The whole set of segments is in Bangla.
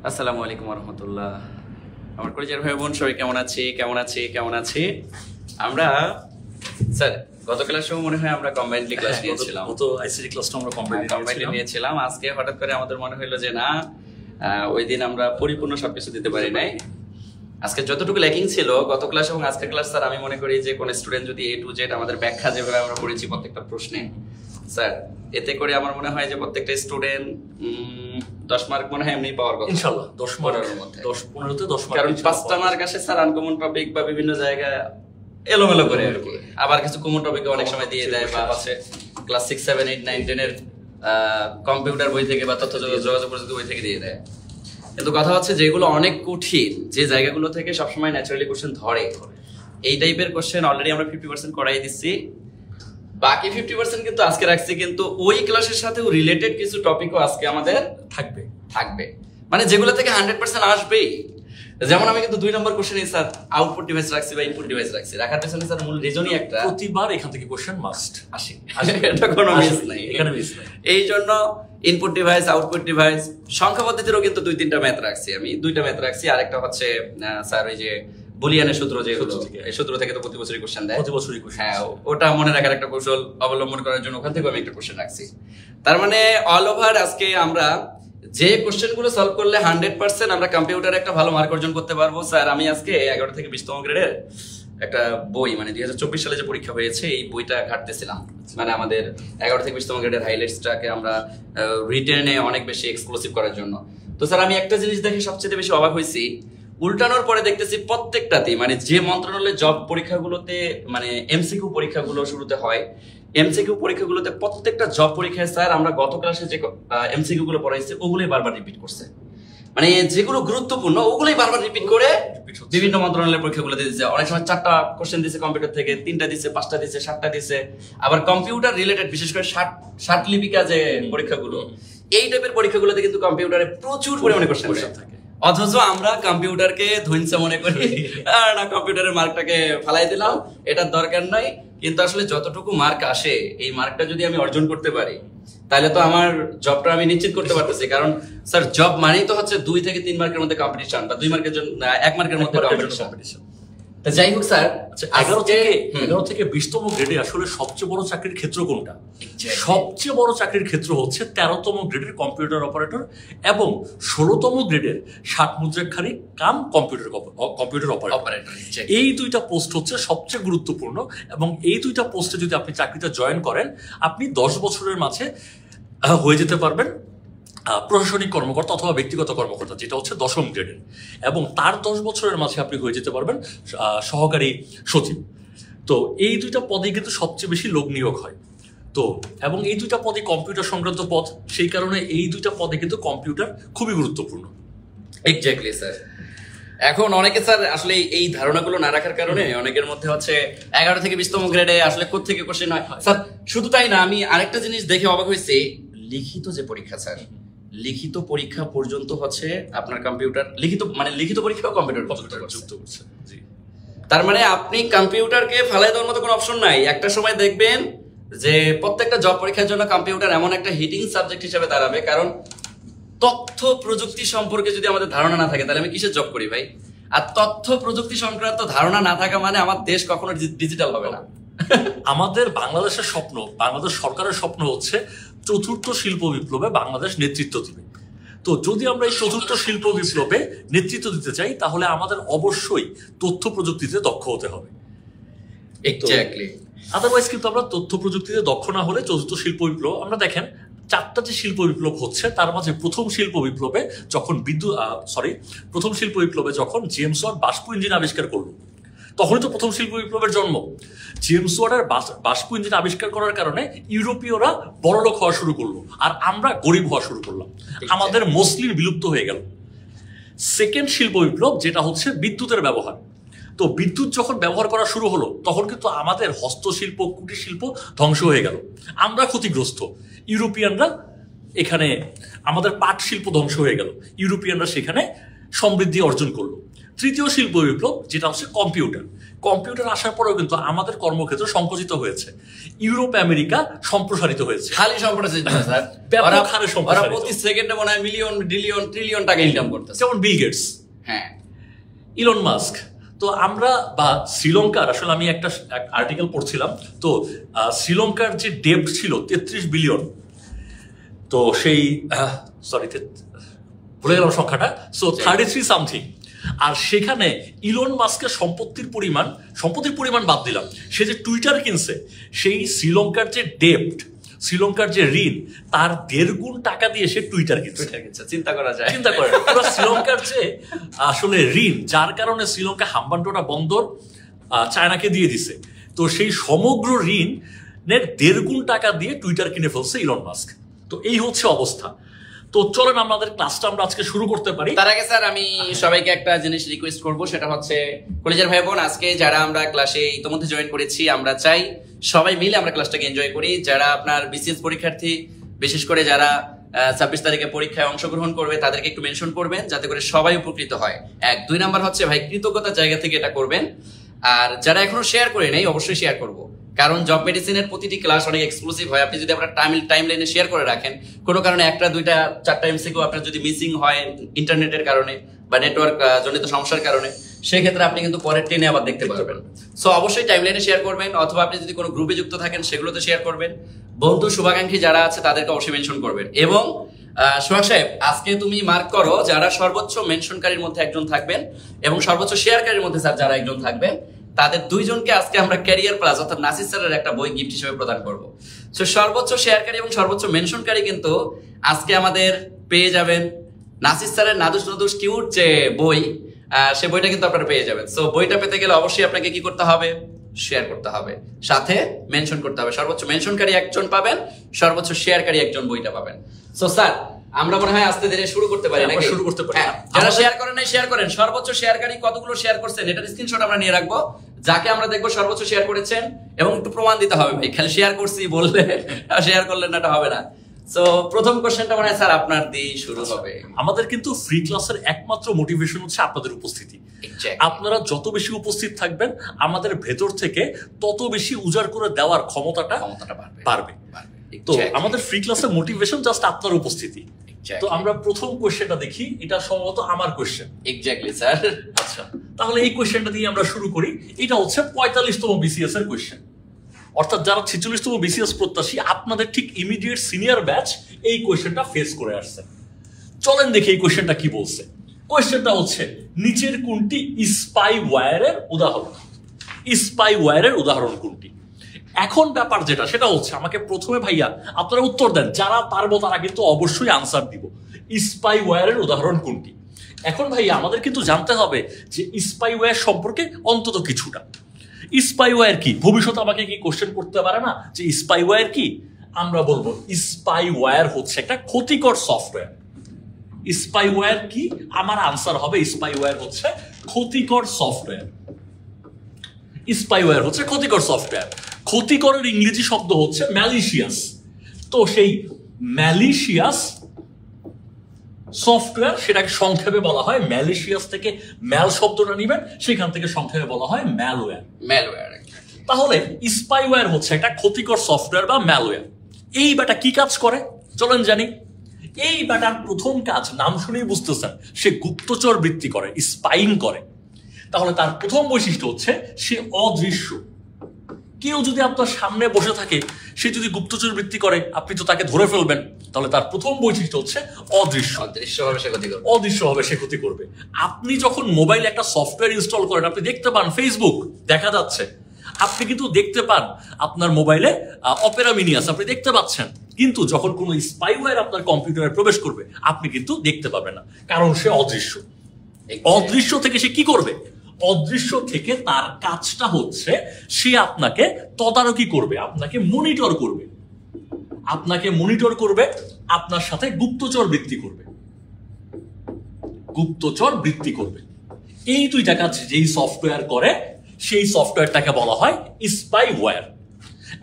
আসসালামু আলাইকুম রহমতুল্লাহ। আমার কলেজের ভাই বোন সবাই কেমন আছি? আমরা স্যার গত ক্লাসেও মনে হয় আমরা কম্বাইন্ডলি ক্লাস নিয়েছিলাম। তো আইসিটি ক্লাসটা আমরা কম্বাইন্ডলি নিয়েছিলাম। আজকে হঠাৎ করে আমাদের মনে হলো যে না, ওই দিন আমরা পরিপূর্ণ সবকিছু দিতে পারি নাই। আজকে যতটুকু ল্যাকিং ছিল গত ক্লাস এবং আজকের ক্লাস, স্যার আমি মনে করি যে কোন স্টুডেন্ট যদি A to Z আমাদের ব্যাখ্যা যেভাবে আমরা করেছি প্রত্যেকটা প্রশ্নে, স্যার এতে করে আমার মনে হয় যে প্রত্যেকটা স্টুডেন্ট 10 মার্ক মনে হয় এমনি পাওয়ার কথা ইনশাআল্লাহ। 10 মার্কের মধ্যে 10-15 তে 10 মার্ক, কারণ 5টা মার্ক আসে স্যার আনকমন টপিক বা বিভিন্ন জায়গায় এলোমেলো করে আর কি। আবার কিছু কমন টপিকে অনেক সময় দিয়ে দেয়, বা হচ্ছে ক্লাস 6 7 8 9 10 এর কম্পিউটার বই থেকে বা তথ্য যোগাযোগ প্রযুক্তি বই থেকে দিয়ে দেয়। কিন্তু কথা হচ্ছে যেগুলো অনেক কঠিন, যে জায়গাগুলো থেকে সবসময় ন্যাচারালি কোশ্চেন ধরে, এই টাইপের কোশ্চেন অলরেডি আমরা 50% করাই দিচ্ছি। বাকি 50% কিন্তু আজকে রাখছি, কিন্তু ওই ক্লাসের সাথেও রিলেটেড কিছু টপিকও আজকে আমাদের থাকবে মানে যেগুলো থেকে 100% আসবেই। যেমন আমি কিন্তু 2 নম্বর কোশ্চেনে স্যার আউটপুট ডিভাইস রাখছি বা ইনপুট ডিভাইস রাখছি, রাখার পেছনে স্যার মূল রিজনই একটা, প্রতিবার এখান থেকে কোশ্চেন মাস্ট আসে, এটা কোনো মিস নাই, এখানে মিস নাই। এই জন্য ইনপুট ডিভাইস আউটপুট ডিভাইস সংখ্যা পদ্ধতিরও কিন্তু 2-3টা ম্যাথ রাখছি আমি, 2টা ম্যাথ রাখছি। আরেকটা হচ্ছে স্যার ওই যে বুলিয়ানের সূত্র, যে এই সূত্র থেকে তো প্রতি বছরই কোশ্চেন দেয়, হ্যাঁ ওটা মনে রাখার একটা কৌশল অবলম্বন করার জন্য ওখান থেকে আমি একটা কোশ্চেন রাখছি। তার মানে অল ওভার আজকে আমরা যে কোশ্চেন গুলো সলভ করলে 100% আমরা কম্পিউটারে একটা ভালো মার্ক অর্জন করতে পারবো। স্যার আমি আজকে 11 থেকে 20তম গ্রেডের একটা বই, মানে 2024 সালে যে পরীক্ষা হয়েছে এই বইটা ঘাটতেছিলাম, মানে আমাদের 11 থেকে 20তম গ্রেডের হাইলাইটসটাকে আমরা রিটেনে অনেক বেশি এক্সক্লুসিভ করার জন্য। তো স্যার আমি একটা জিনিস দেখে সবচেয়ে বেশি অবাক হয়েছি, উল্টানোর পরে দেখতেছি প্রত্যেকটাতেই, মানে যে মন্ত্রণালয়ের জব পরীক্ষাগুলোতে মানে এমসিকিউ পরীক্ষাগুলো শুরুতে হয়, এমসিকিউ পরীক্ষাগুলোতে প্রত্যেকটা জব পরীক্ষায় স্যার আমরা গত ক্লাসে যে এমসিকিউ গুলো পড়াইছি ওগুলোই বারবার রিপিট করছে, মানে যেগুলো গুরুত্বপূর্ণ ওগুলোই বারবার রিপিট করে বিভিন্ন মন্ত্রণালয়ের পরীক্ষাগুলোতে দিচ্ছে। অনেক সময় 4টা কোশ্চেন দিচ্ছে কম্পিউটার থেকে, 3টা দিচ্ছে, 5টা দিচ্ছে, 7টা দিচ্ছে। আবার কম্পিউটার রিলেটেড বিশেষ করে ষাট লিপিকা যে পরীক্ষাগুলো, এই টাইপের পরীক্ষাগুলোতে কিন্তু কম্পিউটারে প্রচুর পরিমাণে কোশ্চেন থাকে। অথচ আমরা কম্পিউটারকে ধৈর্য মনে করি, না কম্পিউটারের মার্কটাকে ফালাই দিলাম, এটার দরকার নাই। কিন্তু আসলে যতটুকু মার্ক আসে এই মার্কটা যদি আমি অর্জন করতে পারি তাহলে তো আমার জবটা আমি নিশ্চিত করতে পারতেছি। কারণ স্যার জব মানেই তো হচ্ছে 2 থেকে 3 মার্কের মধ্যে কম্পিটিশন, বা 2 মার্কের জন্য 1 মার্কের মধ্যে কম্পিটিশন। তো যাই হোক স্যার, 11 থেকে 20তম গ্রেডে আসলে সবচেয়ে বড় চাকরির ক্ষেত্র কোনটা? সবচেয়ে বড় চাকরির ক্ষেত্র হচ্ছে 13তম গ্রেডের কম্পিউটার অপারেটর এবং 16তম গ্রেডের 60 মুদ্রাক্ষারী কাম কম্পিউটার অপারেটর। এই 2টা পোস্ট হচ্ছে সবচেয়ে গুরুত্বপূর্ণ, এবং এই 2টা পোস্টে যদি আপনি চাকরিতে জয়েন করেন, আপনি 10 বছরের মাঝে হয়ে যেতে পারবেন প্রশাসনিক কর্মকর্তা অথবা ব্যক্তিগত কর্মকর্তা, যেটা হচ্ছে 10ম গ্রেডের, এবং তার 10 বছরের মাঝে আপনি হয়ে যেতে পারবেন সহকারী সচিব। তো এই 2টা পদে কিন্তু সবচেয়ে বেশি লোক নিয়োগ হয়। তো এবং এই 2টা পদে কম্পিউটার সংক্রান্ত পদ, সেই কারণে এই 2টা পদে কিন্তু কম্পিউটার খুবই গুরুত্বপূর্ণ। Exactly sir. এখন অনেকে স্যার আসলে এই ধারণাগুলো না রাখার কারণে অনেকের মধ্যে হচ্ছে 11 থেকে 20তম গ্রেডে আসলে কোত্থেকে কোশ্চেন হয় স্যার। শুধু তাই না, আমি আরেকটা জিনিস দেখে অবাক হয়েছি, লিখিত যে পরীক্ষা স্যার, লিখিত পরীক্ষা পর্যন্ত হচ্ছে আপনার কম্পিউটার লিখিত পরীক্ষাও কম্পিউটার যুক্ত করছে। তার মানে আপনি কম্পিউটারকে ফালাই দেওয়ার মতো কোনো অপশন নাই। একটা সময় দেখবেন যে প্রত্যেকটা জব পরীক্ষার জন্য কম্পিউটার এমন একটা হিটিং সাবজেক্ট হিসেবে দাঁড়াবে, কারণ তথ্য প্রযুক্তি সম্পর্কে যদি আমাদের ধারণা না থাকে তাহলে আমি কিসের জব করি ভাই? আর তথ্য প্রযুক্তি সংক্রান্ত ধারণা না থাকা মানে আমার দেশ কখনো ডিজিটাল হবে না। আমাদের বাংলাদেশের স্বপ্ন, বাংলাদেশ সরকারের স্বপ্ন হচ্ছে 4র্থ শিল্প বিপ্লবে বাংলাদেশ নেতৃত্ব দিবে। তো যদি আমরা এই 4র্থ শিল্প বিপ্লবে নেতৃত্ব দিতে চাই তাহলে আমাদের অবশ্যই তথ্য প্রযুক্তিতে দক্ষ হতে হবে। এক্স্যাক্টলি। আদারওয়াইজ কিন্তু আমরা তথ্য প্রযুক্তিতে দক্ষ না হলে 4র্থ শিল্প বিপ্লব, আমরা দেখেন 4টা যে শিল্প বিপ্লব হচ্ছে তার মাঝে প্রথম শিল্প বিপ্লবে যখন জেমস ওয়াট বাষ্প ইঞ্জিন আবিষ্কার করলো, তখনই তো প্রথম শিল্প বিপ্লবের জন্ম। জেমস ওয়াটের বাষ্প ইঞ্জিন আবিষ্কার করার কারণে ইউরোপীয়রা বড়লোক হওয়া শুরু করলো, আর আমরা গরিব হওয়া শুরু করলাম, আমাদের মসলিন বিলুপ্ত হয়ে গেল। সেকেন্ড শিল্প বিপ্লব যেটা হচ্ছে বিদ্যুতের ব্যবহার, তো বিদ্যুৎ যখন ব্যবহার করা শুরু হলো তখন কিন্তু আমাদের হস্তশিল্প কুটির শিল্প ধ্বংস হয়ে গেল, আমরা ক্ষতিগ্রস্ত। ইউরোপিয়ানরা এখানে, আমাদের পাট শিল্প ধ্বংস হয়ে গেল, ইউরোপিয়ানরা সেখানে সমৃদ্ধি অর্জন করলো। তৃতীয় শিল্প বিপ্লব যেটা হচ্ছে কম্পিউটার। কম্পিউটার আসার পরেও কিন্তু আমাদের কর্মক্ষেত্র সংকুচিত হয়েছে, ইউরোপ আমেরিকা সম্প্রসারিত হয়েছে। খালি সম্প্রসারিত স্যার, ব্যাপক হারে সম্প্রসারিত। প্রতি সেকেন্ডে মনে হয় মিলিয়ন ট্রিলিয়ন ট্রিলিয়ন টাকা ইনকাম করতেছে, যেমন বিল গেটস, হ্যাঁ, ইলন মাস্ক। তো আমরা বা শ্রীলঙ্কার, আসলে আমি একটা আর্টিকেল পড়ছিলাম, তো শ্রীলঙ্কার যে ডেপ্ট ছিল 33 বিলিয়ন, তো সেই সরি ভুলে গেলাম সংখ্যাটা, সো 33 সামথিং। আর সেখানে ইলন মাস্কের সম্পত্তির পরিমাণ বাদ দিলাম, সে যে টুইটার কিনছে, সেই শ্রীলঙ্কার যে ডেপ্ট, শ্রীলঙ্কার যে ঋণ, তার 1.5 গুণ টাকা দিয়ে সে টুইটার কিনছে। চিন্তা করা যায়, চিন্তা করেন পুরো শ্রীলঙ্কার যে আসলে ঋণ, যার কারণে শ্রীলঙ্কা হাম্বানটোটা বন্দর চায়নাকে দিয়ে দিছে, তো সেই সমগ্র ঋণের 1.5 গুণ টাকা দিয়ে টুইটার কিনে ফেলছে ইলন মাস্ক। তো এই হচ্ছে অবস্থা। তো চলেন আমাদের ক্লাসটা আমরা আজকে শুরু করতে পারি। তার আগে স্যার আমি সবাইকে একটা জিনিস রিকোয়েস্ট করব, সেটা হচ্ছে কলেজের ভাই বোন, আজকে যারা আমরা ক্লাসে ইতিমধ্যে জয়েন করেছি, আমরা চাই সবাই মিলে আমরা ক্লাসটাকে এনজয় করি। যারা আপনার বিসিএস পরীক্ষার্থী, বিশেষ করে যারা 26 তারিখে পরীক্ষায় অংশগ্রহণ করবে, তাদেরকে একটু মেনশন করবেন যাতে করে সবাই উপকৃত হয়। 1 2 নাম্বার হচ্ছে ভাই কৃতজ্ঞতার জায়গা থেকে এটা করবেন। আর যারা এখনো শেয়ার করে নেই, অবশ্যই শেয়ার করব, কারণ জব মেডিসিনের প্রতিটি ক্লাস অনেক এক্সক্লুসিভ হয়। আপনি যদি আপনার টাইম লাইনে শেয়ার করে রাখেন, কোনো কারণে 1টা 2টা 4টা এমসিকিউ আপনার যদি মিসিং হয় ইন্টারনেটের কারণে বা নেটওয়ার্ক জনিত সমস্যার কারণে, সেক্ষেত্রে আপনি কিন্তু পরের ট্রেনে আবার দেখতে পারবেন। সো অবশ্যই টাইম লাইনে শেয়ার করবেন, অথবা আপনি যদি কোনো গ্রুপে যুক্ত থাকেন সেগুলোতে শেয়ার করবেন। বন্ধু শুভাকাঙ্ক্ষী যারা আছে তাদেরকে অবশ্যই মেনশন করবেন। এবং সোহাগ সাহেব, আজকে তুমি মার্ক করো যারা সর্বোচ্চ মেনশনকারীর মধ্যে একজন থাকবেন এবং সর্বোচ্চ শেয়ারকারীর মধ্যে স্যার যারা একজন থাকবেন, তাদের 2 জনকে আজকে আমরা ক্যারিয়ার প্লাস অর্থাৎ নাসির স্যারের একটা বই গিফট হিসেবে প্রদান করব। সো সর্বোচ্চ শেয়ারকারী এবং সর্বোচ্চ মেনশনকারী কিন্তু আজকে আমাদের পেয়ে যাবেন নাসির স্যারের নাদুস নাদুস কিউট যে বই, সে বইটা কিন্তু আপনারা পেয়ে যাবেন। সো বইটা পেতে গেলে অবশ্যই আপনাকে কি করতে হবে? শেয়ার করতে হবে, সাথে মেনশন করতে হবে। সর্বোচ্চ মেনশনকারী একজন পাবেন, সর্বোচ্চ শেয়ারকারী একজন বইটা পাবেন। সো স্যার, আমরা মনে হয় আস্তে ধীরে শুরু করতে পারি নাকি? শুরু করতে পারি। যারা শেয়ার করেন নাই শেয়ার করেন। সর্বোচ্চ শেয়ারকারী কতগুলো শেয়ার করছেন এটার স্ক্রিনশট আমরা নিয়ে রাখবো, যাকে আমরা দেখবো সর্বোচ্চ শেয়ার করেছেন, এবং একটু প্রমাণ দিতে হবে ভাই, খালি শেয়ার করছি বললে শেয়ার করলেন না, এটা হবে না। সো প্রথম কোশ্চেনটা মনে হয় স্যার আপনার দিয়ে শুরু হবে। আমাদের কিন্তু ফ্রি ক্লাসের একমাত্র মোটিভেশন হচ্ছে আপনাদের উপস্থিতি। আপনারা যত বেশি উপস্থিত থাকবেন, আমাদের ভেতর থেকে তত বেশি উজাড় করে দেওয়ার ক্ষমতাটা বাড়বে। তো আমাদের ফ্রি ক্লাসের মোটিভেশন জাস্ট আপনার উপস্থিতি। তো আমরা প্রথম কোশ্চেনটা দেখি, এটা সম্ভবত আমার কোশ্চেন। Exactly sir. আচ্ছা, তাহলে এই কোশ্চেনটা দিয়ে আমরা শুরু করি। এটা হচ্ছে 45তম বিসিএস এর কোশ্চেন, অর্থাৎ যারা 46তম বিসিএস প্রত্যাশী, আপনাদের ঠিক ইমিডিয়েট সিনিয়র ব্যাচ এই কোশ্চেনটা ফেস করে আসছে। চলেন দেখি এই কোশ্চেনটা কি বলছে। কোশ্চেনটা হচ্ছে, নিচের কোনটি স্পাই ওয়্যারের উদাহরণ? স্পাই ওয়্যারের উদাহরণ কোনটি? এখন ব্যাপার যেটা, সেটা হচ্ছে আমাকে প্রথমে ভাইয়া আপনারা উত্তর দেন, যারা পারবো তারা কিন্তু অবশ্যই আনসার দিব। স্পাই ওয়্যারের উদাহরণ কোনটি? এখন ভাইয়া আমাদের কিন্তু জানতে হবে যে স্পাই ওয়্যার সম্পর্কে অন্তত কিছুটা। স্পাই ওয়্যার কি? ভবিষ্যতে আমাকে কি কোশ্চেন করতে পারে না যে স্পাই ওয়্যার কি? আমরা বলবো স্পাই ওয়্যার হচ্ছে একটা ক্ষতিকর সফটওয়্যার। স্পাই ওয়্যার কি? আমার আনসার হবে স্পাই ওয়্যার হচ্ছে ক্ষতিকর সফটওয়্যার। স্পাই ওয়্যার হচ্ছে ক্ষতিকর সফটওয়্যার। ক্ষতিকরের ইংরেজি শব্দ হচ্ছে ম্যালিশিয়াস। তো সেই ম্যালিশিয়াস সফটওয়্যার, সেটাকে সংক্ষেপে বলা হয়, ম্যালিশিয়াস থেকে ম্যাল শব্দটা নিবেন, সেখান থেকে সংক্ষেপে বলা হয় ম্যালওয়্যার। ম্যালওয়্যার। তাহলে স্পাইওয়্যার হচ্ছে একটা ক্ষতিকর সফটওয়্যার বা ম্যালওয়্যার। এই ব্যাটা কি কাজ করে চলেন জানি। এই ব্যাটার প্রথম কাজ নাম শুনেই বুঝতেছেন, সে গুপ্তচর বৃত্তি করে, স্পাইং করে। তাহলে তার প্রথম বৈশিষ্ট্য হচ্ছে সে অদৃশ্য। কেউ যদি আপনার সামনে বসে থাকে, সে যদি গুপ্তচর বৃত্তি করে, আপনি তো তাকে ধরে ফেলবেন। তাহলে তার প্রথম বৈশিষ্ট্য হচ্ছে অদৃশ্য। অদৃশ্যভাবে সে ক্ষতি করবে। আপনি যখন মোবাইলে একটা সফটওয়্যার ইনস্টল করেন, আপনি দেখতে পান ফেসবুক দেখা যাচ্ছে, আপনি কিন্তু দেখতে পান আপনার মোবাইলে অপেরা মিনি আছে, আপনি দেখতে পাচ্ছেন। কিন্তু যখন কোনো স্পাইওয়্যার আপনার কম্পিউটারে প্রবেশ করবে, আপনি কিন্তু দেখতে পাবেন না, কারণ সে অদৃশ্য। অদৃশ্য থেকে সে কি করবে? অদৃশ্য থেকে তার কাজটা হচ্ছে সে আপনাকে তদারকি করবে, আপনাকে মনিটর করবে, আপনার সাথে গুপ্তচর বৃত্তি করবে। এই দুইটা কাজ যেই সফটওয়্যার করে, সেই সফটওয়্যারটাকে বলা হয় স্পাইওয়্যার।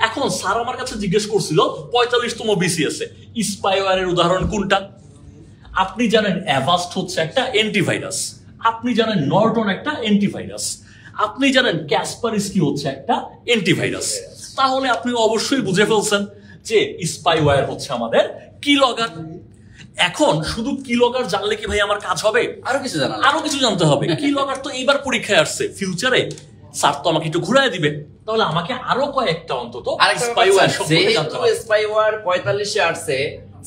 এখন স্যার আমার কাছে জিজ্ঞেস করছিল 45তম বিসিএস এ স্পাইওয়্যারের উদাহরণ কোনটা? আপনি জানেন অ্যাভাস্ট হচ্ছে একটা অ্যান্টিভাইরাস। আপনি জানেন নর্টন একটা অ্যান্টিভাইরাস, আপনি জানেন ক্যাসপারস্কি হচ্ছে একটা অ্যান্টিভাইরাস, তাহলে আপনি অবশ্যই বুঝে ফেলছেন যে স্পাইওয়্যার হচ্ছে আমাদের কিলগার। এখন শুধু কিলগার জানলে কি ভাই আমার কাজ হবে? আরো কিছু জানতে হবে। কিলগার তো এইবার পরীক্ষায় আসছে, ফিউচারে স্যার তো আমাকে একটু ঘুরায় দিবে, তাহলে আমাকে আরো কয়েকটা অন্তত স্পাইওয়্যার সম্পর্কে জানতে হবে। স্পাইওয়্যার 45 এ আসছে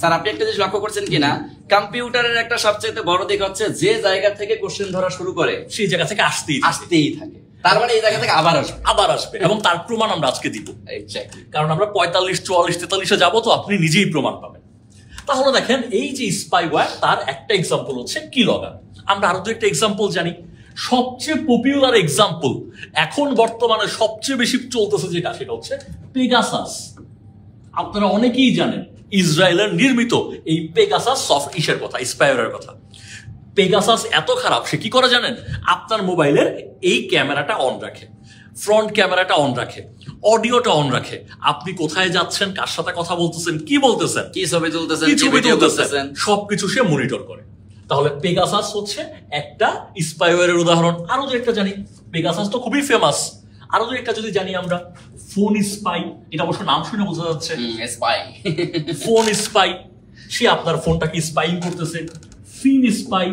স্যার, আপনি একটা জিনিস লক্ষ্য করছেন কিনা, কম্পিউটারের একটা সবচেয়ে বড় দিক হচ্ছে যে জায়গা থেকে কোশ্চেন ধরা শুরু করে সেই জায়গা থেকে আসতেই থাকে। তার মানে এই জায়গা থেকে আবার আসবে এবং তার প্রমাণ আমরা আজকে দিব। কারণ আমরা 45, 44, 43-এ যাবো, তো আপনি নিজেই প্রমাণ পাবেন। তাহলে দেখেন, এই যে স্পাইওয়্যার, তার একটা এক্সাম্পল হচ্ছে কিলগার। আমরা আরো একটা এক্সাম্পল জানি, সবচেয়ে পপুলার এক্সাম্পল এখন বর্তমানে সবচেয়ে বেশি চলতেছে যেটা, সেটা হচ্ছে পেগাসাস। আপনারা অনেকেই জানেন ইসরায়েলের নির্মিত এই পেগাসাস সফটওয়্যারের কথা, স্পাইওয়্যারের কথা। পেগাসাস এত খারাপ, সে কি করে জানেন? আপনার মোবাইলের এই ক্যামেরাটা অন রাখে, ফ্রন্ট ক্যামেরাটা অন রাখে, অডিওটা অন রাখে, আপনি কোথায় যাচ্ছেন, কার সাথে কথা বলতেছেন, কি বলতেছেন, কি ছবি তুলতেছেন, সবকিছু সে মনিটর করে। তাহলে পেগাসাস হচ্ছে একটা স্পাইওয়্যারের উদাহরণ। আরো যে একটা জানি, পেগাসাস তো খুবই ফেমাস। আরো যে একটা যদি জানি আমরা, ফোন স্পাই, এটা অবশ্য নাম শুনে বোঝা যাচ্ছে স্পাই। ফোন স্পাই, সে আপনার ফোনটাকে স্পাইং করতেছে। ফিন স্পাই,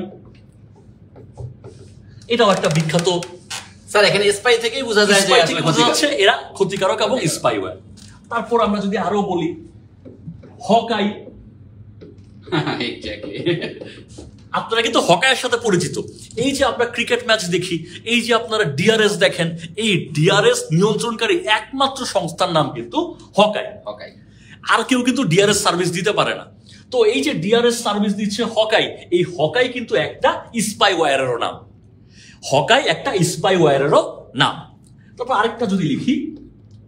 এটাও একটা বিখ্যাত। স্যার এখানে স্পাই থেকেই বোঝা যায় যে আসলে বোঝা যাচ্ছে এরা ক্ষতিকারক এবং স্পাইওয়্যার। তারপর আমরা যদি আরো বলি, হকাই। আপনারা কিন্তু হকাইয়ের সাথে পরিচিত। এই যে আমরা ক্রিকেট ম্যাচ দেখি, এই যে আপনারা ডিআরএস দেখেন, এই ডিআরএস নিয়ন্ত্রণকারী একমাত্র সংস্থার নাম কিন্তু হকাই। আর কেউ কিন্তু ডিআরএস সার্ভিস দিতে পারে না। তো এই যে ডিআরএস সার্ভিস দিচ্ছে হকাই, এই হকাই কিন্তু একটা স্পাইওয়্যারেরও নাম। হকাই একটা স্পাইওয়্যারেরও নাম। তারপর আরেকটা যদি লিখি,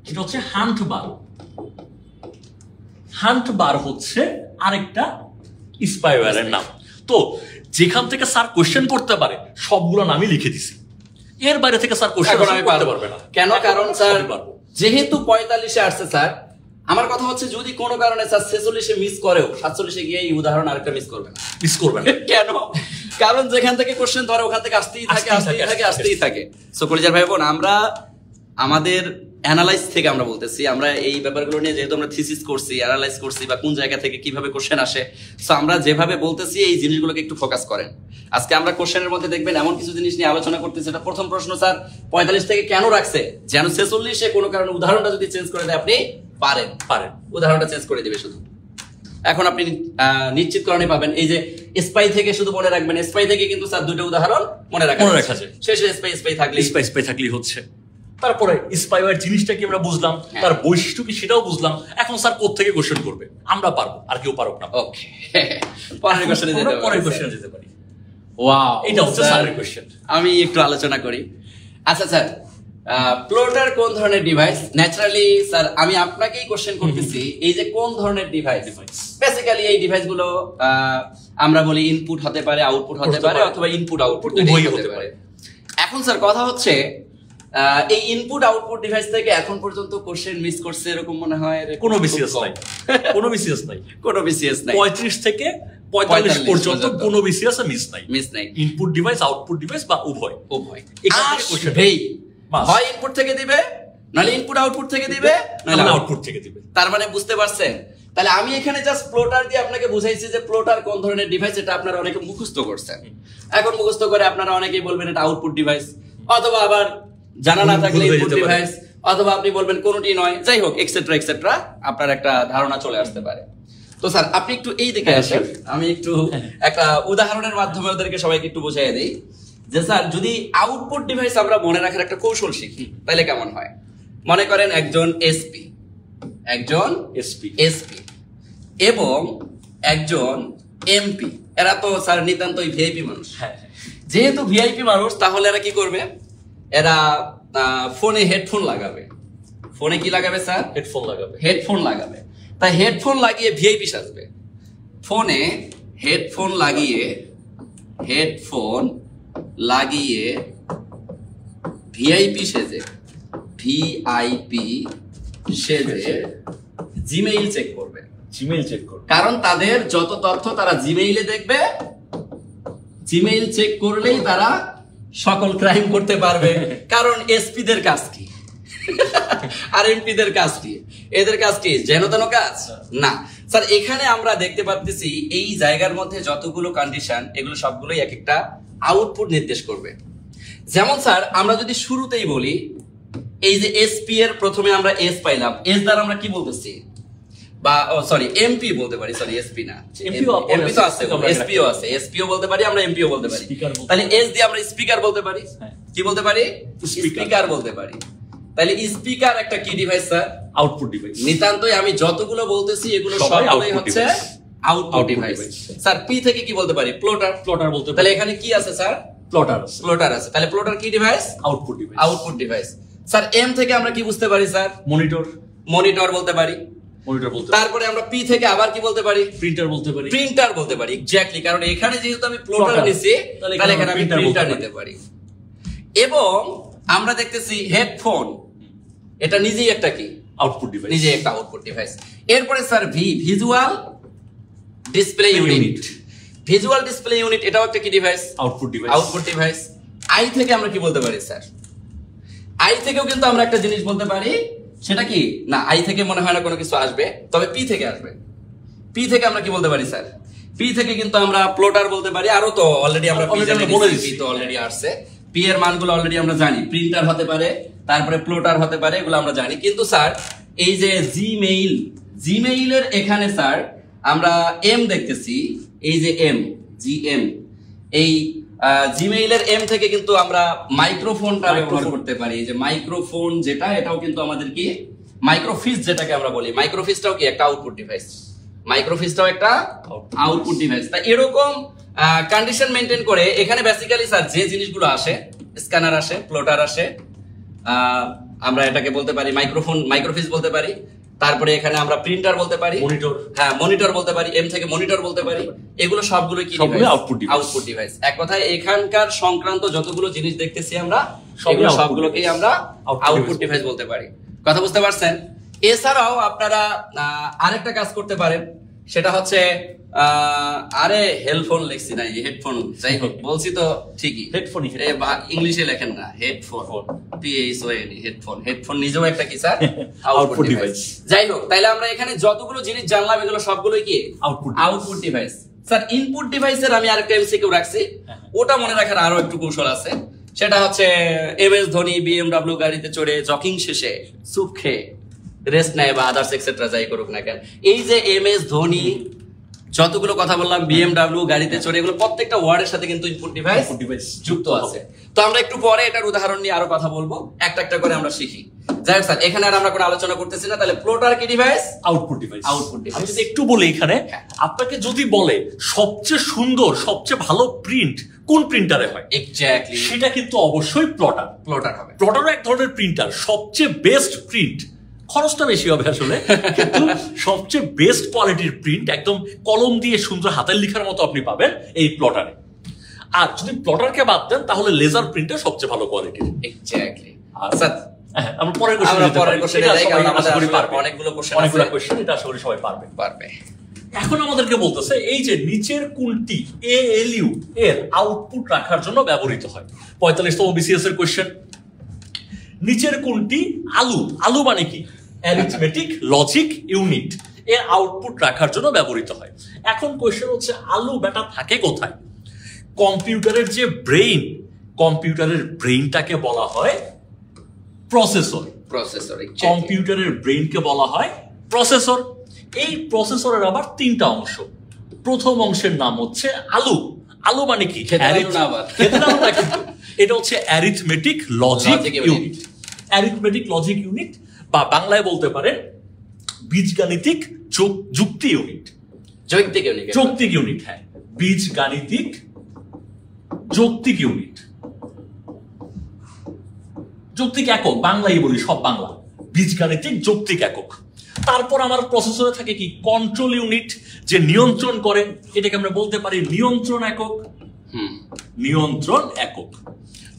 সেটা হচ্ছে হান্টবার। হান্টবার হচ্ছে আরেকটা স্পাইওয়্যারের নাম। তো যেখান থেকে স্যার কোশ্চেন করতে পারে সবগুলো নামই লিখে দিছি। এর বাইরে থেকে স্যার কোশ্চেন করতে পারবে না। কেন? কারণ স্যার যেহেতু 45-এ আসছে স্যার, আমার কথা হচ্ছে যদি কোনো কারণে স্যার 46-এ মিস করেও 47-এ গিয়ে এই উদাহরণ আরেকটা মিস করবে না। কেন? কারণ যেখান থেকে কোশ্চেন ধরে ওখান থেকে আসতেই থাকে। সো কলিজার ভাই বোন, আমরা আমাদের অ্যানালাইজ থেকে আমরা বলতেছি, আমরা এই ব্যাপারগুলো নিয়ে যেহেতু আমরা থিসিস করছি, অ্যানালাইজ করছি, বা কোন জায়গা থেকে কিভাবে কোশ্চেন আসে, সো আমরা যেভাবে বলতেছি এই জিনিসগুলোকে একটু ফোকাস করেন। আজকে আমরা কোশ্চেনের মধ্যে দেখবেন এমন কিছু জিনিস নিয়ে আলোচনা করতেছি। এটা প্রথম প্রশ্ন স্যার 45 থেকে কেন রাখছে, যেন 46-এ কোনো কারণে উদাহরণটা যদি চেঞ্জ করে দেয় আপনি পারেন উদাহরণটা চেঞ্জ করে দিবে শুধু। এখন আপনি নিশ্চিতকরণে পাবেন এই যে স্পাই থেকে শুধু মনে রাখবেন, স্পাই থেকে কিন্তু স্যার দুটো উদাহরণ মনে রাখা যায়। শেষে স্পাই থাকলেই হচ্ছে। তারপরে স্পাইওয়্যার জিনিসটা কি আমরা বুঝলাম, তার বৈশিষ্ট্য কি সেটাও বুঝলাম। এখন স্যার কোত্থেকে কোশ্চেন করবে? আমরা পারবো, আর কেউ পারবো না। ওকে, পরের কোশ্চেনে যেতে পারি। ওয়াও, এটা হচ্ছে স্যারের কোশ্চেন। আমি একটু আলোচনা করি। আচ্ছা স্যার, প্লটার কোন ধরনের ডিভাইস? ন্যাচারালি স্যার আমি আপনাকেই কোশ্চেন করতেছি, এই যে কোন ধরনের ডিভাইস, বেসিক্যালি এই ডিভাইসগুলো আমরা বলি ইনপুট হতে পারে, আউটপুট হতে পারে, অথবা ইনপুট আউটপুট উভয়ই হতে পারে। এখন স্যার কথা হচ্ছে, এই ইনপুট আউটপুট ডিভাইস থেকে এখন পর্যন্ত কোশ্চেন মিস করছে এরকম মনে হয় কোনো বিসিএস নাই। 35 থেকে 45 পর্যন্ত কোনো বিসিএস মিস নাই। ইনপুট ডিভাইস, আউটপুট ডিভাইস বা উভয়। এখান থেকে কোশ্চেন হয় ইনপুট থেকে দিবে, নাহলে ইনপুট আউটপুট থেকে দিবে, নাহলে আউটপুট থেকে দিবে। তার মানে বুঝতে পারছেন? তাহলে আমি এখানে জাস্ট প্লটার দিয়ে আপনাকে বুঝাইছি যে প্লটার কোন ধরনের ডিভাইস, এটা আপনারা অনেকে মুখস্থ করছেন। এখন মুখস্থ করে আপনারা অনেকেই বলবেন এটা আউটপুট ডিভাইস, অথবা আবার জানা না থাকলে ইনপুট ডিভাইস, অথবা আপনি বলবেন কোনটি নয়। যাই হোক, এক্সেট্রা এক্সেট্রা, আপনার একটা ধারণা চলে আসতে পারে। তো স্যার আপনি একটু এই দিকে আসেন, আমি একটু একটা উদাহরণের মাধ্যমে ওদেরকে সবাইকে একটু বুঝাই দেই যে স্যার যদি আউটপুট ডিভাইস আমরা মনে রাখার একটা কৌশল শিখি তাহলে কেমন হয়। মনে করেন একজন এসপি এবং একজন এমপি, এরা তো স্যার নিতান্তই ভিআইপি মানুষ। যেহেতু ভিআইপি মানুষ, তাহলে এরা কি করবে? এরা ফোনে হেডফোন লাগাবে। ফোনে কি লাগাবে স্যার? হেডফোন লাগাবে। তাই হেডফোন লাগিয়ে ভিআইপি সাজবে। ফোনে হেডফোন লাগিয়ে ভিআইপি সেজে জিমেইল চেক করবে। কারণ তাদের যত তথ্য তারা জিমেইলে দেখবে, জিমেইল চেক করলেই তারা সকল ক্রাইম করতে পারবে, কারণ এসপি দের কাজ কি আর এমপি দের কাজ কি, এদের কাজ কি যেন তেন কাজ না স্যার। এখানে আমরা দেখতে পাচ্ছি এই জায়গার মধ্যে যতগুলো কন্ডিশন এগুলো সবগুলোই এক একটা আউটপুট নির্দেশ করবে। যেমন স্যার আমরা যদি শুরুতেই বলি এই যে এসপি এর প্রথমে আমরা এস পাইলাম, এস দ্বারা আমরা কি বলতেছি, বা সরি এমপি বলতে পারি, সরি এসপি না, এমপি তো আছে, এসপিও আছে, এসপিও বলতে পারি আমরা, এমপিও বলতে পারি। তাহলে এস দিয়ে আমরা স্পিকার বলতে পারি, কি বলতে পারি, স্পিকার বলতে পারি। তাহলে স্পিকার একটা কি ডিভাইস স্যার, আউটপুট ডিভাইস। নিতান্তই আমি যতগুলো বলতেছি এগুলো সবই হচ্ছে আউটপুট ডিভাইস। স্যার পি থেকে কি বলতে পারি, প্লটার, প্লটার বলতে পারি। তাহলে এখানে কি আছে স্যার, প্লটার, প্লটার আছে। তাহলে প্লটার কি device, output device, output device. Sir M থেকে আমরা কি বুঝতে পারি স্যার, মনিটর, মনিটর বলতে পারি। মনিটর বলতে তারপরে আমরা পি থেকে আবার কি বলতে পারি, প্রিন্টার বলতে পারি, প্রিন্টার বলতে পারি। এক্স্যাক্টলি, কারণ এখানে যেহেতু আমি প্লটার নিছি তাহলে এখানে আমি প্রিন্টার নিতে পারি। এবং আমরা দেখতেছি হেডফোন, এটা নিজেই একটা কি আউটপুট ডিভাইস, নিজে একটা আউটপুট ডিভাইস। এরপরে sir V, visual display unit, visual display unit এটাও একটা কি device, output device, output device. I থেকে আমরা কি বলতে পারি স্যার, আই থেকেও কিন্তু আমরা একটা জিনিস বলতে পারি, সেটা কি না, আই থেকে মনে হয় না কোনো কিছু আসবে, তবে পি থেকে আসবে। পি থেকে আমরা কি বলতে পারি স্যার, পি থেকে কিন্তু আমরা প্লটার বলতে পারি, আরো তো অলরেডি আমরা বলে দিচ্ছি, তো অলরেডি আসছে। পি এর মানগুলো অলরেডি আমরা জানি, প্রিন্টার হতে পারে, তারপরে প্লটার হতে পারে, এগুলো আমরা জানি। কিন্তু স্যার এই যে জিমেইল, জিমেইলের এখানে স্যার আমরা এম দেখতেছি, এই যে এম, জিএম, এই জিমেইলের এম থেকে কিন্তু আমরা মাইক্রোফোনটা ব্যবহার করতে পারি। এই যে মাইক্রোফোন যেটা, এটাও কিন্তু আমাদের কি মাইক্রোফিস যেটাকে আমরা বলি, মাইক্রোফিসটাও কি একটা আউটপুট ডিভাইস, মাইক্রোফিসটাও একটা আউটপুট ডিভাইস। তা এরকম কন্ডিশন মেনটেন করে এখানে বেসিক্যালি স্যার যে জিনিসগুলো আসে, স্ক্যানার আসে, প্লটার আসে, আমরা এটাকে বলতে পারি মাইক্রোফোন, মাইক্রোফিস বলতে পারি। তারপরে এখানে আমরা প্রিন্টার বলতে পারি, মনিটর, হ্যাঁ মনিটর বলতে পারি, এম থেকে মনিটর বলতে পারি। এগুলো সবগুলো কি ডিভাইস, আউটপুট ডিভাইস। এক কথায় এখানকার সংক্রান্ত যতগুলো জিনিস দেখতেছি আমরা সবগুলোকেই আমরা আউটপুট ডিভাইস বলতে পারি। কথা বুঝতে পারছেন? এছাড়াও আপনারা আরেকটা কাজ করতে পারেন, সেটা হচ্ছে আরে হেডফোন লিখছি না, হেডফোন, যাই হোক বলছি তো ঠিকই, হেডফোন ইংলিশে লেখেন না, হেডফোন, PHON, হেডফোন। হেডফোন নিজেও একটা কি স্যার, আউটপুট ডিভাইস। যাই হোক, তাইলে আমরা এখানে যতগুলো জিনিস জানলাম এগুলো সবগুলোই কি আউটপুট ডিভাইস। স্যার ইনপুট ডিভাইসের আমি আরেকটা এমসিকিউ রাখছি, ওটা মনে রাখার আরো একটু কৌশল আছে। সেটা হচ্ছে MS ধোনি BMW গাড়িতে চড়ে জকিং শেষে স্যুপ খেয়ে রেস্ট নেয় বা আদার্স এক্সেট্রা যাই করুক না কেন, এই যে MS ধোনি যতগুলো কথা বললাম, BMW গাড়িতে চড়ে, এগুলো প্রত্যেকটা ওয়ার্ডের সাথে কিন্তু ইনপুট ডিভাইস যুক্ত আছে। তো আমরা একটু পরে এটার উদাহরণ নিয়ে আরো কথা বলবো, একটা একটা করে আমরা শিখি। যাই হোক স্যার, এখানে আর আমরা কোনো আলোচনা করতেছি না। তাহলে প্লটার কি device, output device, output device. আমি যদি একটু বলি, এখানে আপনাকে যদি বলে সবচেয়ে সুন্দর, সবচেয়ে ভালো প্রিন্ট কোন প্রিন্টারে হয়, এক্স্যাক্টলি সেটা কিন্তু অবশ্যই প্লটার, প্লটার হবে। প্লটারও এক ধরনের প্রিন্টার, সবচেয়ে বেস্ট প্রিন্ট, খরচটা বেশি হবে আসলে, কিন্তু সবচেয়ে বেস্ট কোয়ালিটির প্রিন্ট, একদম কলম দিয়ে সুন্দর হাতের লেখার মতো আপনি পাবেন এই প্লটারে। আর যদি প্লটারকে বাদ দেন তাহলে লেজার প্রিন্টার সবচেয়ে ভালো কোয়ালিটির। এক্স্যাক্টলি। স্যার আমরা পরের কোশ্চেনে যাই, কারণ আমাদের অনেকগুলো কোশ্চেন এটা আশা করি সবাই পারবে। এখন আমাদেরকে বলতেছে এই যে নিচের কোনটি ALU এর আউটপুট রাখার জন্য ব্যবহৃত হয়। 45তম BCS এর কোশ্চেন, নিচের কোনটি আলু মানে কি, অ্যারিথমেটিক লজিক ইউনিট এর আউটপুট রাখার জন্য ব্যবহৃত হয়। এখন কোশ্চেন হচ্ছে আলু বেটা থাকে কোথায়? কম্পিউটারের যে ব্রেইন, কম্পিউটারের ব্রেইনটাকে বলা হয় প্রসেসর, কম্পিউটারের ব্রেইনকে বলা হয় প্রসেসর। এই প্রসেসরের আবার তিনটা অংশ। প্রথম অংশের নাম হচ্ছে আলু মানে কি, এটা হচ্ছে arithmetic logic unit, arithmetic logic unit, বা বাংলায় বলতে পারেন বীজগাণিতিক যুক্তি ইউনিট, যৌক্তিক ইউনিট, হ্যাঁ বীজগাণিতিক যৌক্তিক ইউনিট, যৌক্তিক একক, বাংলাই বলি সব বাংলা, বীজগাণিতিক যৌক্তিক একক। তারপর আমার প্রসেসরে থাকে কি কন্ট্রোল ইউনিট, যে নিয়ন্ত্রণ করে, এটাকে আমরা বলতে পারি নিয়ন্ত্রণ একক, নিয়ন্ত্রণ একক।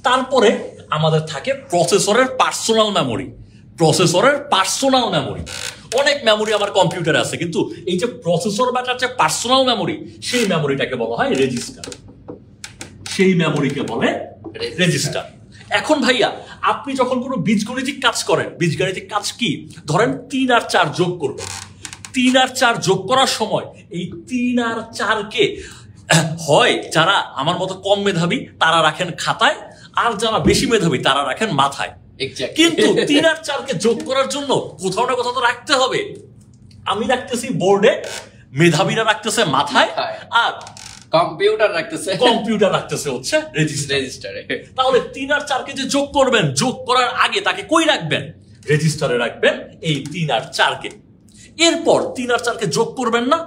তারপরে আমাদের থাকে প্রসেসরের পার্সোনাল মেমোরি, প্রসেসরের পার্সোনাল মেমোরি। অনেক মেমোরি আমার কম্পিউটারে আছে, কিন্তু এই যে প্রসেসর বাটার যে পার্সোনাল মেমোরি, সেই মেমোরিটাকে বলা হয় রেজিস্টার, সেই মেমোরিকে বলে রেজিস্টার। এখন ভাইয়া আপনি যখন কোনো বীজগণিতিক কাজ করেন, বীজগণিতিক কাজ কি, ধরেন 3 আর 4 যোগ করবেন, 3 আর 4 যোগ করার সময় এই 3 আর 4-কে হয় যারা আমার মতো কম মেধাবী তারা রাখেন খাতায়, আর যারা বেশি মেধাবী তারা রাখেন মাথায়। কিন্তু 3 আর 4-কে যোগ করার জন্য কোথাও না কোথাও তো রাখতে হবে। আমি রাখতেছি বোর্ডে, মেধাবীরা রাখতেছে মাথায়, আর কম্পিউটার রাখতেছে হচ্ছে রেজিস্টারে। তাহলে 3 আর 4-কে যে যোগ করবেন, যোগ করার আগে তাকে কই রাখবেন? রেজিস্টারে রাখবেন এই 3 আর 4-কে। এরপর 3 আর 4-কে যোগ করবেন না,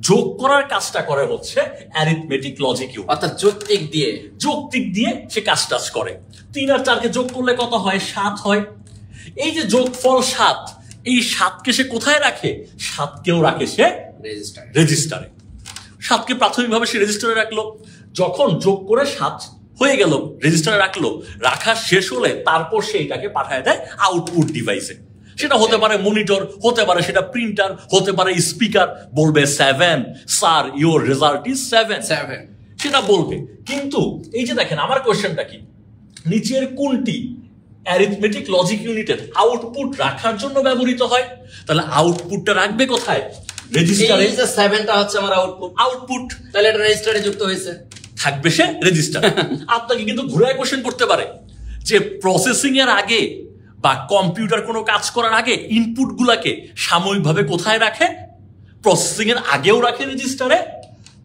যোগ করার কাজটা করে হচ্ছে অ্যারিথমেটিক লজিক ইউনিট, অর্থাৎ যৌক্তিক দিয়ে সে কাজটা করে। 3 আর 4-কে যোগ করলে কত হয়? 7 হয়। এই যে যোগফল 7, এই 7-কে সে কোথায় রাখে? 7-কেও রাখে সে রেজিস্টারে। 7-কে প্রাথমিকভাবে সে রেজিস্টারে রাখলো, যখন যোগ করে 7 হয়ে গেল রেজিস্টারে রাখলো, রাখা শেষ হলে তারপর সে এটাকে পাঠায় দেয় আউটপুট ডিভাইসে। সেটা হতে পারে মনিটর, হতে পারে সেটা প্রিন্টার, হতে পারে স্পিকার, বলবে 7 স্যার ইওর রেজাল্ট ইজ 7, সেটা বলবে। কিন্তু এই যে দেখেন আমার কোশ্চেনটা কি, নিচের কোনটি অ্যারিথমেটিক লজিক ইউনিটের আউটপুট রাখার জন্য ব্যবহৃত হয়? তাহলে আউটপুটটা রাখবে কোথায়? রেজিস্টারে। এই যে 7টা হচ্ছে আমার আউটপুট, তাহলে এটা রেজিস্টারে যুক্ত হয়েছে, থাকবে সে রেজিস্টার। আপনাকে কিন্তু ঘুরায় কোশ্চেন করতে পারে যে প্রসেসিং এর আগে বা কম্পিউটার কোনো কাজ করার আগে ইনপুট গুলাকে সাময়িকভাবে কোথায় রাখে? প্রসেসিং এর আগেও রাখে রেজিস্টারে,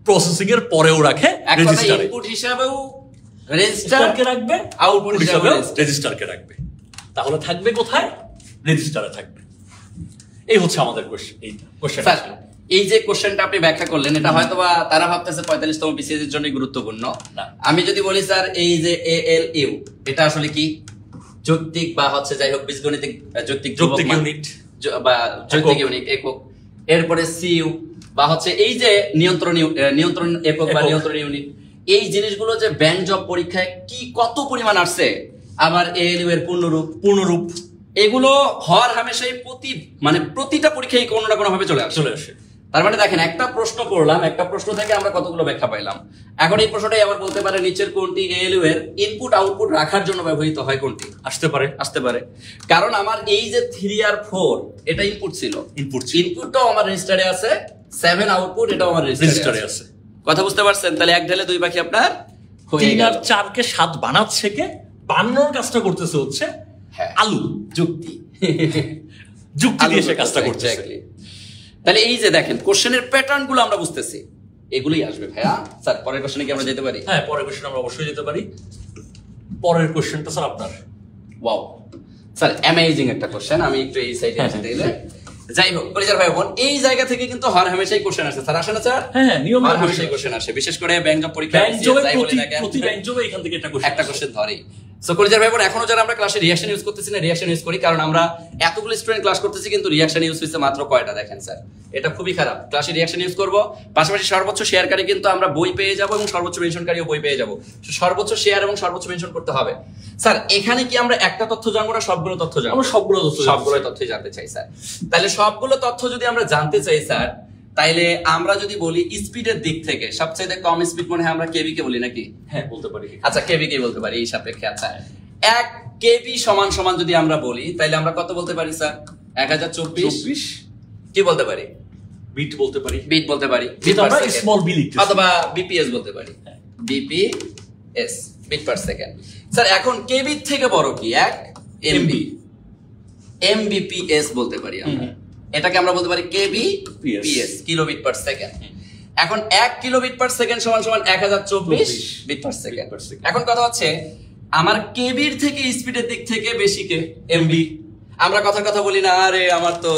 প্রসেসিং এর পরেও রাখে রেজিস্টারে। ইনপুট হিসাবেও রেজিস্টারকে রাখবে, আউটপুট হিসাবেও রেজিস্টারকে রাখবে। তাহলে থাকবে কোথায়? রেজিস্টারে থাকবে। এই হচ্ছে আমাদের কোশ্চেন। এই কোশ্চেন, এই যে কোশ্চেনটা আপনি ব্যাখ্যা করলেন, এটা হয়তোবা তারা ভাবতেছে 45তম বিসিএস এর জন্য গুরুত্বপূর্ণ। আমি যদি বলি স্যার এই যে ALU, এটা আসলে কি? যৌক্তিক বা হচ্ছে যাই হোক বীজগণিতিক যৌক্তিক ইউনিট বা যৌক্তিক ইউনিট একক। এরপরে CU বা হচ্ছে এই যে নিয়ন্ত্রণ একক বা নিয়ন্ত্রণ ইউনিট, এই জিনিসগুলো যে ব্যাংক জব পরীক্ষায় কি কত পরিমাণ আসছে, আবার ALU এর পূর্ণরূপ, এগুলো হর হামেশাই প্রতিটা পরীক্ষায় কোনো না কোনো ভাবে চলে আসে। তার মানে দেখেন, একটা প্রশ্ন পড়লাম, একটা প্রশ্ন থেকে আমরা কতগুলো ব্যাখ্যা পাইলাম। এখন এই প্রশ্নটাই আবার বলতে পারে নিচের কোনটি ALU এর ইনপুট আউটপুট রাখার জন্য ব্যবহৃত হয়? কোনটি আসতে পারে। কারণ আমার এই যে 3 আর 4 এটা ইনপুট ছিল, ইনপুটটাও আমার রেজিস্টারে আছে, 7 আউটপুট এটাও আমার রেজিস্টারে আছে। কথা বুঝতে পারছেন? তাহলে এক ঢেলে দুই পাখি আপনার। 3 আর 4-কে 7 বানাচ্ছে কে? বানানোর কাজটা করতেছে হচ্ছে আলু, যুক্তি দিয়ে সে কাজটা করতেছে। তাহলে এই যে দেখেন কোশ্চেনের প্যাটার্ন গুলো আমরা বুঝতেছি, এগুলোই আসবে ভাইয়া। স্যার পরের কোশ্চেনে কি আমরা যেতে পারি? হ্যাঁ, পরের কোশ্চেনে আমরা অবশ্যই যেতে পারি। পরের কোশ্চেনটা স্যার আপনার। ওয়াও স্যার, অ্যামেজিং একটা কোশ্চেন। আমি একটু এই সাইডে আসতে দিলে, যাই হোক কলেজের ভাই বোন, এই জায়গা থেকে কিন্তু হর হামেশাই কোশ্চেন আসে স্যার, আসে না স্যার? হ্যাঁ, নিয়মিত হর হামেশাই কোশ্চেন আসে, বিশেষ করে ব্যাংক জব পরীক্ষা, প্রতি ব্যাংক জবে এখান থেকে একটা কোশ্চেন ধরেই। সো কলেজের ভাই বোন, এখনো যারা আমরা ক্লাসে রিঅ্যাকশন ইউজ করতেছি না, রিঅ্যাকশন ইউজ করি, কারণ আমরা এতগুলো স্টুডেন্ট ক্লাস করতেছি কিন্তু রিঅ্যাকশন ইউজ হইছে মাত্র কয়টা? দেখেন স্যার, এটা খুবই খারাপ। ক্লাসে রিঅ্যাকশন ইউজ করব, পাশাপাশি সর্বোচ্চ শেয়ারকারী কিন্তু আমরা বই পেয়ে যাব এবং সর্বোচ্চ মেনশনকারীও বই পেয়ে যাব। সর্বোচ্চ শেয়ার এবং সর্বোচ্চ মেনশন করতে হবে। স্যার এখানে কি আমরা একটা তথ্য জানবো না সবগুলো তথ্য জানবো? আমরা সবগুলো তথ্যই জানতে চাই স্যার। তাহলে সবগুলো তথ্য যদি আমরা জানতে চাই স্যার, তাইলে আমরা যদি বলি স্পিডের দিক থেকে সবচেয়ে কম স্পিড মনে হয় আমরা কেবি কে বলি নাকি? হ্যাঁ, বলতে পারি। আচ্ছা, কেবি কে বলতে পারি এই সাপেক্ষে। আচ্ছা, 1 কেবি সমান সমান যদি আমরা বলি, তাইলে আমরা কত বলতে পারি স্যার? 1024 কি বলতে পারি? বিট বলতে পারি। আমরা স্মল বি লিখতে, অথবা বিপিএস বলতে পারি। BPS, bit per second. Sir এখন কেবি থেকে বড় কি? 1 এমবি, এমবিপিএস বলতে পারি আমরা। এটাকে আমরা বলতে পারি কেবিপিএস, কিলোবিট পার সেকেন্ড। এখন 1 কিলোবিট পার সেকেন্ড সমান সমান 1024 বিট পার সেকেন্ড। এখন কথা হচ্ছে আমার কেবির থেকে স্পিডের দিক থেকে বেশি কে? এমবি। আমরা কথা বলি না, আরে আমার তো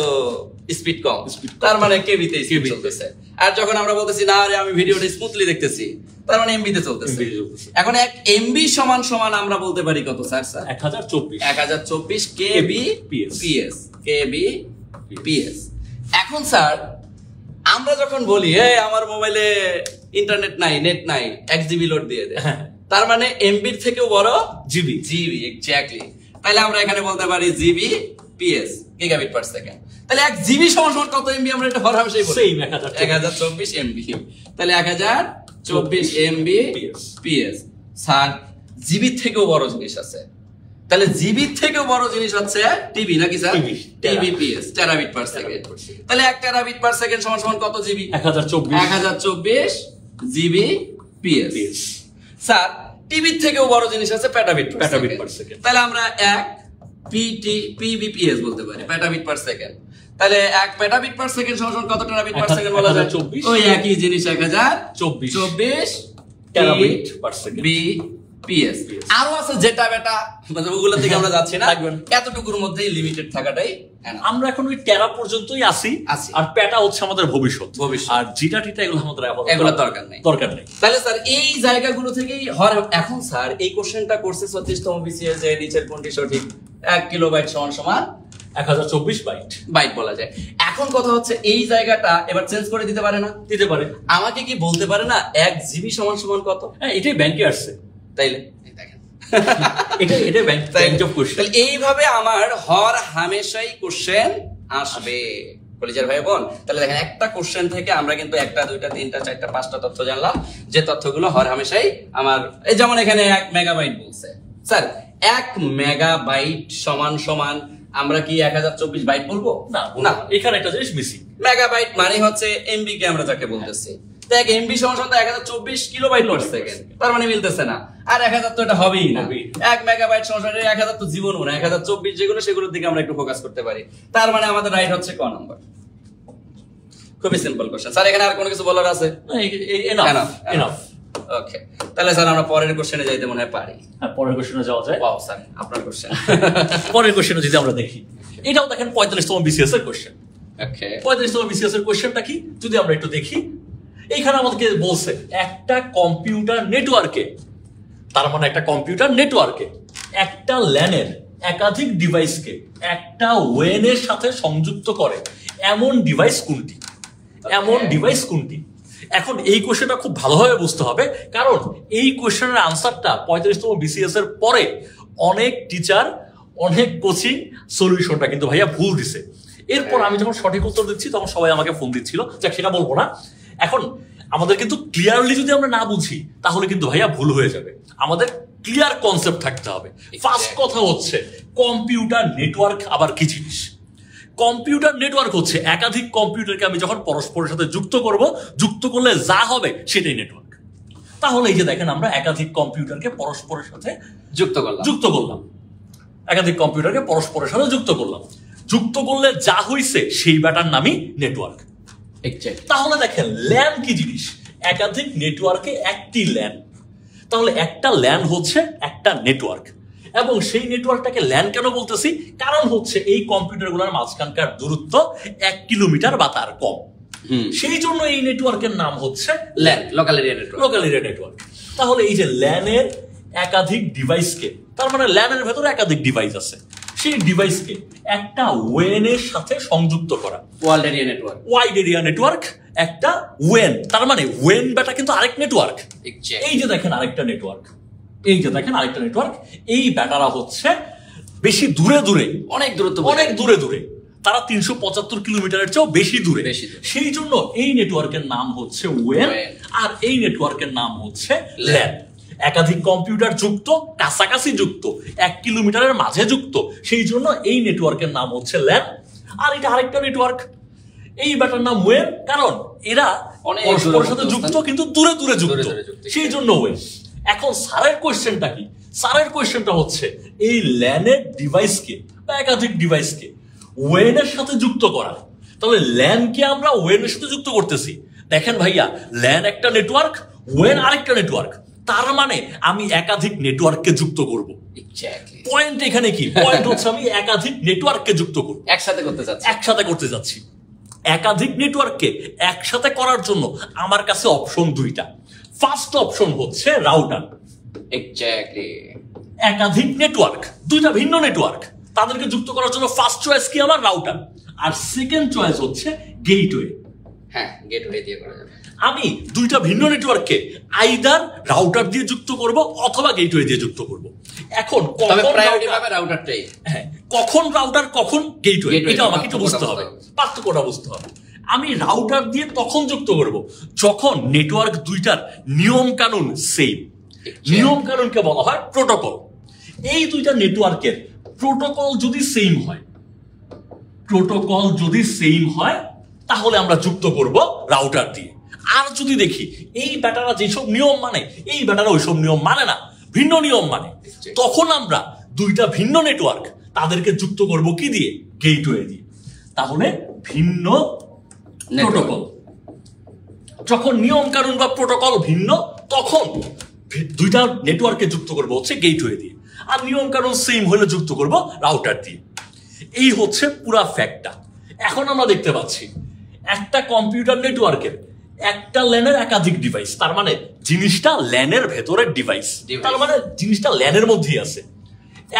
স্পিড কম, তার মানে কেবিতে স্পিড চলতেছে। আর যখন আমরা বলতেছি না, আরে আমি ভিডিওটা স্মুথলি দেখতেছি, তার মানে এমবিতে চলতেছে। এখন 1 এমবি সমান সমান আমরা বলতে পারি কত স্যার? 1024 kbps, kbps. এখন স্যার আমরা যখন বলি আমার মোবাইলে ইন্টারনেট নাই, নেট নাই, 1 জিবি লোড দিয়ে দে, তার মানে এমবির থেকেও বড় জিবি। এক্স্যাক্টলি। তাহলে আমরা এখানে বলতে পারি GB PS, gigabit per second. তাহলে 1 জিবি সমান সমান কত এমবি? আমরা এটা হরহামেশাই বলি 1024 এমবি। তাহলে 1024 এমবি পিএস। স্যার জিবি থেকেও বড় জিনিস আছে। তাহলে জিবি থেকেও বড় জিনিস হচ্ছে টিবি নাকি স্যার? টিবিপিএস, টেরাবিট per second. তাহলে 1 টেরাবিট পার সেকেন্ড সমান সমান কত GB? 1024 GB PS. Sir TB থেকেও বড় জিনিস আছে পেটাবিট পার সেকেন্ড। তাহলে আমরা 1 পিবিপিএস বলতে পারি, পেটাবিট পার সেকেন্ড। তাহলে 1 পেটাবিট পার সেকেন্ড সমান সমান কত টেরাবিট পার সেকেন্ড বলা যায়? ওই একই জিনিস 1024 টেরাবিট পার সেকেন্ড পিএস। আরো আছে যেটা বেটা, মানে ওগুলোর দিকে আমরা যাচ্ছি না, এতটুকুর মধ্যেই লিমিটেড থাকাটাই। আমরা এখন ওই টেরা পর্যন্তই আসি, আর পেটা হচ্ছে আমাদের ভবিষ্যৎ, আর জিটা টিটা এগুলো আমাদের এগুলো দরকার নেই। তাহলে স্যার এই জায়গাগুলো থেকেই এখন স্যার এই কোশ্চেনটা করছে 36তম বিসিএস যে নিচের কোনটি সঠিক? 1 কিলোবাইট সমান সমান 1024 বাইট বলা যায়। এখন কথা হচ্ছে এই জায়গাটা এবার চেঞ্জ করে দিতে পারে না? দিতে পারে। আমাকে কি বলতে পারে না 1 জিবি সমান সমান কত? হ্যাঁ, এটাই ব্যাংকে আসছে। তাইলে এটা ব্যাংক অফ কোশ্চেন। তাহলে এইভাবে আমার হর হামেশাই কোশ্চেন আসবে কলিজার ভাই বোন। তাহলে দেখেন একটা কোশ্চেন থেকে আমরা কিন্তু 1 2 3 4 5টা তথ্য জানলাম, যে তথ্যগুলো হর হামেশাই আমার, এই যেমন এখানে 1 মেগাবাইট বলছে। স্যার 1 মেগাবাইট সমান সমান আমরা কি 1024 বাইট বলবো? না, এখানে একটা জিনিস মিসিং। মেগাবাইট মানে হচ্ছে এমবি কে আমরা যাকে বলতেছি। দেখ এমবি সমান সমান 1024 কিলোবাইট পার সেকেন্ড, তার মানে মিলতেছে না। আর 1000 তো এটা হবেই না। 1 মেগাবাইট সমান সমান 1000 তো জীবনও না। 1024 যেগুলো সেগুলোর দিকে আমরা একটু ফোকাস করতে পারি। তার মানে আমাদের রাইট হচ্ছে ক নাম্বার। খুবই সিম্পল কোশ্চেন। স্যার এখানে আর কোনো কিছু বলার আছে? এনাফ। ওকে, তাহলে স্যার আমরা পরের কোশ্চেনে যাইতে মনে হয় পারি। হ্যাঁ, পরের কোশ্চেনে যাওয়া যায়। ওয়াও স্যার, আপনার কোশ্চেন। পরের কোশ্চেনে যদি আমরা দেখি, এটাও দেখেন 45তম বিসিএস এর কোশ্চেন। ওকে, 45তম বিসিএস এর কোশ্চেনটা কি যদি আমরা একটু দেখি, এইখানে আমাদেরকে বলছে একটা কম্পিউটার নেটওয়ার্কে, তার মানে একটা কম্পিউটার নেটওয়ার্কে একটা ল্যানের একাধিক ডিভাইসকে একটা ওয়েনের সাথে সংযুক্ত করে এমন ডিভাইস কোনটি? এখন এই কোশ্চেনটা খুব ভালোভাবে বুঝতে হবে, কারণ এই কোশ্চেনের আনসারটা 45তম বিসিএস এর পরে অনেক টিচার, অনেক কোচিং সলিউশনটা কিন্তু ভাইয়া ভুল দিছে। এরপর আমি যখন সঠিক উত্তর দিচ্ছি তখন সবাই আমাকে ফোন দিচ্ছিল, যাক সেটা বলবো না। এখন আমাদের কিন্তু ক্লিয়ারলি যদি আমরা না বুঝি তাহলে কিন্তু ভাইয়া ভুল হয়ে যাবে। আমাদের ক্লিয়ার কনসেপ্ট থাকতে হবে। ফার্স্ট কথা হচ্ছে কম্পিউটার নেটওয়ার্ক আবার কি জিনিস? কম্পিউটার নেটওয়ার্ক হচ্ছে একাধিক কম্পিউটারকে আমি যখন পরস্পরের সাথে যুক্ত করলে যা হবে সেটাই নেটওয়ার্ক। তাহলে এই যে দেখেন আমরা একাধিক কম্পিউটারকে পরস্পরের সাথে যুক্ত করলাম, একাধিক কম্পিউটারকে পরস্পরের সাথে যুক্ত করলে যা হইছে সেই ব্যাটার নামই নেটওয়ার্ক। তাহলে দেখেন ল্যান কি জিনিস? একাধিক নেটওয়ার্কে একটি ল্যান। তাহলে একটা ল্যান হচ্ছে একটা নেটওয়ার্ক, এবং সেই নেটওয়ার্কটাকে ল্যান কেন বলতেছি? কারণ হচ্ছে এই কম্পিউটারগুলোর মাঝখানকার দূরত্ব 1 কিলোমিটার বা তার কম। সেই জন্য এই নেটওয়ার্কের নাম হচ্ছে ল্যান, লোকাল এরিয়া নেটওয়ার্ক। তাহলে এই যে ল্যানের একাধিক ডিভাইসকে, তার মানে ল্যানের ভেতরে একাধিক ডিভাইস আছে, সেই ডিভাইসকে একটা ওয়েনের সাথে সংযুক্ত করা, ওয়াইড এরিয়া নেটওয়ার্ক একটা ওয়েন। তার মানে ওয়েন বেটা কিন্তু আরেক নেটওয়ার্ক। এই যে দেখেন আরেকটা নেটওয়ার্ক, এই ব্যাটারা হচ্ছে বেশি দূরে অনেক দূরে, তারা 375 কিলোমিটারের চেয়েও বেশি দূরে। সেই জন্য এই নেটওয়ার্কের নাম হচ্ছে ওয়েন, আর এই নেটওয়ার্কের নাম হচ্ছে ল্যান। একাধিক কম্পিউটার যুক্ত, কাছাকাছি যুক্ত, 1 কিলোমিটারের মাঝে যুক্ত, সেই জন্য এই নেটওয়ার্কের নাম হচ্ছে ল্যান। আর এটা আরেকটা নেটওয়ার্ক, এই ব্যাটার নাম ওয়েন, কারণ এরা পরস্পরের সাথে যুক্ত কিন্তু দূরে যুক্ত, সেই জন্য ওয়েন। এখন স্যারের কোয়েশ্চেনটা কি? স্যারের কোয়েশ্চেনটা হচ্ছে এই ল্যানের ডিভাইসকে বা একাধিক ডিভাইসকে ওয়েনের সাথে যুক্ত করা। তাহলে ল্যানকে আমরা ওয়েনের সাথে যুক্ত করতেছি। দেখেন ভাইয়া, ল্যান একটা নেটওয়ার্ক, ওয়েন আরেকটা নেটওয়ার্ক, তার মানে আমি একাধিক নেটওয়ার্ককে যুক্ত করব। পয়েন্ট এখানে কি? পয়েন্ট হচ্ছে আমি একাধিক নেটওয়ার্ককে যুক্ত করব, একসাথে করতে যাচ্ছি। একাধিক নেটওয়ার্ককে একসাথে করার জন্য আমার কাছে অপশন 2টা। ফার্স্ট অপশন হচ্ছে রাউটার। একাধিক নেটওয়ার্ক, 2টা ভিন্ন নেটওয়ার্ক, তাদেরকে যুক্ত করার জন্য ফার্স্ট চয়েস কি আমার? রাউটার। আর সেকেন্ড চয়েস হচ্ছে গেটওয়ে। গেটওয়ে দিয়ে করা যাবে। আমি 2টা ভিন্ন নেটওয়ার্ককে আইদার রাউটার দিয়ে যুক্ত করব অথবা গেটওয়ে দিয়ে যুক্ত করব। এখন রাউটারটাই, কখন রাউটার কখন গেটওয়ে, এটা আমাকে একটু বুঝতে হবে, পার্থক্যটা বুঝতে হবে। আমি রাউটার দিয়ে তখন যুক্ত করব যখন নেটওয়ার্ক 2টার নিয়ম কানুন সেম। নিয়ম কানুনকে বলা হয় প্রোটোকল। এই দুইটা নেটওয়ার্কের প্রোটোকল যদি সেম হয়, প্রোটোকল যদি সেম হয় তাহলে আমরা যুক্ত করব রাউটার দিয়ে। আর যদি দেখি এই ব্যাটারা যেসব নিয়ম মানে এই ব্যাটারা ওইসব নিয়ম মানে না, ভিন্ন নিয়ম মানে, তখন আমরা দুইটা ভিন্ন নেটওয়ার্ক তাদেরকে যুক্ত করব কি দিয়ে? গেটওয়ে দিয়ে। তাহলে ভিন্ন প্রোটোকল, যখন নিয়ম কানুন বা প্রোটোকল ভিন্ন তখন দুইটা নেটওয়ার্কে যুক্ত করব হচ্ছে গেটওয়ে দিয়ে, আর নিয়ম কানুন সেম হলে যুক্ত করব রাউটার দিয়ে। এই হচ্ছে পুরা ফ্যাক্টটা। এখন আমরা দেখতে পাচ্ছি একটা কম্পিউটার নেটওয়ার্কের একটা ল্যানের একাধিক ডিভাইস, তার মানে জিনিসটা ল্যানের ভেতরের ডিভাইস, তার মানে জিনিসটা ল্যানের মধ্যেই আছে।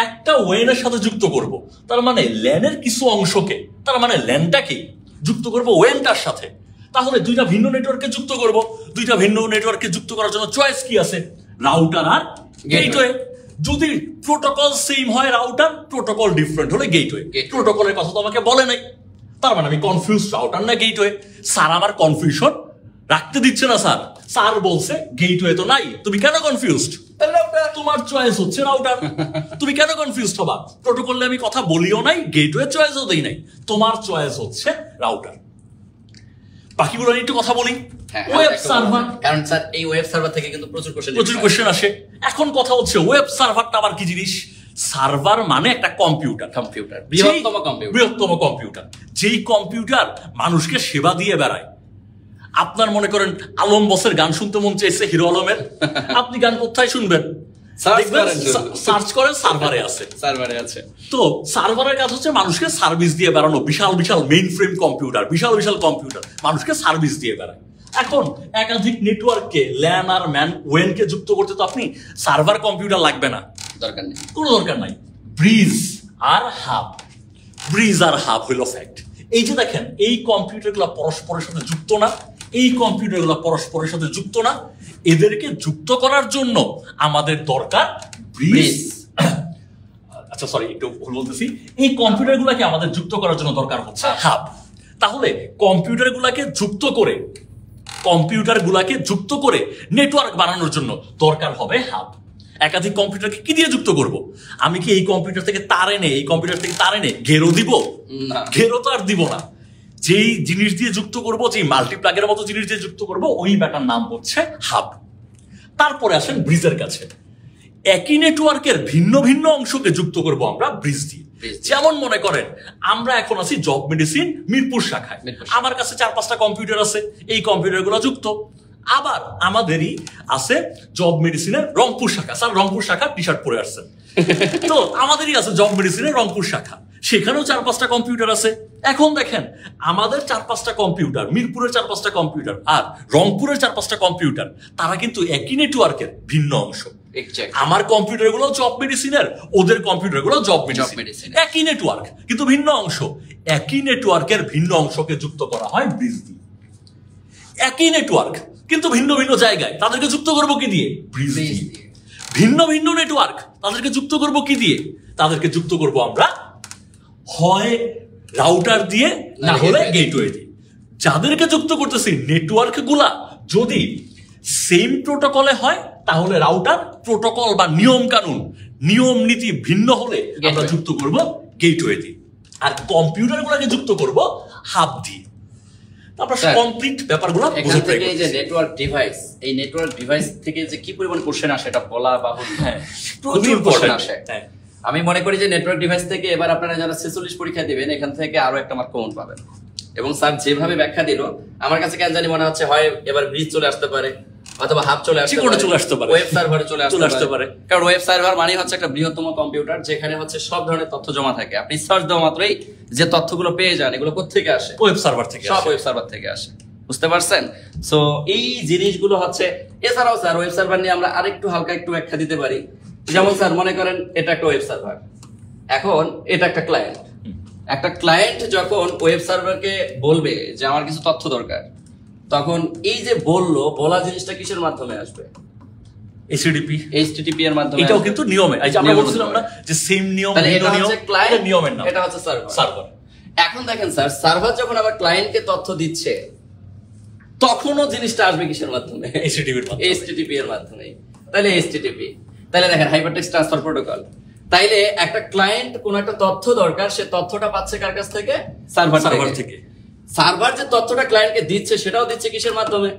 একটা ওয়েনের সাথে যুক্ত করব, তার মানে ল্যানের কিছু অংশকে, তার মানে ল্যানটাকে যুক্ত করব ওয়েনটার সাথে। তাহলে দুইটা ভিন্ন নেটওয়ার্কে যুক্ত করব। দুইটা ভিন্ন নেটওয়ার্কে যুক্ত করার জন্য চয়েস কি আছে? রাউটার আর গেটওয়ে। যদি প্রোটোকল সেম হয় রাউটার, প্রোটোকল ডিফারেন্ট হলে গেটওয়ে। প্রোটোকলের কথা তো আমাকে বলে নাই, তার মানে আমি কনফিউজ রাউটার না গেটওয়ে। স্যার আমার কনফিউশন রাখতে দিচ্ছে না। স্যার বলছে গেটওয়ে তো নাই, তুমি কেন কনফিউজড? তোমার চয়েস হচ্ছে রাউটার, তুমি কেন কনফিউজড হবা? প্রোটোকলে আমি কথা বলিও নাই, গেটওয়ে চয়েসও দেই নাই, তোমার চয়েস হচ্ছে রাউটার। বাকিগুলো নিয়ে একটু কথা বলি। ওয়েব সার্ভার, কারণ স্যার এই ওয়েব সার্ভার থেকে কিন্তু প্রচুর কোশ্চেন আসে। এখন কথা হচ্ছে ওয়েব সার্ভারটা আবার কি জিনিস? সার্ভার মানে একটা কম্পিউটার, বৃহত্তম কম্পিউটার, যেই কম্পিউটার মানুষকে সেবা দিয়ে বেড়ায়। আপনার মনে করেন আলম বসের গান শুনতে মন চাইছে, হিরো আলমের, আপনি গান কোথায় শুনবেন? সার্চ করেন, সার্ভারে আছে। তো সার্ভারের কাজ হচ্ছে মানুষকে সার্ভিস দিয়ে বেড়ানো। বিশাল বিশাল মেইন ফ্রেম কম্পিউটার, বিশাল বিশাল কম্পিউটার মানুষকে সার্ভিস দিয়ে বেড়ায়। এখন একাধিক নেটওয়ার্ককে ল্যান আর ম্যান ওয়েনকে যুক্ত করতে তো আপনি সার্ভার কম্পিউটার লাগবে না, দরকার নেই, কোনো দরকার নাই। ব্রিজ আর হাব হইল ফ্যাক্ট। এই যে দেখেন এই কম্পিউটারগুলো পরস্পরের সাথে যুক্ত না, এই কম্পিউটারগুলো পরস্পরের সাথে যুক্ত না, এদেরকে যুক্ত করার জন্য আমাদের দরকার ব্রিজ। আচ্ছা সরি, একটু ভুল বলতেছি। এই কম্পিউটারগুলোকে আমাদের যুক্ত করার জন্য দরকার হচ্ছে হাব। তাহলে কম্পিউটারগুলোকে যুক্ত করে নেটওয়ার্ক বানানোর জন্য দরকার হবে হাব। একাধিক কম্পিউটারকে কি দিয়ে যুক্ত করব? আমি কি এই কম্পিউটার থেকে তার এনে ঘেরো দিব? ঘেরো তো আর দিব না। যেই জিনিস দিয়ে যুক্ত করব, যেই মাল্টিপ্লাগের মতো জিনিস দিয়ে যুক্ত করব, ওই ব্যাটার নাম হচ্ছে হাব। তারপরে আসেন ব্রিজের কাছে। একই নেটওয়ার্কের ভিন্ন ভিন্ন অংশকে যুক্ত করব আমরা ব্রিজ দিয়ে। যেমন মনে করেন আমরা এখন আছি জব মেডিসিন মিরপুর শাখায়, আমার কাছে 4-5টা কম্পিউটার আছে, এই কম্পিউটারগুলো যুক্ত। আবার আমাদেরই আছে জব মেডিসিনের রংপুর শাখা। স্যার রংপুর শাখা টি শার্ট পরে আসছেন, তো আমাদেরই আছে জব মেডিসিনের রংপুর শাখা, সেখানেও 4-5টা কম্পিউটার আছে। এখন দেখেন আমাদের 4-5টা কম্পিউটার, মিরপুরের 4-5টা কম্পিউটার আর রংপুরের 4-5টা কম্পিউটার, তারা কিন্তু একই নেটওয়ার্কের ভিন্ন অংশ। আমার কম্পিউটার গুলো জব মেডিসিনের, ওদের কম্পিউটার গুলো জব মেডিসিন, একই নেটওয়ার্ক কিন্তু ভিন্ন অংশ। একই নেটওয়ার্কের ভিন্ন অংশকে যুক্ত করা হয় ব্রিজ দিয়ে। একই নেটওয়ার্ক কিন্তু ভিন্ন ভিন্ন জায়গায়, তাদেরকে যুক্ত করবো কি দিয়ে? ব্রিজ দিয়ে। ভিন্ন ভিন্ন নেটওয়ার্ক, তাদেরকে যুক্ত করবো কি দিয়ে? তাদেরকে যুক্ত করবো আমরা হয় রাউটার দিয়ে, না হলে গেটওয়ে দিয়ে। যাদেরকে যুক্ত করতেছি নেটওয়ার্ক গুলা যদি সেম প্রোটোকলে হয় তাহলে রাউটার, প্রোটোকল বা নিয়ম কানুন, নিয়ম নীতি ভিন্ন হলে আমরা যুক্ত করব গেটওয়ে দিয়ে, আর কম্পিউটার গুলাকে যুক্ত করব হাব দিয়ে। তারপর কমপ্লিট ব্যাপারগুলো এখান থেকে এই যে নেটওয়ার্ক ডিভাইস, এই নেটওয়ার্ক ডিভাইস থেকে যে কি পরিমাণ কোশ্চেন আসে এটা বলা বাহুল্য। হ্যাঁ, প্রচুর কোশ্চেন আসে। আমি মনে করি যে নেটওয়ার্ক ডিভাইস থেকে এবার আপনারা যারা 46 পরীক্ষা দিবেন এখান থেকে আরো একটা মার্ক কমন পাবেন। এবং স্যার যেভাবে ব্যাখ্যা দিল আমার কাছে কেন জানি মনে হচ্ছে হয় এবার ব্রিজ চলে আসতে পারে অথবা হাব চলে আসতে পারে, ওয়েব সার্ভারে চলে আসতে পারে। কারণ ওয়েব সার্ভার মানে হচ্ছে একটা বৃহত্তম কম্পিউটার যেখানে হচ্ছে সব ধরনের তথ্য জমা থাকে। আপনি সার্চ দেওয়া মাত্রই যে তথ্যগুলো পেয়ে যান এগুলো কোত্থেকে আসে? ওয়েব সার্ভার থেকে, সব ওয়েব সার্ভার থেকে আসে। বুঝতে পারছেন? সো এই জিনিসগুলো হচ্ছে। এছাড়াও স্যার ওয়েব সার্ভার নিয়ে আমরা আরেকটু হালকা একটু ব্যাখ্যা দিতে পারি। যেমন স্যার মনে করেন এটা একটা ওয়েব সার্ভার, এখন এটা একটা ক্লায়েন্ট। একটা ক্লায়েন্ট যখন ওয়েব সার্ভারকে বলবে যে আমার কিছু তথ্য দরকার, তখন এই যে বলা জিনিসটা কিসের মাধ্যমে আসবে? HTTP এর মাধ্যমে। এটাও কিন্তু নিয়মে, এই যে আমরা বলছিলাম না যে সেম নিয়ম, এটা হচ্ছে ক্লায়েন্ট, নিয়মের নাম, এটা হচ্ছে সার্ভার। এখন দেখেন স্যার, সার্ভার যখন আবার ক্লায়েন্টকে তথ্য দিচ্ছে তখনও জিনিসটা আসবে কিসের মাধ্যমে? HTTP এর মাধ্যমে। তাহলে এইচটিটিপি। তাহলে দেখেন হাইপারটেক্সট ট্রান্সফার প্রোটোকল। তাইলে একটা ক্লায়েন্ট কোন একটা তথ্য দরকার, সে তথ্যটা পাচ্ছে কার কাছ থেকে? সার্ভার থেকে। সার্ভার যে তথ্যটা ক্লায়েন্টকে দিচ্ছে সেটাও দিচ্ছে কিসের মাধ্যমে?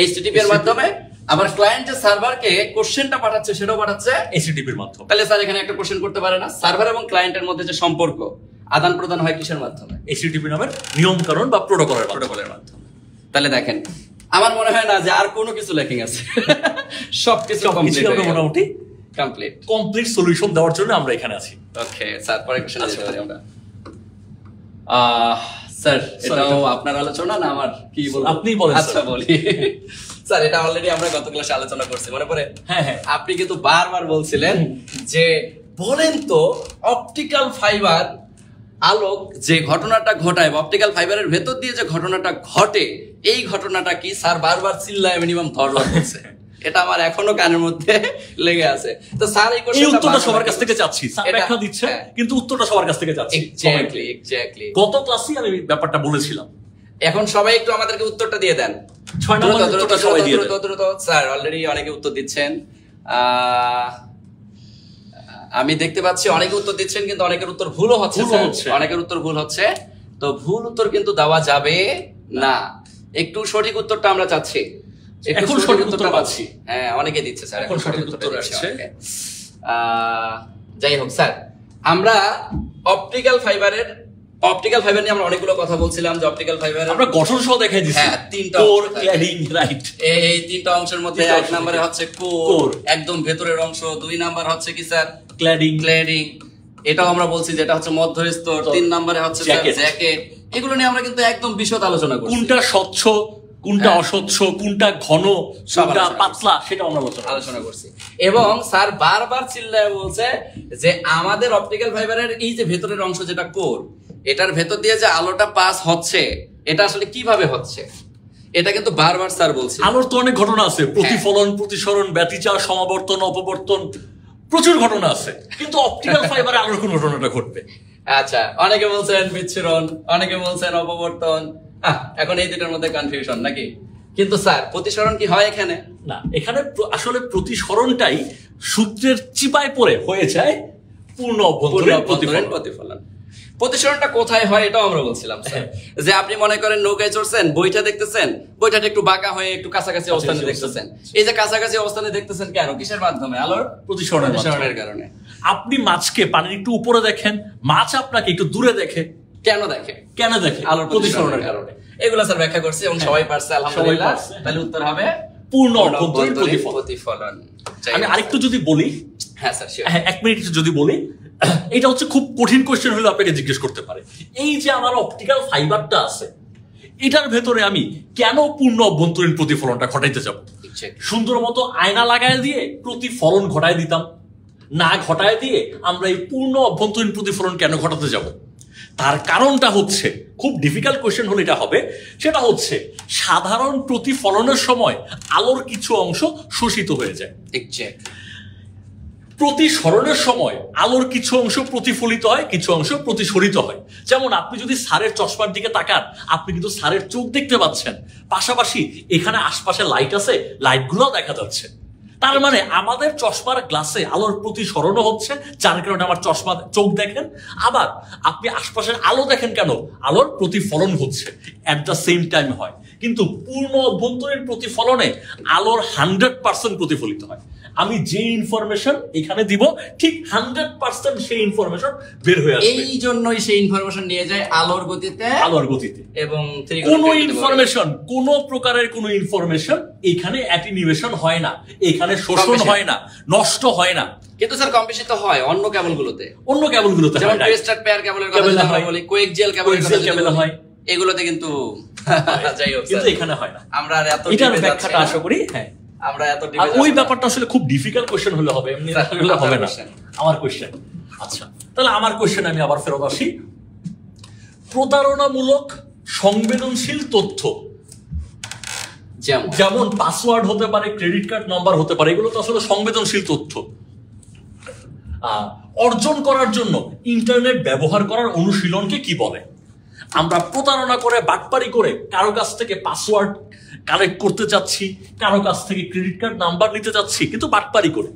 এইচটিটিপি এর মাধ্যমে। আবার ক্লায়েন্ট যে সার্ভারকে কোশ্চেনটা পাঠাচ্ছে সেটাও পাঠাচ্ছে এইচটিটিপি এর মাধ্যমে। তাহলে স্যার এখানে একটা কোশ্চেন করতে পারে না? সার্ভার এবং ক্লায়েন্টের মধ্যে যে সম্পর্ক আদান প্রদান হয় কিসের মাধ্যমে? এইচটিটিপি নামের নিয়ম কানুন বা প্রোটোকলের মাধ্যমে। তাহলে দেখেন আমার মনে হয় না যে আর কোনো কিছু ল্যাকিং আছে, সবকিছু মোটামুটি কমপ্লিট সলিউশন দেওয়ার জন্য আমরা এখানে আছি। ওকে স্যার, পরে কোশ্চেন যেতে পারি আমরা। স্যার এটাও আপনার আলোচনা না আমার? কি বলবো আপনি বলেন। আচ্ছা বলি স্যার, এটা অলরেডি আমরা গত ক্লাসে আলোচনা করছি, মনে পড়ে? হ্যাঁ হ্যাঁ। আপনি কিন্তু বারবার বলছিলেন যে বলেন তো অপটিক্যাল ফাইবার আলোক যে ঘটনাটা ঘটায়, অপটিক্যাল ফাইবারের ভেতর দিয়ে যে ঘটনাটা ঘটে, এই ঘটনাটা কি? স্যার বারবার চিল্লায় মিনিমাম 10 বার বলছে। এটা আমার এখনো কানের মধ্যে লেগে আছে। তো স্যার এই উত্তরটা সবার কাছ থেকে চাচ্ছি, স্যার ব্যাখ্যা দিচ্ছে কিন্তু উত্তরটা সবার কাছ থেকে চাচ্ছি। এক্স্যাক্টলি গত ক্লাসে আমি ব্যাপারটা বলেছিলাম। এখন সবাই একটু আমাদেরকে উত্তরটা দিয়ে দেন। 6 নম্বর উত্তরটা সবাই দিয়ে দেন। স্যার অলরেডি অনেকে উত্তর দিচ্ছেন, আমি দেখতে পাচ্ছি অনেকে উত্তর দিচ্ছেন, কিন্তু অনেকের উত্তর ভুলও হচ্ছে। অনেকের উত্তর ভুল হচ্ছে, তো ভুল উত্তর কিন্তু দেওয়া যাবে না। একটু সঠিক উত্তরটা আমরা চাচ্ছি। এখন সঠিক উত্তরটা পাচ্ছি। হ্যাঁ অনেকে দিচ্ছে স্যার, এখন সঠিক উত্তর আসছে। যাই হোক স্যার, আমরা অপটিক্যাল ফাইবার নিয়ে আমরা অনেকগুলো কথা বলছিলাম যে অপটিক্যাল ফাইবার আমরা গঠন সহ দেখাই দিচ্ছি। হ্যাঁ, তিনটা কোর, ক্ল্যাডিং, রাইট। এই তিনটা অংশের মধ্যে এক নম্বরে হচ্ছে কোর, একদম ভেতরের অংশ। 2 নাম্বার হচ্ছে কি স্যার? ক্ল্যাডিং। এটাও আমরা বলছি যেটা হচ্ছে মধ্যস্তর। 3 নম্বরে হচ্ছে জ্যাকেট। এগুলো নিয়ে আমরা কিন্তু একদম বিশদ আলোচনা করছি। কোনটা স্বচ্ছ, কোনটা অস্বচ্ছ, কোনটা ঘন, কোনটা পাতলা, সেটা আমরা আলোচনা করছি। এবং স্যার বারবার চিল্লায় বলছে যে আমাদের অপটিক্যাল ফাইবারের এই যে ভেতরের অংশ যেটা কোর, এটার ভেতর দিয়ে যে আলোটা পাস হচ্ছে এটা আসলে কিভাবে হচ্ছে, এটা কিন্তু বারবার স্যার বলছে। আলোর তো অনেক ঘটনা আছে, প্রতিফলন, প্রতিসরণ, ব্যতিচার, সমাবর্তন, অপবর্তন, প্রচুর ঘটনা আছে, কিন্তু অপটিক্যাল ফাইবারে আলোর কোন ঘটনাটা ঘটবে? আচ্ছা, অনেকে বলছেন বিচ্ছুরণ, অনেকে বলছেন অপবর্তন। এখন এই দুটোর মধ্যে কনফিউশন নাকি? কিন্তু স্যার প্রতিসরণ কি হয় এখানে? না, এখানে আসলে প্রতিসরণটাই সূত্রের চিপায় পড়ে হয়ে যায় পূর্ণ অভ্যন্তরীণ প্রতিফলন। প্রতিসরণটা কোথায় হয় এটাও আমরা বলছিলাম স্যার, যে আপনি মনে করেন নৌকায় চড়ছেন, বইটা দেখতেছেন, বইটাটা একটু বাঁকা হয়ে একটু কাছাকাছি অবস্থানে দেখতেছেন। এই যে কাছাকাছি অবস্থানে দেখতেছেন কেন? কিসের মাধ্যমে? আলোর প্রতিসরণের কারণে। আপনি মাছকে পানির একটু উপরে দেখেন, মাছ আপনাকে একটু দূরে দেখে। কেন দেখে? আলোর প্রতিসরণের কারণে। এগুলো স্যার ব্যাখ্যা করছি এবং সবাই পারছে আলহামদুলিল্লাহ। তাহলে উত্তর হবে পূর্ণ অভ্যন্তরীণ প্রতিফলন। আমি আরেকটু যদি বলি, হ্যাঁ স্যার, হ্যাঁ 1 মিনিট যদি বলি, এটা হচ্ছে খুব কঠিন কোশ্চেন হলে আপনাকে জিজ্ঞেস করতে পারে, এই যে আমার অপটিক্যাল ফাইবারটা আছে, এটার ভেতরে আমি কেন পূর্ণ অভ্যন্তরীণ প্রতিফলনটা ঘটাইতে যাব? সুন্দর মতো আয়না লাগায় দিয়ে প্রতিফলন ঘটায় দিতাম না, ঘটায় দিয়ে আমরা এই পূর্ণ অভ্যন্তরীণ প্রতিফলন কেন ঘটাতে যাব? তার কারণটা হচ্ছে, খুব ডিফিকাল্ট কোশ্চেন হলে এটা হবে, সেটা হচ্ছে সাধারণ প্রতিফলনের সময় আলোর কিছু অংশ শোষিত হয়ে যায়। প্রতিসরণের সময় আলোর কিছু অংশ প্রতিফলিত হয়, কিছু অংশ প্রতিসরিত হয়। যেমন আপনি যদি স্যারের চশমার দিকে তাকান, আপনি কিন্তু স্যারের চোখ দেখতে পাচ্ছেন, পাশাপাশি এখানে আশপাশে লাইট আছে, লাইটগুলো দেখা যাচ্ছে। তার মানে আমাদের চশমার গ্লাসে আলোর প্রতিসরণও হচ্ছে, যার কারণে আমার চশমা চোখ দেখেন। আবার আপনি আশপাশের আলো দেখেন, কেন? আলোর প্রতিফলন হচ্ছে, এট দ্য সেম টাইম হয়। কিন্তু পূর্ণ অভ্যন্তরীণ প্রতিফলনে আলোর 100% প্রতিফলিত হয়। আমি যে ইনফরমেশন এখানে দিব ঠিক 100% সেই ইনফরমেশন বের হয়ে আসবে। এই জন্যই সেই ইনফরমেশন নিয়ে যায় আলোর গতিতে এবং কোন প্রকারের কোন ইনফরমেশন এখানে অ্যাটিনিউয়েশন হয় না, এখানে শোষণ হয় না, নষ্ট হয় না। কিন্তু স্যার কম বেশি তো হয় অন্য কেবলগুলোতে যেমন টুইস্টার পেয়ার কেবলের কথা বলি, কোয়েক্সিয়াল কেবলের হয়, এগুলোতে কিন্তু যাই হোক কিন্তু এখানে হয় না। আমরা এত এটার ব্যাখ্যাটা আশা করি, হ্যাঁ আমরা এত ওই ব্যাপারটা আসলে খুব ডিফিকাল্ট কোশ্চেন হলে হবে, এমনি হবে না। আমার কোশ্চেন, আচ্ছা তাহলে আমার কোশ্চেন আমি আবার ফেরত আসি। প্রতারণামূলক সংবেদনশীল তথ্য যেমন পাসওয়ার্ড হতে পারে, ক্রেডিট কার্ড নাম্বার হতে পারে, এগুলো তো আসলে সংবেদনশীল তথ্য অর্জন করার জন্য ইন্টারনেট ব্যবহার করার অনুশীলনকে কি বলে? আমরা প্রতারণা করে বাটপারি করে কারো কাছ থেকে পাসওয়ার্ড কালেক্ট করতে চাচ্ছি, কারো কাছ থেকে ক্রেডিট কার্ড নাম্বার নিতে চাচ্ছি, কিন্তু বাটপারি করে।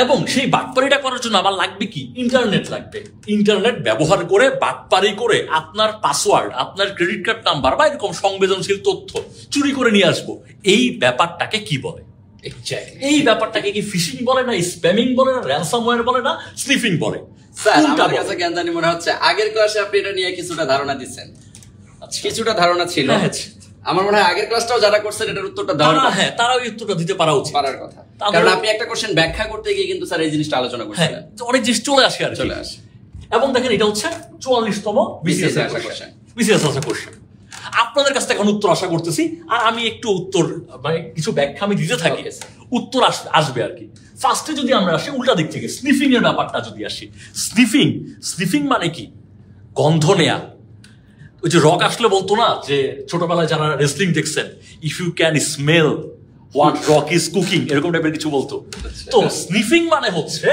এবং সেই বাটপারিটা করার জন্য আমার লাগবে কি? ইন্টারনেট লাগবে। ইন্টারনেট ব্যবহার করে বাটপারি করে আপনার পাসওয়ার্ড, আপনার ক্রেডিট কার্ড নাম্বার বা এরকম সংবেদনশীল তথ্য চুরি করে নিয়ে আসবো। এই ব্যাপারটাকে কি বলে? এই ব্যাপারটাকে কি ফিশিং বলে, না স্প্যামিং বলে, না র্যানসামওয়্যার বলে, না স্নিফিং বলে? স্যার আমার কাছে কেন জানি মনে হচ্ছে আগের ক্লাসে আপনি এটা নিয়ে কিছুটা ধারণা দিচ্ছেন, কিছুটা ধারণা ছিল। আমার মনে হয় আগের ক্লাসটাও যারা করছেন এটার উত্তরটা দেওয়ার, হ্যাঁ তারাও উত্তরটা দিতে পারা উচিত, পারার কথা। কারণ আপনি একটা কোশ্চেন ব্যাখ্যা করতে গিয়ে কিন্তু স্যার এই জিনিসটা আলোচনা করছিলেন, অনেক জিনিস চলে আসে আর চলে আসে। এবং দেখেন এটা হচ্ছে 44তম বিসিএস আসা কোশ্চেন। আপনাদের কাছ থেকে এখন উত্তর আশা করতেছি, আর আমি একটু উত্তর মানে কিছু ব্যাখ্যা আমি দিতে থাকি, উত্তর আসবে আর কি। ফার্স্টে যদি আমরা আসি উল্টা দিক থেকে, স্নিফিং এর ব্যাপারটা যদি আসি, স্নিফিং মানে কি? গন্ধ নেয়া। ওই যে রক আসলে বলতো না যে ছোটবেলায় যারা রেসলিং দেখছেন, if you can smell what Rock is cooking, এরকম টাইপের কিছু বলতো। তো স্নিফিং মানে হচ্ছে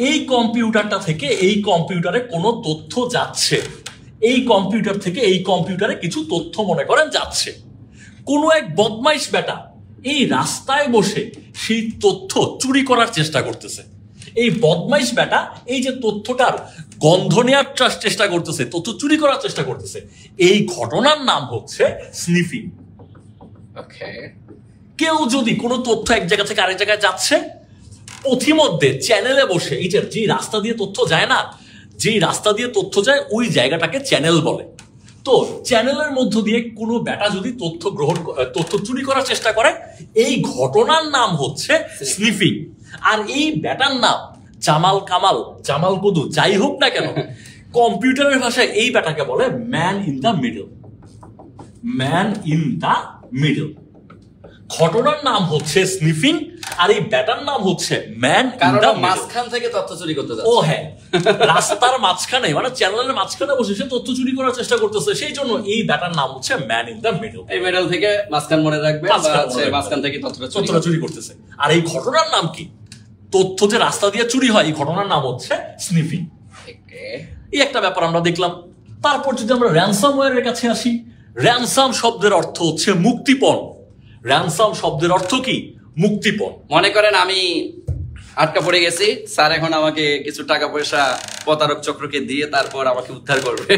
এই কম্পিউটারটা থেকে এই কম্পিউটারে কোনো তথ্য যাচ্ছে, এই কম্পিউটার থেকে এই কম্পিউটারে কিছু তথ্য মনে করেন যাচ্ছে। কোনো এক বদমাইশ বেটা এই রাস্তায় বসে সেই তথ্য চুরি করার চেষ্টা করতেছে। এই বদমাইশ বেটা এই যে তথ্যটার গন্ধ নেওয়ার চেষ্টা করতেছে, তথ্য চুরি করার চেষ্টা করতেছে, এই ঘটনার নাম হচ্ছে স্নিফিং। কেউ যদি কোনো তথ্য এক জায়গা থেকে আরেক জায়গায় যাচ্ছে, পথিমধ্যে চ্যানেলে বসে, এই যে রাস্তা দিয়ে তথ্য যায় না, যেই রাস্তা দিয়ে তথ্য যায় ওই জায়গাটাকে চ্যানেল বলে। তো চ্যানেলের মধ্য দিয়ে কোনো বেটা যদি তথ্য চুরি করার চেষ্টা করে, এই ঘটনার নাম হচ্ছে স্নিফিং। আর এই বেটার নাম জামাল কামাল, জামাল কুদু, যাই হোক না কেন, কম্পিউটারের ভাষায় এই বেটাকে বলে man in the middle. Man in the middle. ঘটনার নাম হচ্ছে স্নিফিং, আর এই ব্যাটার নাম হচ্ছে ম্যান ইন দা মাঝখান থেকে তথ্য চুরি করতে যাচ্ছে। ও হ্যাঁ, রাস্তার মাঝখানে মানে চ্যানেলের মাঝখানে বসে সে তথ্য চুরি করার চেষ্টা করতেছে, সেই জন্য এই ব্যাটার নাম হচ্ছে ম্যান ইন দা মিডল। এই মিডল থেকে মাঝখান মনে রাখবে, মাঝখান থেকে তথ্যটা চুরি করতেছে। আর এই ঘটনার নাম কি? তথ্য যে রাস্তা দিয়ে চুরি হয়, এই ঘটনার নাম হচ্ছে স্নিফিং। এই একটা ব্যাপার আমরা দেখলাম। তারপর যদি আমরা র্যানসামওয়্যারের কাছে আসি, র্যানসাম শব্দের অর্থ হচ্ছে মুক্তিপণ। র্যানসাম শব্দের অর্থ কি? মুক্তিপণ। মনে করেন আমি আটকা পড়ে গেছি, স্যার এখন আমাকে কিছু টাকা পয়সা প্রতারক চক্রকে দিয়ে তারপর আমাকে উদ্ধার করবে।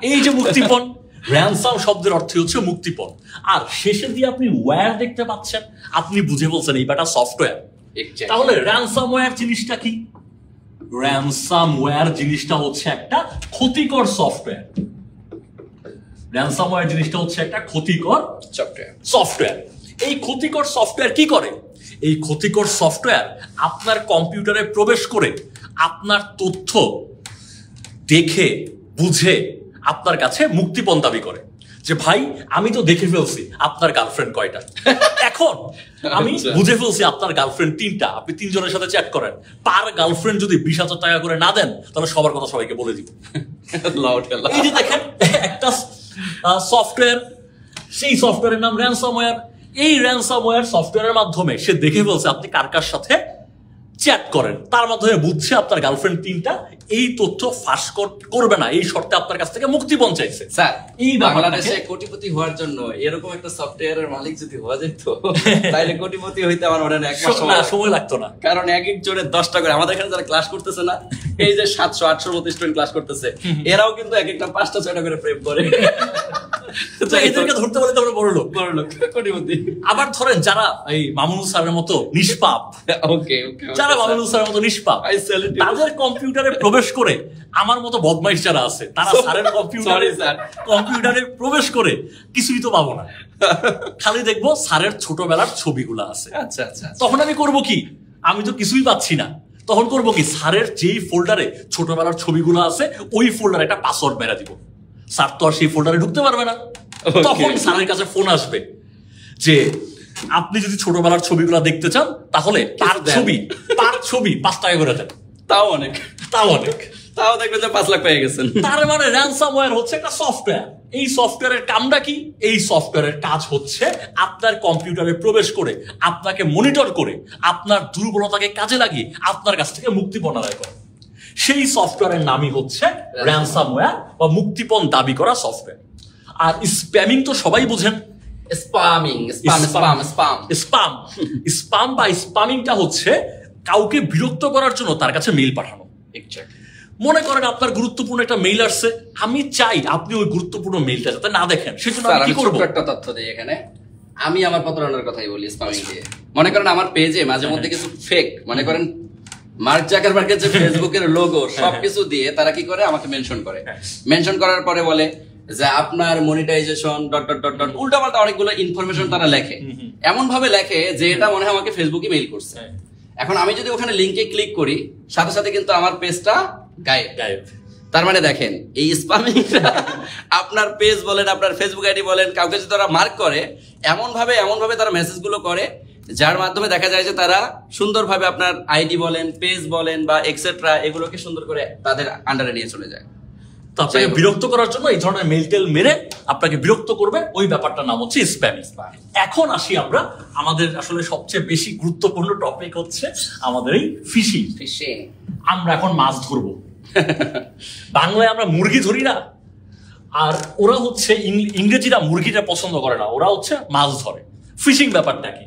এই যে মুক্তিপণ, র্যানসাম শব্দের অর্থ হচ্ছে মুক্তিপণ। আর শেষে দিয়ে আপনি ওয়্যার দেখতে পাচ্ছেন, আপনি বুঝে বলছেন এই ব্যাটা সফটওয়্যার। তাহলে র্যানসামওয়্যার জিনিসটা কি? র্যানসামওয়্যার জিনিসটা হচ্ছে একটা ক্ষতিকর সফটওয়্যার। র্যানসামওয়্যার জিনিসটা হচ্ছে একটা ক্ষতিকর সফটওয়্যার। এই ক্ষতিকর সফটওয়্যার কি করে? এই ক্ষতিকর সফটওয়্যার আপনার কম্পিউটারে প্রবেশ করে আপনার তথ্য দেখে বুঝে আপনার কাছে মুক্তিপণ দাবি করে, যে ভাই আমি তো দেখে ফেলছি আপনার গার্লফ্রেন্ড কয়টা, এখন আমি বুঝে ফেলছি আপনার গার্লফ্রেন্ড 3টা, আপনি 3 জনের সাথে চ্যাট করেন, পার গার্লফ্রেন্ড যদি 20,000 টাকা করে না দেন তাহলে সবার কথা সবাইকে বলে দিব। এই যে দেখেন একটা সফটওয়্যার, সেই সফটওয়্যারের নাম র্যানসামওয়্যার। এই র্যানসামওয়্যার সফটওয়্যারের মাধ্যমে সে দেখে ফেলছে আপনি কার কার সাথে চ্যাট করেন, তার মাধ্যমে বুঝছে আপনার গার্লফ্রেন্ড 3টা, এই তথ্য ফাঁস করবে না, এই শর্তে আপনার কাছ থেকে মুক্তিপণ চাইছে। স্যার এই বাংলাদেশে কোটিপতি হওয়ার জন্য এরকম একটা সফটওয়্যারের মালিক যদি হওয়া যেত, তাহলে কোটিপতি হইতে আমার মনে হয় 1 মাস সময় লাগতো না। কারণ এক জনের 10টা করে, আমাদের এখানে যারা ক্লাস করতেছে না, এই যে 700-800 মতো স্টুডেন্ট ক্লাস করতেছে, এরাও কিন্তু এক একটা 5টা-6টা করে প্রেম করে। এদেরকে ধরতে বলে আমরা বড় লোক কোটিপতি। আবার ধরেন যারা এই মামুনুল স্যারের মতো নিষ্পাপ, যারা মামুনুল স্যারের মতো নিষ্পাপ, তাদের কম্পিউটারে প্রবেশ করে আমার মতো বদমাইশ যারা আছে, তারা স্যারের কম্পিউটারে প্রবেশ করে কিছুই তো পাবো না, খালি দেখবো স্যারের ছোটবেলার ছবিগুলো আছে। আচ্ছা, তখন আমি করব কি? আমি তো কিছুই পাচ্ছি না, তখন করবো কি? স্যারের যেই ফোল্ডারে ছোটবেলার ছবিগুলো আছে ওই ফোল্ডারে একটা পাসওয়ার্ড মেরা দিব। স্যার তো আর সেই ফোল্ডারে ঢুকতে পারবে না। তখন স্যারের কাছে ফোন আসবে যে আপনি যদি ছোটবেলার ছবিগুলো দেখতে চান তাহলে তার ছবি 5 টাকা করে দেন। তাও অনেক। তাও দেখবেন যে 5 লাখ পেয়ে গেছেন। তার মানে র্যানসামওয়্যার হচ্ছে একটা সফটওয়্যার। এই সফটওয়্যারের কামটা কি? এই সফটওয়্যারের কাজ হচ্ছে আপনার কম্পিউটারে প্রবেশ করে আপনাকে মনিটর করে আপনার দুর্বলতাকে কাজে লাগিয়ে আপনার কাছ থেকে মুক্তিপণ আদায় করে। সেই সফটওয়্যারের নামই হচ্ছে র্যানসামওয়্যার বা মুক্তিপণ দাবি করা সফটওয়্যার। আর স্প্যামিং তো সবাই বুঝেন, স্পাম বা স্পামিংটা হচ্ছে কাউকে বিরক্ত করার জন্য তার কাছে মেইল পাঠানো। মনে করেন আপনার গুরুত্বপূর্ণ একটা মেইল আসছে, আমি চাই আপনি ওই গুরুত্বপূর্ণ মেইলটা যাতে না দেখেন, সেজন্য আমি কি করব? একটা তথ্য দেই এখানে, আমি আমার প্রতারণার কথাই বলি স্প্যামিং দিয়ে। মনে করেন আমার পেজে মাঝে মধ্যে কিছু ফেক, মনে করেন মার্ক জাকারবার্গের যে ফেসবুকের লোগো সবকিছু দিয়ে তারা কি করে আমাকে মেনশন করে, মেনশন করার পরে বলে যে আপনার monetization dot dot dot dot উল্টাপাল্টা অনেকগুলো ইনফরমেশন তারা লেখে, এমন ভাবে লেখে যে এটা মনে হয় আমাকে ফেসবুকে মেইল করছে। এখন আমি যদি ওখানে লিংকে ক্লিক করি সাথে সাথে কিন্তু আমার পেজটা গায়েব। তার মানে দেখেন এই স্প্যামিংটা আপনার পেজ বলেন, আপনার ফেসবুক আইডি বলেন, কাউকে যদি তারা মার্ক করে এমন ভাবে তারা মেসেজগুলো করে যার মাধ্যমে দেখা যায় যে তারা সুন্দরভাবে আপনার আইডি বলেন, পেজ বলেন বা এক্সেট্রা এগুলোকে সুন্দর করে তাদের আন্ডারে নিয়ে চলে যায়। তো আপনাকে বিরক্ত করার জন্য এই ধরনের মেইল টেল মেরে আপনাকে বিরক্ত করবে, ওই ব্যাপারটার নাম হচ্ছে স্প্যামিং। এখন আসি আমরা আমাদের আসলে সবচেয়ে বেশি গুরুত্বপূর্ণ টপিক হচ্ছে আমাদের এই ফিশিং। আমরা এখন মাছ ধরবো, বাংলায় আমরা মুরগি ধরি না, আর ওরা হচ্ছে ইংরেজিরা মুরগিটা পছন্দ করে না, ওরা হচ্ছে মাছ ধরে। ফিশিং ব্যাপারটা কি?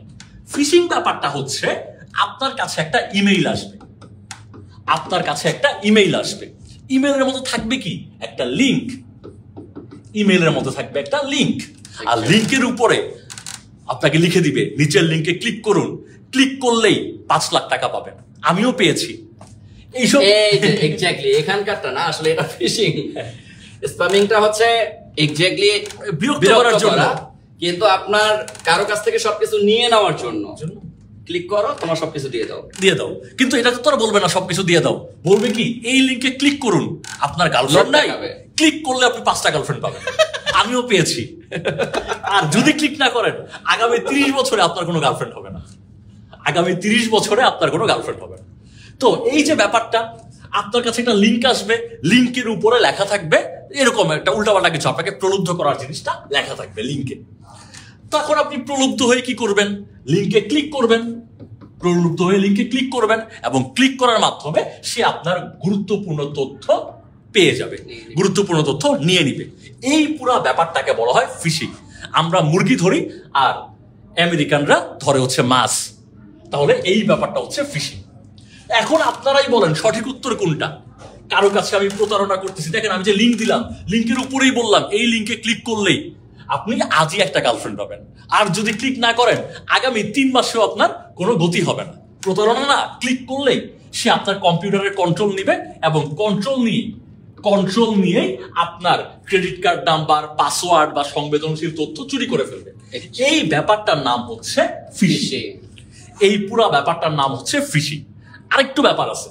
ফিশিং ব্যাপারটা হচ্ছে আপনার কাছে একটা ইমেইল আসবে, ইমেইলের মধ্যে থাকবে কি একটা লিংক, ইমেইলের মধ্যে থাকবে একটা লিংক, আর লিংকের উপরে আপনাকে লিখে দিবে নিচের লিংকে ক্লিক করুন, ক্লিক করলেই 5 লাখ টাকা পাবেন। আমিও পেয়েছি এইসব। এক্স্যাক্টলি এখানকারটা না, আসলে এটা ফিশিং। স্প্যামিংটা হচ্ছে এক্স্যাক্টলি বিরক্ত করার জন্য, কিন্তু আপনার কারো কাছ থেকে সবকিছু নিয়ে নেওয়ার জন্য। ক্লিক করো, তোমার সবকিছু দিয়ে দাও। কিন্তু এটা তো তোরা বলবে না সবকিছু দিয়ে দাও, বলবে কি এই লিংকে ক্লিক করুন, আপনার গার্লফ্রেন্ড নাই, ক্লিক করলে আপনি 5টা গার্লফ্রেন্ড পাবেন। আমিও পেয়েছি। আর যদি ক্লিক না করেন আগামী 30 বছরে আপনার কোনো গার্লফ্রেন্ড হবে না, তো এই যে ব্যাপারটা, আপনার কাছে একটা লিংক আসবে, লিংকের উপরে লেখা থাকবে এরকম একটা উল্টাপাল্টা কিছু, আপনাকে প্রলুব্ধ করার জিনিসটা লেখা থাকবে লিংকে। তখন আপনি প্রলুব্ধ হয়ে কি করবেন? লিংকে ক্লিক করবেন, এবং ক্লিক করার মাধ্যমে সে আপনার গুরুত্বপূর্ণ তথ্য পেয়ে যাবে, গুরুত্বপূর্ণ তথ্য নিয়ে নিবে। এই পুরো ব্যাপারটাকে বলা হয় ফিশিং। আমরা মুরগি ধরি আর আমেরিকানরা ধরে হচ্ছে মাছ, তাহলে এই ব্যাপারটা হচ্ছে ফিশিং। এখন আপনারাই বলেন সঠিক উত্তর কোনটা? কারো কাছে আমি প্রতারণা করতেছি, দেখেন আমি যে লিংক দিলাম, লিংকের উপরেই বললাম এই লিংকে ক্লিক করলেই আপনি আজই একটা গার্লফ্রেন্ড পাবেন, আর যদি ক্লিক না করেন আগামী 3 মাসেও আপনার কোনো গতি হবে না। প্রতারণা না? ক্লিক করলেই সে আপনার কম্পিউটারের কন্ট্রোল নিবে, এবং কন্ট্রোল নিয়েই আপনার ক্রেডিট কার্ড নাম্বার, পাসওয়ার্ড বা সংবেদনশীল তথ্য চুরি করে ফেলবে। এই ব্যাপারটার নাম হচ্ছে ফিশিং। এই পুরো ব্যাপারটার নাম হচ্ছে ফিশিং। আরেকটু ব্যাপার আছে,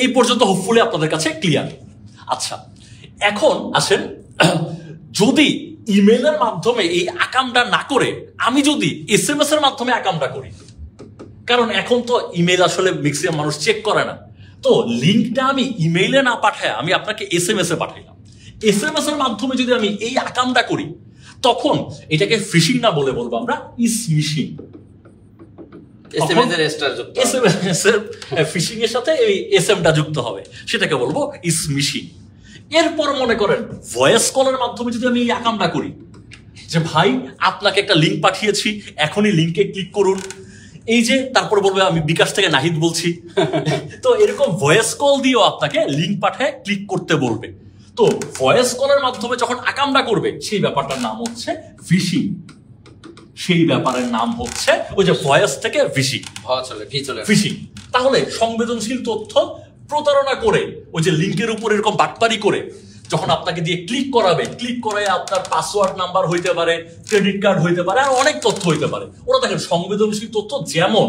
এই পর্যন্ত হোপফুলি আপনাদের কাছে ক্লিয়ার। আচ্ছা, এখন আসেন, যদি ইমেইলের মাধ্যমে এই আকামটা না করে আমি যদি SMS এর মাধ্যমে আকামটা করি, কারণ এখন তো ইমেইল আসলে ম্যাক্সিমাম মানুষ চেক করে না, তো লিংকটা আমি ইমেইলে না পাঠায় আমি আপনাকে SMS এ পাঠাইলাম। SMS এর মাধ্যমে যদি আমি এই আকামটা করি, তখন এটাকে ফিশিং না বলে বলবো আমরা ইসমিশিং। ফিশিং এর সাথে এই এসএমটা যুক্ত হবে, সেটাকে বলবো ইসমিশিং। এরপর মনে করেন ভয়েস কলের মাধ্যমে যদি আমি এই আকামটা করি যে ভাই আপনাকে একটা লিংক পাঠিয়েছি, এখনই লিংকে ক্লিক করুন, এই যে তারপর বলবে আমি বিকাশ থেকে নাহিদ বলছি, তো এরকম ভয়েস কল দিয়েও আপনাকে লিংক পাঠায় ক্লিক করতে বলবে। তো ভয়েস কলের মাধ্যমে যখন আকামটা করবে সেই ব্যাপারটার নাম হচ্ছে ফিশিং। সেই ব্যাপারের নাম হচ্ছে ওই যে ভয়েস থেকে ফিশিং। তাহলে সংবেদনশীল তথ্য প্রতারণা করে ওই যে লিংকের উপর এরকম বাটপারি করে যখন আপনাকে দিয়ে ক্লিক করাবে, ক্লিক করে আপনার পাসওয়ার্ড নাম্বার হইতে পারে, ক্রেডিট কার্ড হইতে পারে, আর অনেক তথ্য হইতে পারে। ওরা দেখেন সংবেদনশীল তথ্য যেমন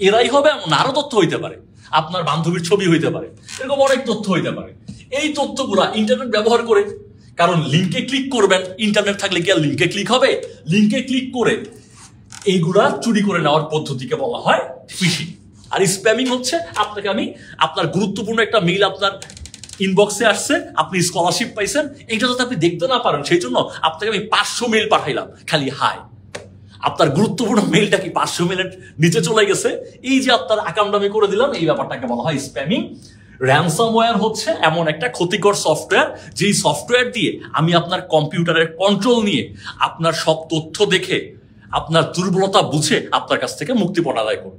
এরাই হবে এমন আরো তথ্য হইতে পারে, আপনার বান্ধবীর ছবি হইতে পারে, এরকম অনেক তথ্য হইতে পারে। এই তথ্যগুলা ইন্টারনেট ব্যবহার করে, কারণ লিংকে ক্লিক করবেন, ইন্টারনেট থাকলে কি আর লিংকে ক্লিক হবে? লিংকে ক্লিক করে এইগুলা চুরি করে নেওয়ার পদ্ধতিকে বলা হয় ফিশিং। আর স্প্যামিং হচ্ছে আপনাকে আমি আপনার গুরুত্বপূর্ণ একটা মেইল আপনার ইনবক্সে আসছে, আপনি স্কলারশিপ পাইছেন, এইটা যাতে আপনি দেখতে না পারেন সেই জন্য আপনাকে আমি 500 মেইল পাঠাইলাম খালি হাই। আপনার গুরুত্বপূর্ণ মেইলটা কি 500 মেইলের নিচে চলে গেছে, এই যে আপনার আকামটা আমি করে দিলাম, এই ব্যাপারটাকে বলা হয় স্প্যামিং। র্যানসামওয়্যার হচ্ছে এমন একটা ক্ষতিকর সফটওয়্যার, যেই সফটওয়্যার দিয়ে আমি আপনার কম্পিউটারের কন্ট্রোল নিয়ে আপনার সব তথ্য দেখে আপনার দুর্বলতা বুঝে আপনার কাছ থেকে মুক্তিপণ আদায় করব।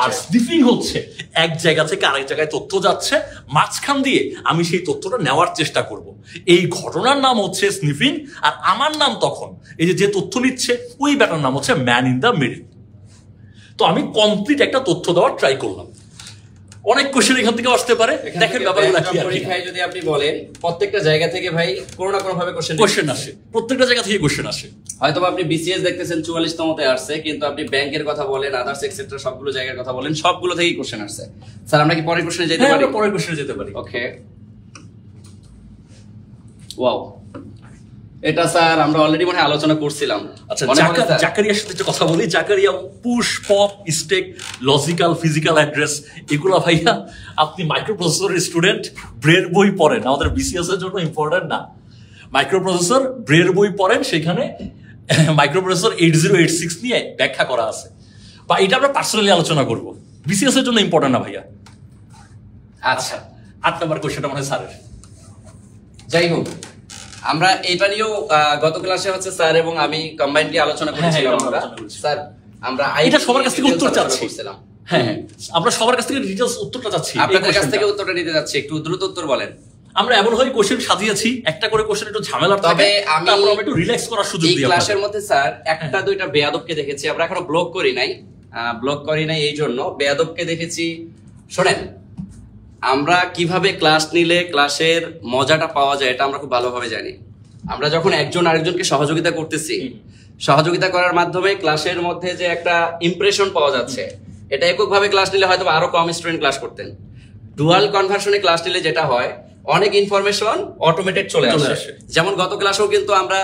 আর স্নিফিং হচ্ছে এক জায়গা থেকে আরেক জায়গায় তথ্য যাচ্ছে, মাঝখান দিয়ে আমি সেই তথ্যটা নেওয়ার চেষ্টা করব। এই ঘটনার নাম হচ্ছে স্নিফিং, আর আমার নাম তখন এই যে তথ্য নিচ্ছে ওই ব্যাটার নাম হচ্ছে ম্যান ইন দ্য মিডল। তো আমি কমপ্লিট একটা তথ্য দেওয়ার ট্রাই করলাম। অনেক কোশ্চেন এখান থেকে আসতে পারে, দেখেন ব্যাপারগুলো কি। পরীক্ষায় যদি আপনি বলেন প্রত্যেকটা জায়গা থেকে ভাই কোনো না কোনো ভাবে কোশ্চেন আসে, প্রত্যেকটা জায়গা থেকে কোশ্চেন আসে। হয়তো আপনি বিসিএস দেখতেছেন 44তমতে আসছে, কিন্তু আপনি ব্যাংকের কথা বলেন, আদার্স এক্সেট্রা সবগুলো জায়গার কথা বলেন, সবগুলো থেকেই কোশ্চেন আসছে। স্যার আমরা কি পরের কোশ্চেনে যেতে পারি? পরের কোশ্চেনে যেতে পারি। ওকে, ওয়াও, এটা স্যার আমরা অলরেডি মনে হয় আলোচনা করছিলাম। আচ্ছা, জাকারিয়ার সাথে একটু কথা বলি। Zakaria push, pop, stack, logical, physical address, এগুলো ভাইয়া আপনি মাইক্রোপ্রসেসরের স্টুডেন্ট, ব্রের বই পড়েন, আমাদের বিসিএস এর জন্য ইম্পর্টেন্ট না। মাইক্রোপ্রসেসর ব্রের বই পড়েন, সেখানে মাইক্রোপ্রসেসর 8086 নিয়ে ব্যাখ্যা করা আছে, বা এটা আমরা পার্সোনালি আলোচনা করব। বিসিএস এর জন্য ইম্পর্টেন্ট না ভাইয়া। আচ্ছা, 8 নম্বর কোশ্চেনটা মানে স্যারের। যাই হোক, আমরা এটা নিয়েও গত ক্লাসে হচ্ছে স্যার এবং আমি কম্বাইন্ডলি আলোচনা করেছিলাম। স্যার আমরা এটা সবার কাছ থেকে উত্তর চাচ্ছি। হ্যাঁ, আমরা সবার কাছ থেকে ডিটেইলস উত্তরটা চাচ্ছি, আপনাদের কাছ থেকে উত্তরটা নিতে যাচ্ছি। একটু দ্রুত উত্তর বলেন। আমরা এমন হয় কোশ্চেন সাজিয়েছি, একটা করে কোশ্চেন একটু ঝামেলার থাকে, তারপর আমরা একটু রিল্যাক্স করার সুযোগ দিই। এই ক্লাসের মধ্যে স্যার একটা দুইটা বেয়াদবকে দেখেছি, আমরা এখনো ব্লক করি নাই এই জন্য বেয়াদবকে দেখেছি। শোনেন, আমরা কিভাবে ক্লাস নিলে ক্লাসের মজাটা পাওয়া যায় এটা আমরা খুব ভালোভাবে জানি। আমরা যখন একজন আরেকজনকে সহযোগিতা করতেছি, সহযোগিতা করার মাধ্যমে ক্লাসের মধ্যে যে একটা ইমপ্রেশন পাওয়া যাচ্ছে, এটা এককভাবে ক্লাস নিলে হয়তো আরো কম স্টুডেন্ট ক্লাস করতেন। ডুয়াল কনভার্সনে ক্লাস নিলে যেটা হয়, অনেক ইনফরমেশন অটোমেটেড চলে আসে। যেমন গত ক্লাসেও কিন্তু আমরা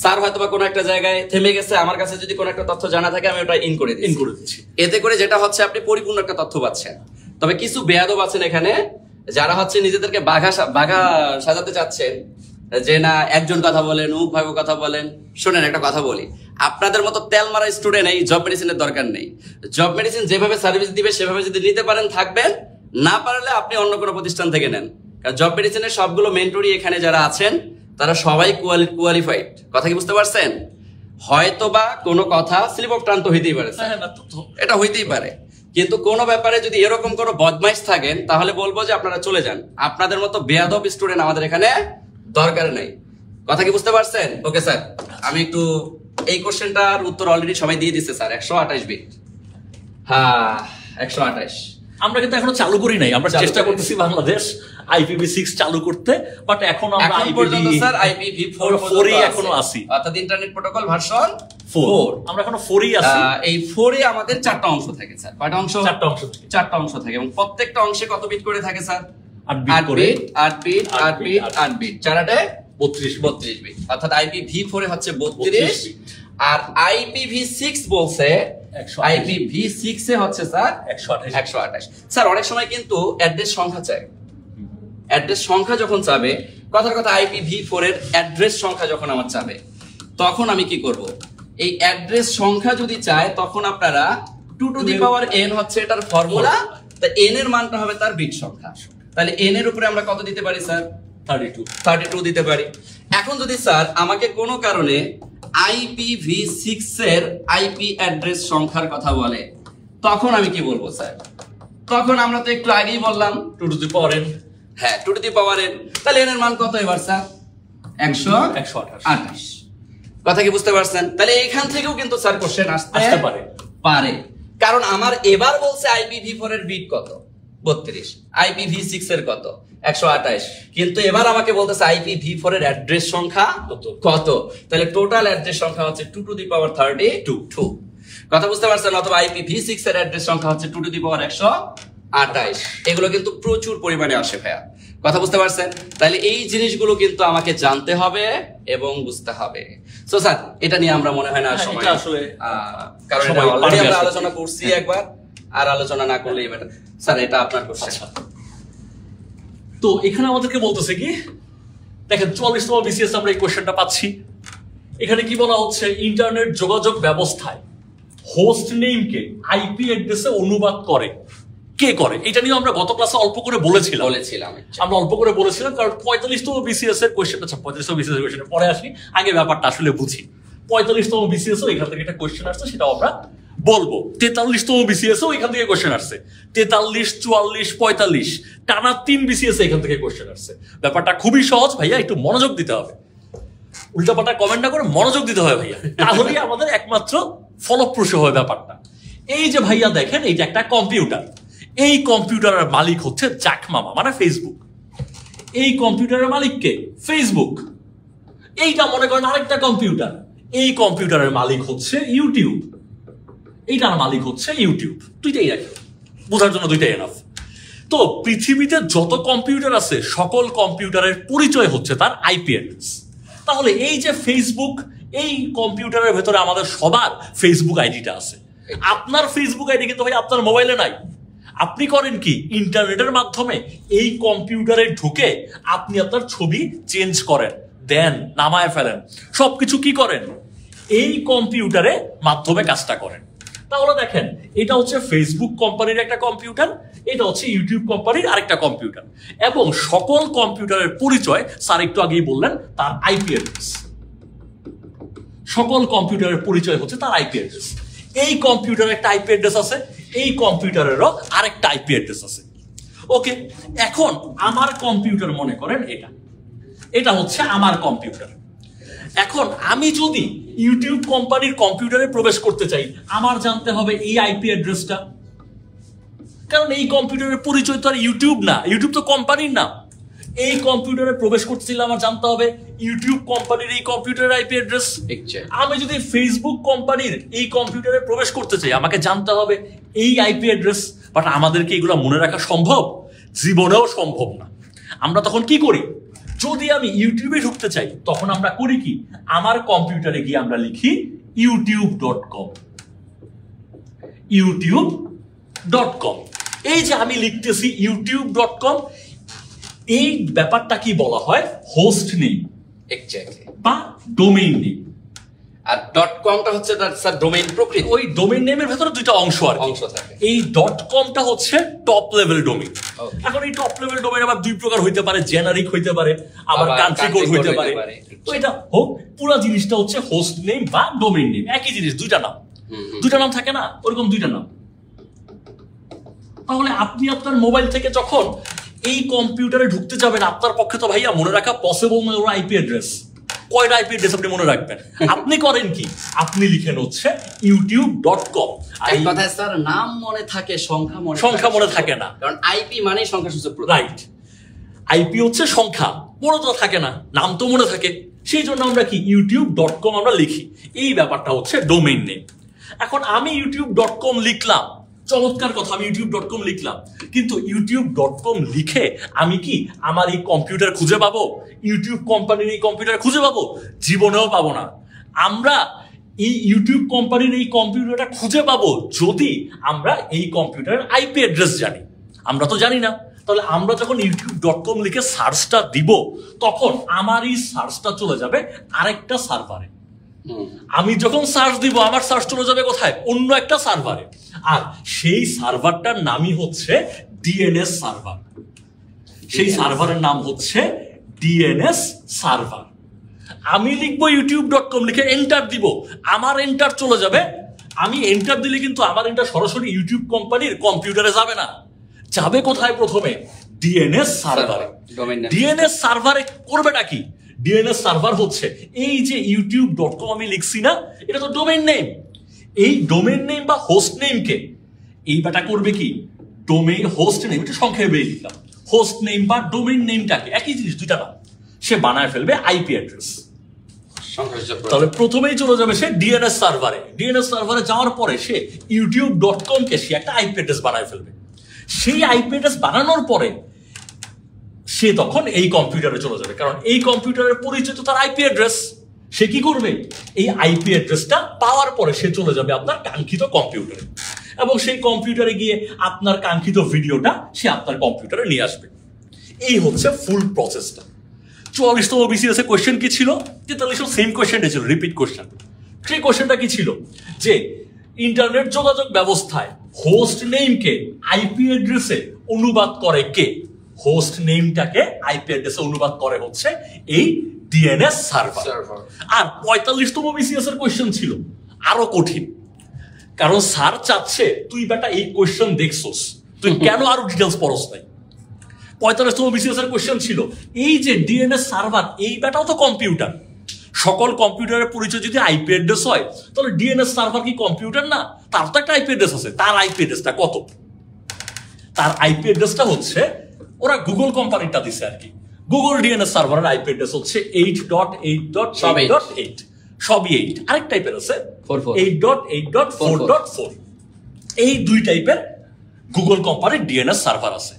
স্যার হয়তো বা কোনো একটা জায়গায় থেমে গেছে, আমার কাছে যদি কোনো একটা তথ্য জানা থাকে আমি ওটা ইন করে দিচ্ছি। এতে করে যেটা হচ্ছে আপনি পরিপূর্ণ একটা তথ্য পাচ্ছেন। তবে কিছু বেয়াদব আছেন এখানে, যারা হচ্ছে নিজেদেরকে বাঘা সাজাতে চাচ্ছেন, যে না একজন কথা বলেন, ভাবে কথা বলেন। শোনেন, একটা কথা বলি, আপনাদের মতো তেল মারা স্টুডেন্ট এই জব মেডিসিনের দরকার নেই। জব মেডিসিন যেভাবে সার্ভিস দিবে সেভাবে যদি নিতে পারেন থাকবেন, না পারলে আপনি অন্য কোনো প্রতিষ্ঠান থেকে নেন। কারণ জব মেডিসিনের সবগুলো মেন্টরি এখানে যারা আছেন তারা সবাই কোয়ালিফাইড। কথা কি বুঝতে পারছেন? হয়তোবা কোনো কথা স্লিপ অফ টার্ন তো হইতেই পারে, এটা হইতেই পারে, কিন্তু কোনো ব্যাপারে যদি এরকম কোনো বদমাইশ থাকেন তাহলে বলবো যে আপনারা চলে যান। আপনাদের মতো বেয়াদব স্টুডেন্ট আমাদের এখানে দরকার নেই। কথা কি বুঝতে পারছেন? ওকে স্যার, আমি একটু এই কোশ্চেনটার উত্তর অলরেডি সবাই দিয়ে দিচ্ছে স্যার। 128 বিট। হ্যাঁ, 128। আমরা কিন্তু এখনো চালু করি নাই, আমরা চেষ্টা করতেছি বাংলাদেশ IPv6 চালু করতে, বাট এখন আমরা IPv4 এখনো আছি, অর্থাৎ ইন্টারনেট প্রোটোকল ভার্সন 4। আমরা এখনো 4ই আছি। এই 4 এ আমাদের 4টা অংশ থাকে স্যার। কয়টা অংশ? 4টা অংশ থাকে, এবং প্রত্যেকটা অংশে কত বিট করে থাকে স্যার? 8 বিট করে। 8 বিট 4 32 বিট। অর্থাৎ IPv4 এ হচ্ছে 32, আর IPv6 বলছে IPv6 এ হচ্ছে স্যার 128। স্যার অনেক সময় কিন্তু অ্যাড্রেস সংখ্যা চায়। অ্যাড্রেস সংখ্যা যখন চাবে, কথার কথা IPv4 এর অ্যাড্রেস সংখ্যা যখন আমার চাবে, তখন আমি কি করব? এই অ্যাড্রেস সংখ্যা যদি চায় তখন আপনারা 2 to the power n হচ্ছে এটার ফর্মুলা, তা n এর মানটা হবে তার বিট সংখ্যা। তাহলে n এর উপরে আমরা কত দিতে পারি স্যার? 32 দিতে পারি। এখন যদি স্যার আমাকে কোনো কারণে IPv6 এর আইপি অ্যাড্রেস সংখ্যার কথা বলে, তখন আমি কি বলবো স্যার? তখন আমরা তো একটু আগেই বললাম 2 to the power n। হ্যাঁ, 2 to the power n। তাহলে n এর মান কত এবার স্যার? 128। কথা কি বুঝতে পারছেন? তাহলে এখান থেকেও কিন্তু স্যার কোশ্চেন আসতে পারে, কারণ আমার এবার বলছে IPv4 এর বিট কত? 32, IPv6 এর কত? 128। কিন্তু এবার আমাকে বলতেছে IPv4 এর অ্যাড্রেস সংখ্যা কত? তাহলে টোটাল অ্যাড্রেস সংখ্যা হচ্ছে 2 to the power 32। কথা বুঝতে পারছেন? অথবা IPv6 এর অ্যাড্রেস সংখ্যা হচ্ছে 2 to the power 128। এগুলো কিন্তু প্রচুর পরিমাণে আসে ভাইয়া। কথা বুঝতে পারছেন? তাহলে এই জিনিসগুলো কিন্তু আমাকে জানতে হবে এবং বুঝতে হবে। সো স্যার, এটা নিয়ে আমরা মনে হয় না সময় আসলে, কারণ এটা অলরেডি আমরা আলোচনা করছি একবার, আর আলোচনা না করলেই বেটার। স্যার এটা আপনার কোশ্চেন। তো এখানে আমাদেরকে বলতেছে কি, দেখেন 44তম বিসিএস আমরা এই কোশ্চেনটা পাচ্ছি। এখানে কি বলা হচ্ছে? ইন্টারনেট যোগাযোগ ব্যবস্থায় হোস্ট নেমকে আইপি অ্যাড্রেসে অনুবাদ করে কে করে, এটা নিয়ে আমরা গত ক্লাসে অল্প করে বলেছিলাম আমরা অল্প করে বলেছিলাম, কারণ 45তম বিসিএস এর কোয়েশ্চেন, আচ্ছা 45তম বিসিএস এর কোয়েশ্চেন পরে আসি, আগে ব্যাপারটা আসলে বুঝি। 45তম বিসিএস এর এখান থেকে একটা কোয়েশ্চেন আসছে, সেটা আমরা বলবো। 43তম বিসিএস এও এখান থেকে কোয়েশ্চেন আসছে, 43, 44, 45 টানা 3 বিসিএস এখান থেকে কোয়েশ্চেন আসছে। ব্যাপারটা খুবই সহজ ভাইয়া, একটু মনোযোগ দিতে হবে, উল্টাপাল্টা কমেন্ট না করে মনোযোগ দিতে হবে ভাইয়া, তাহলেই আমাদের একমাত্র ফলপ্রসূ হবে ব্যাপারটা। এই যে ভাইয়া দেখেন, এইটা একটা কম্পিউটার, এই কম্পিউটারের মালিক হচ্ছে জ্যাক মামা, মানে ফেসবুক। এই কম্পিউটারের মালিক কে? ফেসবুক। এইটা মনে করেন আরেকটা কম্পিউটার, এই কম্পিউটারের মালিক হচ্ছে ইউটিউব, এইটার মালিক হচ্ছে ইউটিউব। দুইটাই রাখি, বোঝার জন্য দুইটাই এনাফ। তো পৃথিবীতে যত কম্পিউটার আছে, সকল কম্পিউটারের পরিচয় হচ্ছে তার আইপি অ্যাড্রেস। তাহলে এই যে ফেসবুক, এই কম্পিউটারের ভেতরে আমাদের সবার ফেসবুক আইডিটা আছে। আপনার ফেসবুক আইডি কিন্তু ভাই আপনার মোবাইলে নাই। আপনি করেন কি, ইন্টারনেটের মাধ্যমে এই কম্পিউটারে ঢুকে আপনি আপনার ছবি চেঞ্জ করেন, দেন নামায় ফেলেন, সবকিছু কি করেন এই কম্পিউটারে মাধ্যমে কাজটা করেন। তাহলে দেখেন, এটা হচ্ছে ফেসবুক কোম্পানির একটা কম্পিউটার, এটা হচ্ছে ইউটিউব কোম্পানির আরেকটা কম্পিউটার, এবং সকল কম্পিউটারের পরিচয় স্যার একটু আগেই বললেন তার আইপি অ্যাড্রেস। সকল কম্পিউটারের পরিচয় হচ্ছে তার আইপি অ্যাড্রেস। এই কম্পিউটারের একটা আইপি অ্যাড্রেস আছে, এই কম্পিউটারেরও আরেকটা আইপি অ্যাড্রেস আছে। ওকে, এখন আমার কম্পিউটার মনে করেন এটা, এটা হচ্ছে আমার কম্পিউটার। এখন আমি যদি ইউটিউব কোম্পানির কম্পিউটারে প্রবেশ করতে চাই, আমার জানতে হবে এই আইপি অ্যাড্রেসটা, কারণ এই কম্পিউটারের পরিচয় তো আর ইউটিউব না, ইউটিউব তো কোম্পানির নাম। এই কম্পিউটারে প্রবেশ করতে চাইলে আমার জানতে হবে ইউটিউব কোম্পানির এই কম্পিউটারের আইপি অ্যাড্রেস। আমি যদি ফেসবুক কোম্পানির এই কম্পিউটারে প্রবেশ করতে চাই, আমাকে জানতে হবে এই আইপি অ্যাড্রেস। বাট আমাদেরকে এগুলো মনে রাখা সম্ভব? জীবনেও সম্ভব না। আমরা তখন কি করি, যদি আমি ইউটিউবে ঢুকতে চাই, তখন আমরা করি কি, আমার কম্পিউটারে গিয়ে আমরা লিখি youtube.com, youtube.com। এই যে আমি লিখতেছি youtube.com, এই ব্যাপারটা কি বলা হয়, হোস্ট নেম বা ডোমেইন নেম। আর .comটা হচ্ছে স্যার ডোমেইন প্রকৃতি। ওই ডোমেইন নেমের ভেতরে দুইটা অংশ থাকে। এই .comটা হচ্ছে টপ লেভেল ডোমেইন। এখন এই টপ লেভেল ডোমেইন আবার দুই প্রকার হইতে পারে, জেনারিক হইতে পারে, আবার কান্ট্রি কোড হইতে পারে। তো এটা হোক, পুরো জিনিসটা হচ্ছে হোস্ট নেম বা ডোমেইন নেম, একই জিনিস, দুইটা নাম। দুইটা নাম থাকে না, ওরকম দুইটা নাম। তাহলে আপনি আপনার মোবাইল থেকে যখন এই কম্পিউটারে ঢুকতে যাবেন, আপনার পক্ষে তো ভাইয়া মনে রাখা পসিবল নয় ওর আইপি অ্যাড্রেস। কয়টা আইপি অ্যাড্রেস আপনি মনে রাখবেন? আপনি করেন কি, আপনি লিখেন হচ্ছে youtube.com। এক কথায় স্যার, নাম মনে থাকে, সংখ্যা মনে থাকে না, কারণ আইপি মানে সংখ্যাসূচক প্রতীক। রাইট, আইপি হচ্ছে সংখ্যা, মনে তো থাকে না, নাম তো মনে থাকে। সেই জন্য আমরা কি youtube.com আমরা লিখি, এই ব্যাপারটা হচ্ছে ডোমেইন নেম। এখন আমি youtube.com লিখলাম, চমৎকার কথা, আমি youtube.com লিখলাম, কিন্তু youtube.com লিখে আমি কি আমার এই কম্পিউটার খুঁজে পাবো? ইউটিউব কোম্পানির এই কম্পিউটার খুঁজে পাবো? জীবনেও পাবো না। আমরা এই ইউটিউব কোম্পানির এই কম্পিউটারটা খুঁজে পাবো যদি আমরা এই কম্পিউটারের আইপি অ্যাড্রেস জানি। আমরা তো জানি না। তাহলে আমরা যখন youtube.com লিখে সার্চটা দিব, তখন আমার এই সার্চটা চলে যাবে আরেকটা সার্ভারে। আমি যখন সার্চ দিব, আমার সার্চ চলে যাবে কোথায়? অন্য একটা সার্ভারে। আর সেই সার্ভারটার নামই হচ্ছে ডিএনএস সার্ভার। সেই সার্ভারের নাম হচ্ছে ডিএনএস সার্ভার। আমি লিখবো youtube.com, লিখে এন্টার দিব, আমার এন্টার চলে যাবে। আমি এন্টার দিলে কিন্তু আমার এন্টার সরাসরি ইউটিউব কোম্পানির কম্পিউটারে যাবে না, যাবে কোথায়? প্রথমে ডিএনএস সার্ভারে। ডিএনএস সার্ভারে করবেটা কি? ডিএনএস সার্ভার হচ্ছে এই যে youtube.com আমি লিখছি না, এটা তো ডোমেইন নেম। এই ডোমেইন নেম বা হোস্ট নেমকে এই ব্যাটা করবে কি, ডোমেইন হোস্ট নেম, এটা সংক্ষেপে বেরিয়ে দিলাম, হোস্ট নেম বা ডোমেইন নেমটাকে, একই জিনিস, দুইটা নাম, সে বানায় ফেলবে আইপি অ্যাড্রেস। তাহলে প্রথমেই চলে যাবে সে ডিএনএস সার্ভারে। ডিএনএস সার্ভারে যাওয়ার পরে সে youtube.com কে সে একটা আইপি অ্যাড্রেস বানায় ফেলবে। সেই আইপি অ্যাড্রেস বানানোর পরে সে তখন এই কম্পিউটারে চলে যাবে, কারণ এই কম্পিউটারের পরিচয় তো তার আইপি অ্যাড্রেস। সে কি করবে, এই আইপি অ্যাড্রেসটা পাওয়ার পরে সে চলে যাবে আপনার কাঙ্ক্ষিত কম্পিউটারে, এবং সেই কম্পিউটারে গিয়ে আপনার কাঙ্ক্ষিত ভিডিওটা সে আপনার কম্পিউটারে নিয়ে আসবে। এই হচ্ছে ফুল প্রসেসটা। 44তম বিসিএস এর কোশ্চেন কি ছিল? 43 সেম কোশ্চেনটা ছিল, রিপিট কোশ্চেন। সেই কোশ্চেনটা কি ছিল যে ইন্টারনেট যোগাযোগ ব্যবস্থায় হোস্ট নেমকে আইপি অ্যাড্রেসে অনুবাদ করে কে? হোস্ট নেমটাকে আইপি অ্যাড্রেসে অনুবাদ করে হচ্ছে এই ডিএনএস সার্ভার। আর 45তম বিসিএস এর কোশ্চেন ছিল আরো কঠিন, কারণ স্যার চাচ্ছে তুই বেটা এই কোশ্চেন দেখছস, তুই কেন আরো ডিটেলস পড়স নাই। 45তম বিসিএস এর কোশ্চেন ছিল এই যে ডিএনএস সার্ভার, এই বেটাও তো কম্পিউটার। সকল কম্পিউটারের পরিচয় যদি আইপি অ্যাড্রেস হয়, তাহলে ডিএনএস সার্ভার কি কম্পিউটার না? তার তো একটা আইপি অ্যাড্রেস আছে। তার আইপি অ্যাড্রেসটা কত? তার আইপি অ্যাড্রেসটা হচ্ছে, ওরা গুগল কোম্পানিটা দিছে আর কি, গুগল ডিএনএস সার্ভারের আইপি অ্যাড্রেস হচ্ছে 8.8.8.8, সবই 8। আরেক টাইপের আছে 8.8.4.4। এই দুই টাইপের গুগল কোম্পানির ডিএনএস সার্ভার আছে।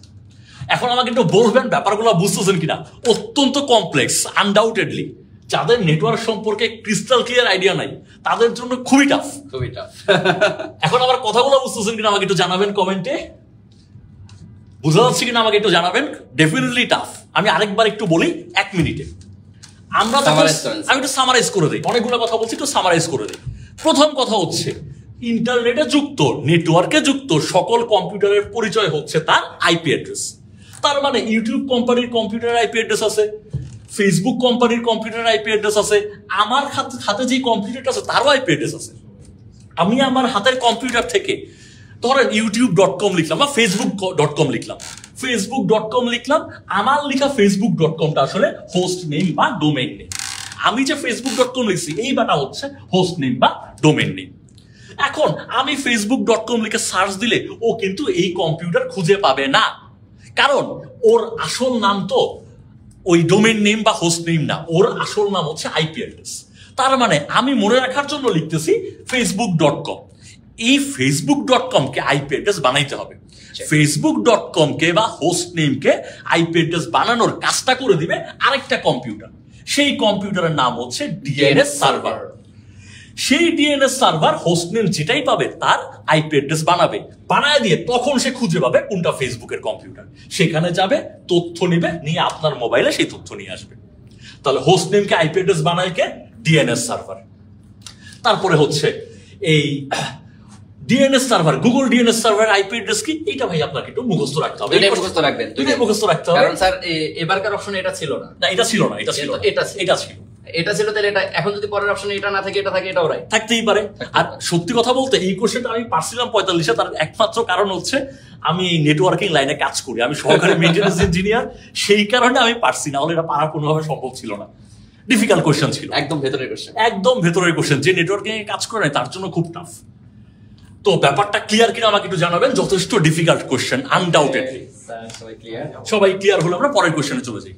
এখন আমাকে একটু বলবেন ব্যাপারগুলো বুঝতেছেন কিনা? অত্যন্ত কমপ্লেক্স, আনডাউটেডলি। যাদের নেটওয়ার্ক সম্পর্কে ক্রিস্টাল ক্লিয়ার আইডিয়া নাই তাদের জন্য খুবই টাফ। এখন আবার কথাগুলো বুঝতেছেন কিনা আমাকে একটু জানাবেন কমেন্টে। বুঝা যাচ্ছে কিনা আমাকে একটু জানাবেন। Definitely tough. আমি আরেকবার একটু বলি 1 মিনিটে। আমি একটু সামারাইজ করে দিই, অনেকগুলো কথা বলছি, একটু সামারাইজ করে দিই। প্রথম কথা হচ্ছে, ইন্টারনেটে যুক্ত, নেটওয়ার্কে যুক্ত সকল কম্পিউটারের পরিচয় হচ্ছে তার আইপি অ্যাড্রেস। তার মানে ইউটিউব কোম্পানির কম্পিউটার আইপি অ্যাড্রেস আছে, ফেসবুক কোম্পানির কম্পিউটার আইপি অ্যাড্রেস আছে, আমার হাতে যে কম্পিউটারটা আছে তারও আইপি অ্যাড্রেস আছে। আমি আমার হাতের কম্পিউটার থেকে ধরেন youtube.com লিখলাম বা facebook.com লিখলাম, facebook.com লিখলাম, আমার লেখা facebook.comটা আসলে হোস্ট নেম বা ডোমেইন নেম। আমি যে facebook.com লিখছি এই বাটা হচ্ছে হোস্ট নেম বা ডোমেইন নেম। এখন আমি facebook.com লিখে সার্চ দিলে ও কিন্তু এই কম্পিউটার খুঁজে পাবে না, কারণ ওর আসল নাম তো ওই ডোমেইন নেম বা হোস্ট নেম না, ওর আসল নাম হচ্ছে আইপি অ্যাড্রেস। তার মানে আমি মনে রাখার জন্য লিখতেছি facebook.com। এই facebook.com কে আইপি অ্যাড্রেস বানাইতে হবে। facebook.com কে বা হোস্ট নেমকে আইপি অ্যাড্রেস বানানোর কাজটা করে দিবে আরেকটা কম্পিউটার। সেই কম্পিউটারের নাম হচ্ছে ডিএনএস সার্ভার। সেই ডিএনএস সার্ভার হোস্ট নেম যেটাই পাবে তার আইপি অ্যাড্রেস বানাবে, বানায় দিয়ে তখন সে খুঁজে পাবে কোনটা ফেসবুকের কম্পিউটার, সেখানে যাবে, তথ্য নিবে, নিয়ে আপনার মোবাইলে সেই তথ্য নিয়ে আসবে। তাহলে হোস্ট নেমকে আইপি অ্যাড্রেস বানায় কে? DNS server. তারপরে হচ্ছে এই DNS server, Google DNS server IP address কি? এটা ভাই আপনাকে একটু মুখস্থ রাখতে হবে। এটা মুখস্থ রাখবেন, মুখস্থ রাখতে হবে, কারণ স্যার এবারকার অপশনে এটা ছিল না। না এটা ছিল না, এটা ছিল, এটা ছিল, তাহলে এটা এখন যদি পরের অপশনে এটা না থাকে, এটা থাকে, এটাও রাইট থাকতেই পারে। আর সত্যি কথা বলতে এই কোশ্চেনটা আমি পারছিলাম 45-এ, তার একমাত্র কারণ হচ্ছে আমি এই নেটওয়ার্কিং লাইনে কাজ করি, আমি সহকারী মেইনটেনেন্স ইঞ্জিনিয়ার, সেই কারণে আমি পারছি না, হলে এটা পারা কোনোভাবে সম্ভব ছিল না। ডিফিকাল্ট কোশ্চেন ছিল, একদম ভেতরের কোশ্চেন, একদম ভেতরের কোশ্চেন। যে নেটওয়ার্কিং এ কাজ করে তার জন্য খুব টাফ। তো ব্যাপারটা ক্লিয়ার কিনা আমাকে একটু জানাবেন। যথেষ্ট ডিফিকাল্ট কোশ্চেন, আনডাউটেডলি। সবাই ক্লিয়ার হলে আমরা পরের কোশ্চেনে চলে যাই।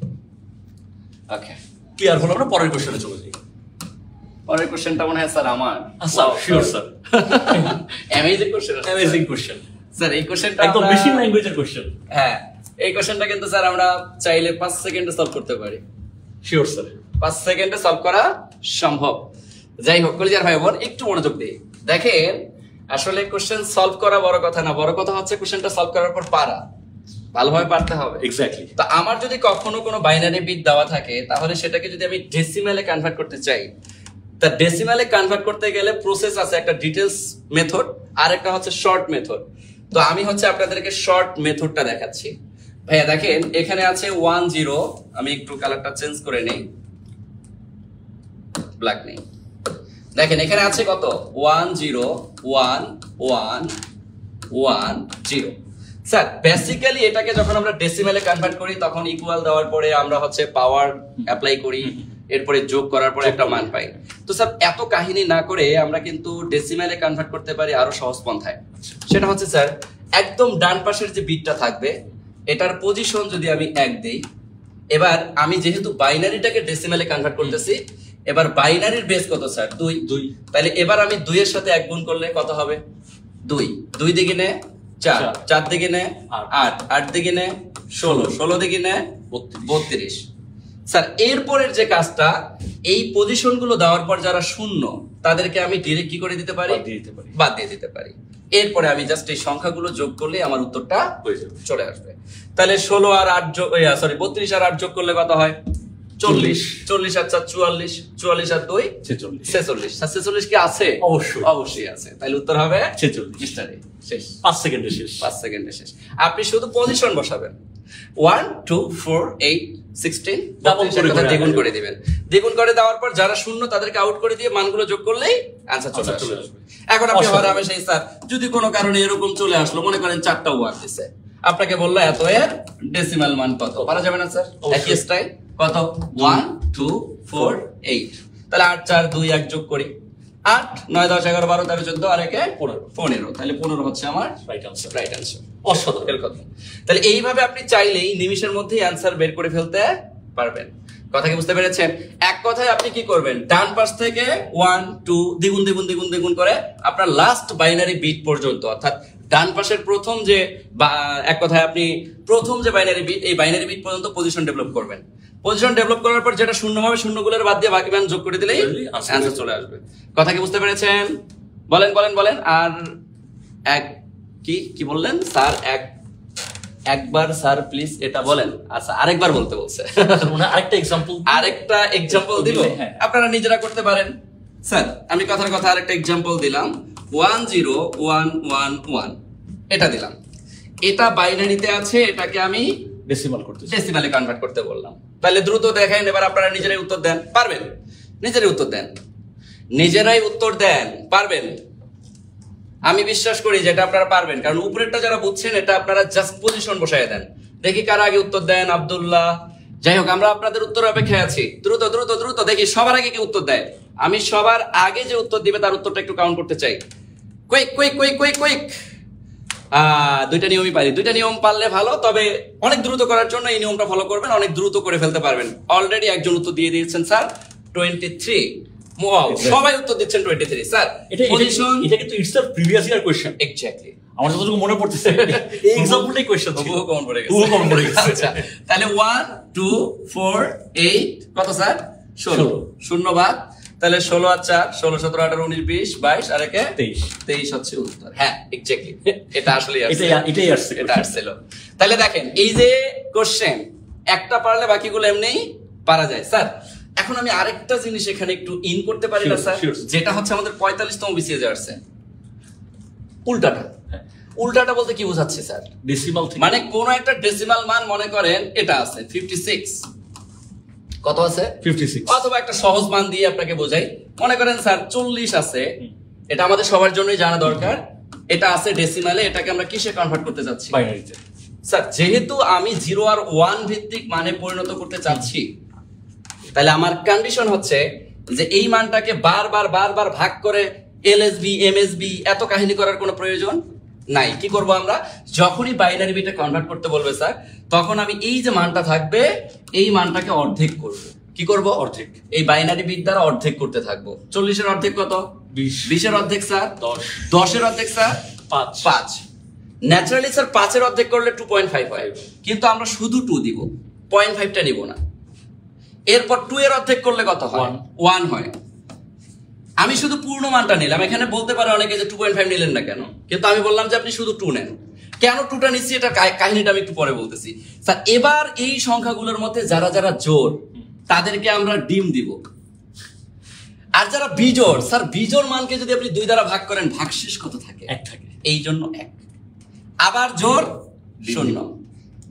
ওকে, ক্লিয়ার হলে আমরা পরের কোশ্চেনে চলে যাই। পরের কোশ্চেনটা মনে হয় স্যার আমার। Sir sure sir, amazing question, amazing question sir. এই কোশ্চেনটা একদম মেশিন ল্যাঙ্গুয়েজের কোশ্চেন। হ্যাঁ, এই কোশ্চেনটা কিন্তু স্যার আমরা চাইলে 5 সেকেন্ডে সলভ করতে পারি। শিওর স্যার, 5 সেকেন্ডে সলভ করা সম্ভব। যাই হোক, কলিজার ভাই বোন একটু মনোযোগ দিয়ে দেখেন। আসলে কোশ্চেন সলভ করা বড় কথা না, বড় কথা হচ্ছে কোশ্চেনটা সলভ করার পর পারা, ভালোভাবে পারতে হবে। এক্স্যাক্টলি। তো আমার যদি কখনো কোনো বাইনারি বিট দেওয়া থাকে, তাহলে সেটাকে যদি আমি ডেসিমালে কনভার্ট করতে চাই, তা ডেসিমালে কনভার্ট করতে গেলে প্রসেস আছে, একটা ডিটেলস মেথড আর একটা হচ্ছে শর্ট মেথড। তো আমি হচ্ছে আপনাদেরকে শর্ট মেথডটা দেখাচ্ছি। ভাইয়া দেখেন, এখানে আছে 10, আমি একটু কালারটা চেঞ্জ করে নেই, ব্ল্যাক নেই। দেখেন এখানে আছে কত? 1011110। স্যার বেসিক্যালি এটাকে যখন আমরা ডেসিমালে কনভার্ট করি তখন ইকুয়াল দেওয়ার পরে আমরা হচ্ছে পাওয়ার অ্যাপ্লাই করি, এরপরে যোগ করার পরে একটা মান পাই। তো স্যার এত কাহিনী না করে আমরা কিন্তু ডেসিমালে কনভার্ট করতে পারি আরো সহজ পন্থায়। সেটা হচ্ছে স্যার, একদম ডান পাশের যে বিটটা থাকবে এটার পজিশন যদি আমি 1 দেই, এবার আমি যেহেতু বাইনারিটাকে ডেসিমালে কনভার্ট করতেছি, এবার বাইনারির বেস কত স্যার? 2। তাহলে এবার আমি 2 এর সাথে 1 গুণ করলে কত হবে? 2 দিকে নে 4, 4 দিকে নে 8, 8 দিকে নে 16, 16 দিকে নে 32। স্যার এরপরের যে কাজটা, এই পজিশনগুলো দেওয়ার পর যারা শূন্য তাদেরকে আমি ডিরেক্ট কি করে দিতে পারি? বাদ দিয়ে দিতে পারি। এরপরে আমি জাস্ট এই সংখ্যাগুলো যোগ করলে আমার উত্তরটা চলে আসবে। তাহলে 16 আর 8 যোগ, 32 আর 8 যোগ করলে কত হয়? 40, 40 আর 4 44, 44 আর 2 46, 46 কি আছে? অবশ্যই আছে। তাহলে উত্তর হবে 46। মিস্টার এ। শেষ, 5 সেকেন্ডে শেষ। 5 সেকেন্ডে শেষ। আপনি শুধু পজিশন বসাবেন, 1 2 4 8 16 ডাবল করে দ্বিগুণ করে দিবেন। দ্বিগুণ করে দেওয়ার পর যারা শূন্য তাদেরকে আউট করে দিয়ে মানগুলো যোগ করলেই আনসার চলে আসবে। এখন আপনি হরাবে সেই স্যার যদি কোনো কারণে এরকম চলে আসলো, মনে করেন 4টা ওয়ান দিছে, আপনাকে বললো এত এর ডেসিমাল মান কত, পারা যাবে না স্যার? একই স্টাইল, কত? 1 2 4 8। তাহলে 8 4 2 1 যোগ করি, 8 9 10 11 12 13 14 আর একে 15। তাহলে 15 হচ্ছে আমার রাইট আনসার। অসাধারণ কথা। তাহলে এইভাবে আপনি চাইলেই নিমিষের মধ্যেই অ্যান্সার বের করে ফেলতে পারবেন। কথা কি বুঝতে পেরেছেন? এক কথায় আপনি কি করবেন, ডান পাশ থেকে 1 2 দ্বিগুণ দ্বিগুণ দ্বিগুণ দ্বিগুণ করে আপনার লাস্ট বাইনারি বিট পর্যন্ত, অর্থাৎ ডান পাশের প্রথম যে এক কথায় আপনি প্রথম যে বাইনারি বিট, এই বাইনারি বিট পর্যন্ত পজিশন ডেভেলপ করবেন। পজিশন ডেভেলপ করার পর যেটা শূন্য হবে, শূন্যগুলোর বাদ দিয়ে বাকি মান যোগ করে দিলেই অ্যান্সার চলে আসবে। কথা কি বুঝতে পেরেছেন? বলেন বলেন বলেন। আর এক কি বললেন স্যার? একবার স্যার প্লিজ এটা বলেন। আচ্ছা, আরেকবার বলতে বলছে। আরেকটা এক্সাম্পল দিব, আপনারা নিজেরা করতে পারেন। স্যার আমি কথার কথা আরেকটা এক্সাম্পল দিলাম, 1 0 1 1 1 এটা দিলাম। এটা বাইনারিতে আছে, এটাকে আমি ডেসিমালে কনভার্ট করতে বললাম। তাহলে দ্রুত দেখেন, এবার আপনারা নিজেরাই উত্তর দেন। পারবেন? নিজেরাই উত্তর দেন। পারবেন? আমি বিশ্বাস করি যে এটা আপনারা পারবেন, কারণ উপরেরটা যারা বুঝছেন এটা আপনারা জাস্ট পজিশন বসায় দেন। দেখি কারা আগে উত্তর দেন। আব্দুল্লাহ, যাই হোক আমরা আপনাদের উত্তর অপেক্ষায় আছি। দ্রুত দ্রুত দ্রুত দেখি সবার আগে কি উত্তর দেয়। আমি সবার আগে যে উত্তর দিবে তার উত্তরটা একটু কাউন্ট করতে চাই। Quick quick quick quick quick. দুইটা নিয়মই পারি, দুইটা নিয়ম পারলে ভালো, তবে অনেক দ্রুত করার জন্য এই নিয়মটা ফলো করবেন, অনেক দ্রুত করে ফেলতে পারবেন। অলরেডি একজন উত্তর দিয়ে দিয়েছেন স্যার 23। সবাই উত্তর দিচ্ছেন 23 স্যার। এটা কিন্তু itself previous year question. Exactly, আমার যতটুকু মনে পড়তেছে এই এক্সাম্পলটাই কোশ্চেন ছিল। ও কমন পড়ে গেছে। আচ্ছা তাহলে 1 2 4 8 কত স্যার? 16। শূন্য বাদ, তাহলে 16 আর 4 16 17 18 19 20 22 আর একে 23 হচ্ছে উত্তর। হ্যাঁ এক্স্যাক্টলি, এটা আসলে এটা আসছিল। তাহলে দেখেন এই যে কোশ্চেন, একটা পারলে বাকিগুলো এমনিই পারা যায়। স্যার এখন আমি আরেকটা জিনিস এখানে একটু ইন করতে পারি না স্যার? যেটা হচ্ছে আমাদের 45তম বিসিএস আসছে উল্টাটা বলতে কি বোঝাচ্ছে স্যার? ডেসিমাল, মানে কোন একটা ডেসিমাল মান মনে করেন এটা আছে 56, কত আছে? 56। অথবা একটা সহজ মান দিয়ে আপনাকে বোঝাই, মনে করেন স্যার 40 আছে। এটা আমাদের সবার জন্যই জানা দরকার। এটা আছে ডেসিমালে, এটাকে আমরা কিসে কনভার্ট করতে যাচ্ছি? বাইনারিতে। স্যার যেহেতু আমি 0 আর 1 ভিত্তিক মানে পরিণত করতে চাচ্ছি, তাহলে আমার কন্ডিশন হচ্ছে যে এই মানটাকে বারবার বারবার ভাগ করে এলএসবি এমএসবি এত কাহিনী করার কোনো প্রয়োজন নাই। কি করব আমরা? যখনই বাইনারি বিটে কনভার্ট করতে বলবে স্যার, তখন আমি এই যে মানটা থাকবে এই মানটাকে অর্ধেক করব। কি করব? অর্ধেক। এই বাইনারি বিট দ্বারা অর্ধেক করতে থাকবো। 40 এর অর্ধেক কত? 20 এর অর্ধেক স্যার 10, 10 এর অর্ধেক স্যার 5। ন্যাচারালি স্যার 5 এর অর্ধেক করলে 2.5 হয়, কিন্তু আমরা শুধু 2 দিব, 0.5টা নিব না। এরপর 2 এর অর্ধেক করলে কত হয়? 1 হয়। আমি শুধু পূর্ণ মানটা নিলাম। এখানে বলতে পারে অনেকে যে 2.5 নিলেন না কেন, কিন্তু আমি বললাম যে আপনি শুধু 2 নেন। কেন 2টা নিচ্ছি এটা কাহিনীটা আমি একটু পরে বলতেছি। স্যার এবার এই সংখ্যাগুলোর মধ্যে যারা যারা জোড় তাদেরকে আমরা ডিম দিব, আর যারা বিজোড়, স্যার বিজোড় মানকে যদি আপনি 2 দ্বারা ভাগ করেন ভাগশেষ কত থাকে? 1 থাকে। এই জন্য 1। আবার জোড় 0,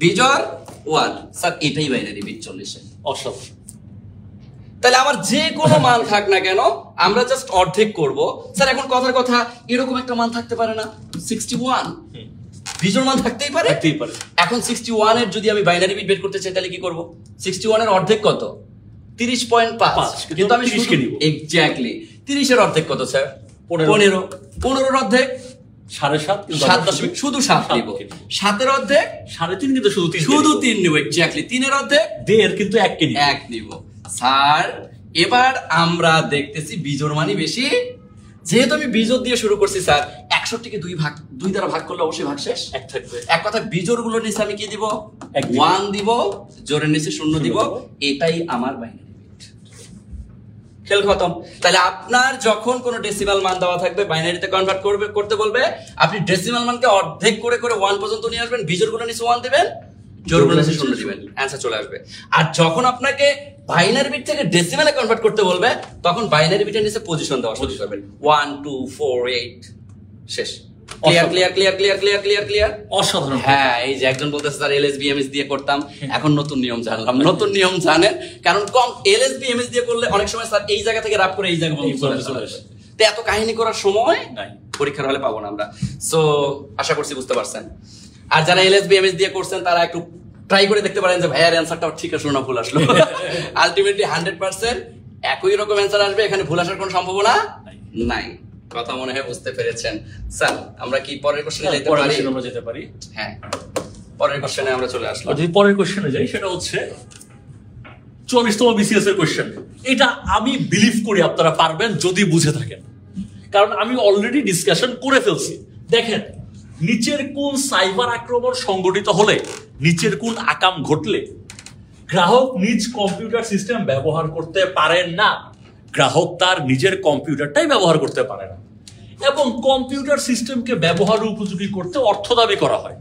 বিজোড় 1। স্যার এটাই বাইনারি বিট 40। অসাধারণ। তাহলে আবার যে কোনো মান থাক না কেন আমরা জাস্ট অর্ধেক করব। স্যার এখন কথার কথা এরকম একটা মান থাকতে পারে না? 61 বিজোড় মান থাকতেই পারে। এখন 61 এর যদি আমি বাইনারি বিট বের করতে চাই তাহলে কি করব? 61 এর অর্ধেক কত? 30.5, কিন্তু আমি 30 কে নিব। এক্স্যাক্টলি। 30 এর অর্ধেক কত স্যার? 15। 15 এর অর্ধেক 7.5, 7 শুধু 7 নিব। 7 এর অর্ধেক 3.5, কিন্তু শুধু 3 নিব। এক্স্যাক্টলি। 3 এর অর্ধেক 1.5, কিন্তু 1 কে নিব। 1 নিব। স্যার এবার আমরা দেখতেছি বিজোড় মানই বেশি। যেহেতু আমি বিজোড় দিয়ে শুরু করছি স্যার, 61 কে 2 দ্বারা ভাগ করলে অবশ্যই ভাগশেষ 1 থাকবে। এক কথা বিজোড় গুলোর নিচে আমি কি দিব? 1 দিব, জোড়ের নিচে 0 দিব। এটাই আমার বাইনারি বিট। খেল খতম। তাহলে আপনার যখন কোনো ডেসিমাল মান দেওয়া থাকবে, বাইনারিতে কনভার্ট করতে বলবে, আপনি ডেসিমাল মানকে অর্ধেক করে করে 1 পর্যন্ত নিয়ে আসবেন, বিজোড় গুলো নিচে 1 দিবেন, জোর গুণে শূন্য দিবেন, অ্যান্সার চলে আসবে। আর যখন আপনাকে বাইনারি বিট থেকে ডেসিমেলে কনভার্ট করতে বলবে তখন বাইনারি বিটের নিচে পজিশন দেওয়া শুরু করবেন, 1 2 4 8 শেষ। Clear clear clear clear clear clear clear অসাধারণ। হ্যাঁ, এই যে একজন বলতেছে স্যার এলএসবি এমএস দিয়ে করতাম, এখন নতুন নিয়ম জানলাম। নতুন নিয়ম জানেন, কারণ কম এলএসবি এমএস দিয়ে করলে অনেক সময় স্যার এই জায়গা থেকে রাপ করে এই জায়গা বন্ধ চলে আসে, তো এত কাহিনী করার সময় নাই, পরীক্ষার হলে পাবো না আমরা। সো আশা করছি বুঝতে পারছেন। আর যারা এলএসবি এমএস দিয়ে করছেন তারা একটু ট্রাই করে দেখতে পারেন যে ভাইয়ার অ্যান্সারটা ঠিক আসলো না ভুল আসলো। আলটিমেটলি 100% একই রকম অ্যান্সার আসবে, এখানে ভুল আসার কোনো সম্ভাবনা নাই। কথা মনে হয় বুঝতে পেরেছেন। স্যার আমরা কি পরের কোশ্চেনে যেতে পারি? হ্যাঁ, পরের কোশ্চেনে আমরা চলে আসলাম। যদি পরের কোশ্চেনে যাই, সেটা হচ্ছে 44তম বিসিএস এর কোশ্চেন। এটা আমি বিলিভ করি আপনারা পারবেন যদি বুঝে থাকেন, কারণ আমি অলরেডি ডিসকাশন করে ফেলছি। দেখেন, নিচের কোন সাইবার আক্রমণ সংগঠিত হলে, নিচের কোন আকাম ঘটলে গ্রাহক নিজ কম্পিউটার সিস্টেম ব্যবহার করতে পারেন না, গ্রাহক তার নিজের কম্পিউটারটাই ব্যবহার করতে পারে না, এবং কম্পিউটার সিস্টেমকে ব্যবহার উপযোগী করতে অর্থ দাবি করা হয়।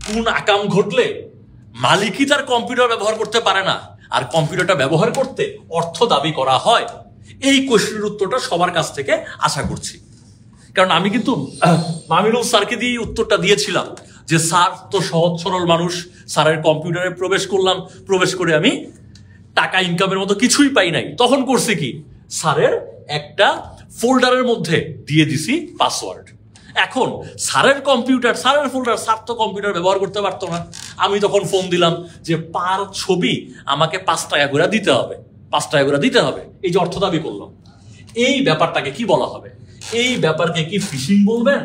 কোন আকাম ঘটলে মালিকই তার কম্পিউটার ব্যবহার করতে পারে না আর কম্পিউটারটা ব্যবহার করতে অর্থ দাবি করা হয়। এই কোশ্চেনের উত্তরটা সবার কাছ থেকে আশা করছি, কারণ আমি কিন্তু মামিনুল স্যারকে দিয়ে উত্তরটা দিয়েছিলাম যে স্যার তো সহজ সরল মানুষ, স্যারের কম্পিউটারে প্রবেশ করলাম, প্রবেশ করে আমি টাকা ইনকামের মতো কিছুই পাই নাই। তখন করছি কি, স্যারের একটা ফোল্ডারের মধ্যে দিয়ে দিছি পাসওয়ার্ড। এখন স্যারের কম্পিউটার, স্যারের ফোল্ডার, স্যার তো কম্পিউটার ব্যবহার করতে পারতো না। আমি তখন ফোন দিলাম যে পার ছবি আমাকে 5 টাকা করে দিতে হবে, 5 টাকা করে দিতে হবে, এই যে অর্থ দাবি করলাম। এই ব্যাপারটাকে কি বলা হবে? এই ব্যাপারকে কি ফিশিং বলবেন,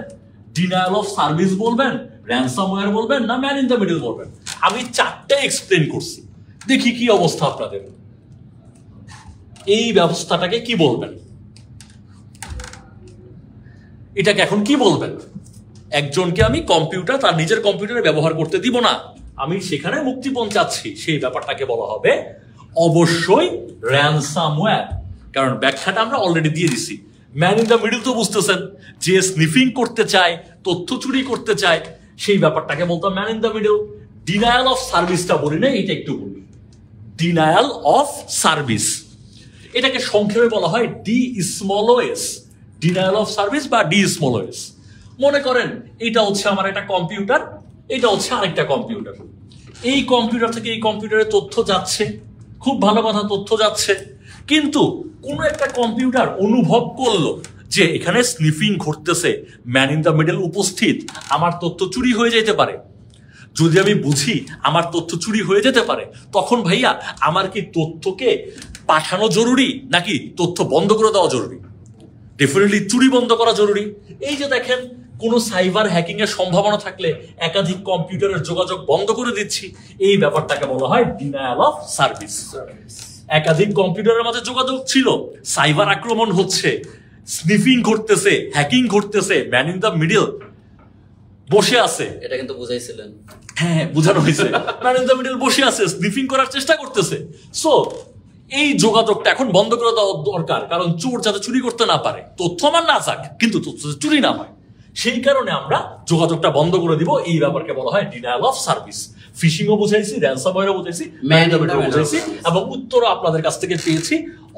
ডিনায়াল অফ সার্ভিস বলবেন, র্যানসামওয়্যার বলবেন, না ম্যান ইন দ্য মিডল বলবেন? আমি 4টে এক্সপ্লেন করছি, দেখি কি অবস্থা আপনাদের। এই ব্যবস্থাটাকে কি বলবেন? এটাকে এখন কি বলবেন? একজনকে আমি কম্পিউটার তার নিজের কম্পিউটারে ব্যবহার করতে দিব না, আমি সেখানে মুক্তিপণ চাচ্ছি, সেই ব্যাপারটাকে বলা হবে অবশ্যই র্যানসামওয়্যার। কারণ ব্যাখ্যাটা আমরা অলরেডি দিয়ে দিছি। ম্যান ইন দ্য মিডল তো বুঝতেছেন, যে স্নিফিং করতে চায়, তথ্য চুরি করতে চায়, সেই ব্যাপারটাকে বলতাম man in the middle. Denial of সার্ভিসটা বলি না, এটা একটু বলি। ডিনায়াল অফ সার্ভিস, এটাকে সংক্ষেপে বলা হয় DSS, ডিনায়াল অফ সার্ভিস বা DSS। মনে করেন এটা হচ্ছে আমার একটা কম্পিউটার, এটা হচ্ছে আরেকটা কম্পিউটার। এই কম্পিউটার থেকে এই কম্পিউটারে তথ্য যাচ্ছে, খুব ভালো কথা, তথ্য যাচ্ছে, কিন্তু কোন একটা কম্পিউটার অনুভব করলো যে এখানে স্নিফিং ঘটতেছে, ম্যান ইন দ্য মিডল উপস্থিত, আমার তথ্য চুরি হয়ে যেতে পারে। যদি আমি বুঝি আমার তথ্য চুরি হয়ে যেতে পারে, তখন ভাইয়া আমার কি তথ্যকে পাঠানো জরুরি নাকি তথ্য বন্ধ করে দেওয়া জরুরি? ডেফিনেটলি চুরি বন্ধ করা জরুরি। এই যে দেখেন, কোনো সাইবার হ্যাকিং এর সম্ভাবনা থাকলে একাধিক কম্পিউটারের যোগাযোগ বন্ধ করে দিচ্ছি, এই ব্যাপারটাকে বলা হয় ডিনায়াল অফ সার্ভিস। একাধিক কম্পিউটারের মাঝে যোগাযোগ ছিল, সাইবার আক্রমণ হচ্ছে, স্নিফিং ঘটতেছে, হ্যাকিং ঘটতেছে, ম্যান ইন দ্য মিডল বসে আছে। এটা কিন্তু বুঝাইছিলেন। হ্যাঁ, বুঝানো হয়েছে। ম্যান ইন দ্য মিডল বসে আছে, স্নিফিং করার চেষ্টা করতেছে। সো এই যোগাযোগটা এখন বন্ধ করে দেওয়া দরকার, কারণ চোর যাতে চুরি করতে না পারে, তথ্য আমার না যাক কিন্তু তথ্য চুরি না হয়, সেই কারণে আমরা যোগাযোগটা বন্ধ করে দিব। এই ব্যাপারকে বলা হয় ডিনায়াল অফ সার্ভিস। ফিশিংও বুঝাইছি, র্যানসামওয়্যারও বুঝাইছি, ম্যান ইন দ্য মিডল বুঝাইছি, এবং উত্তরও আপনাদের কাছ থেকে পেয়েছি।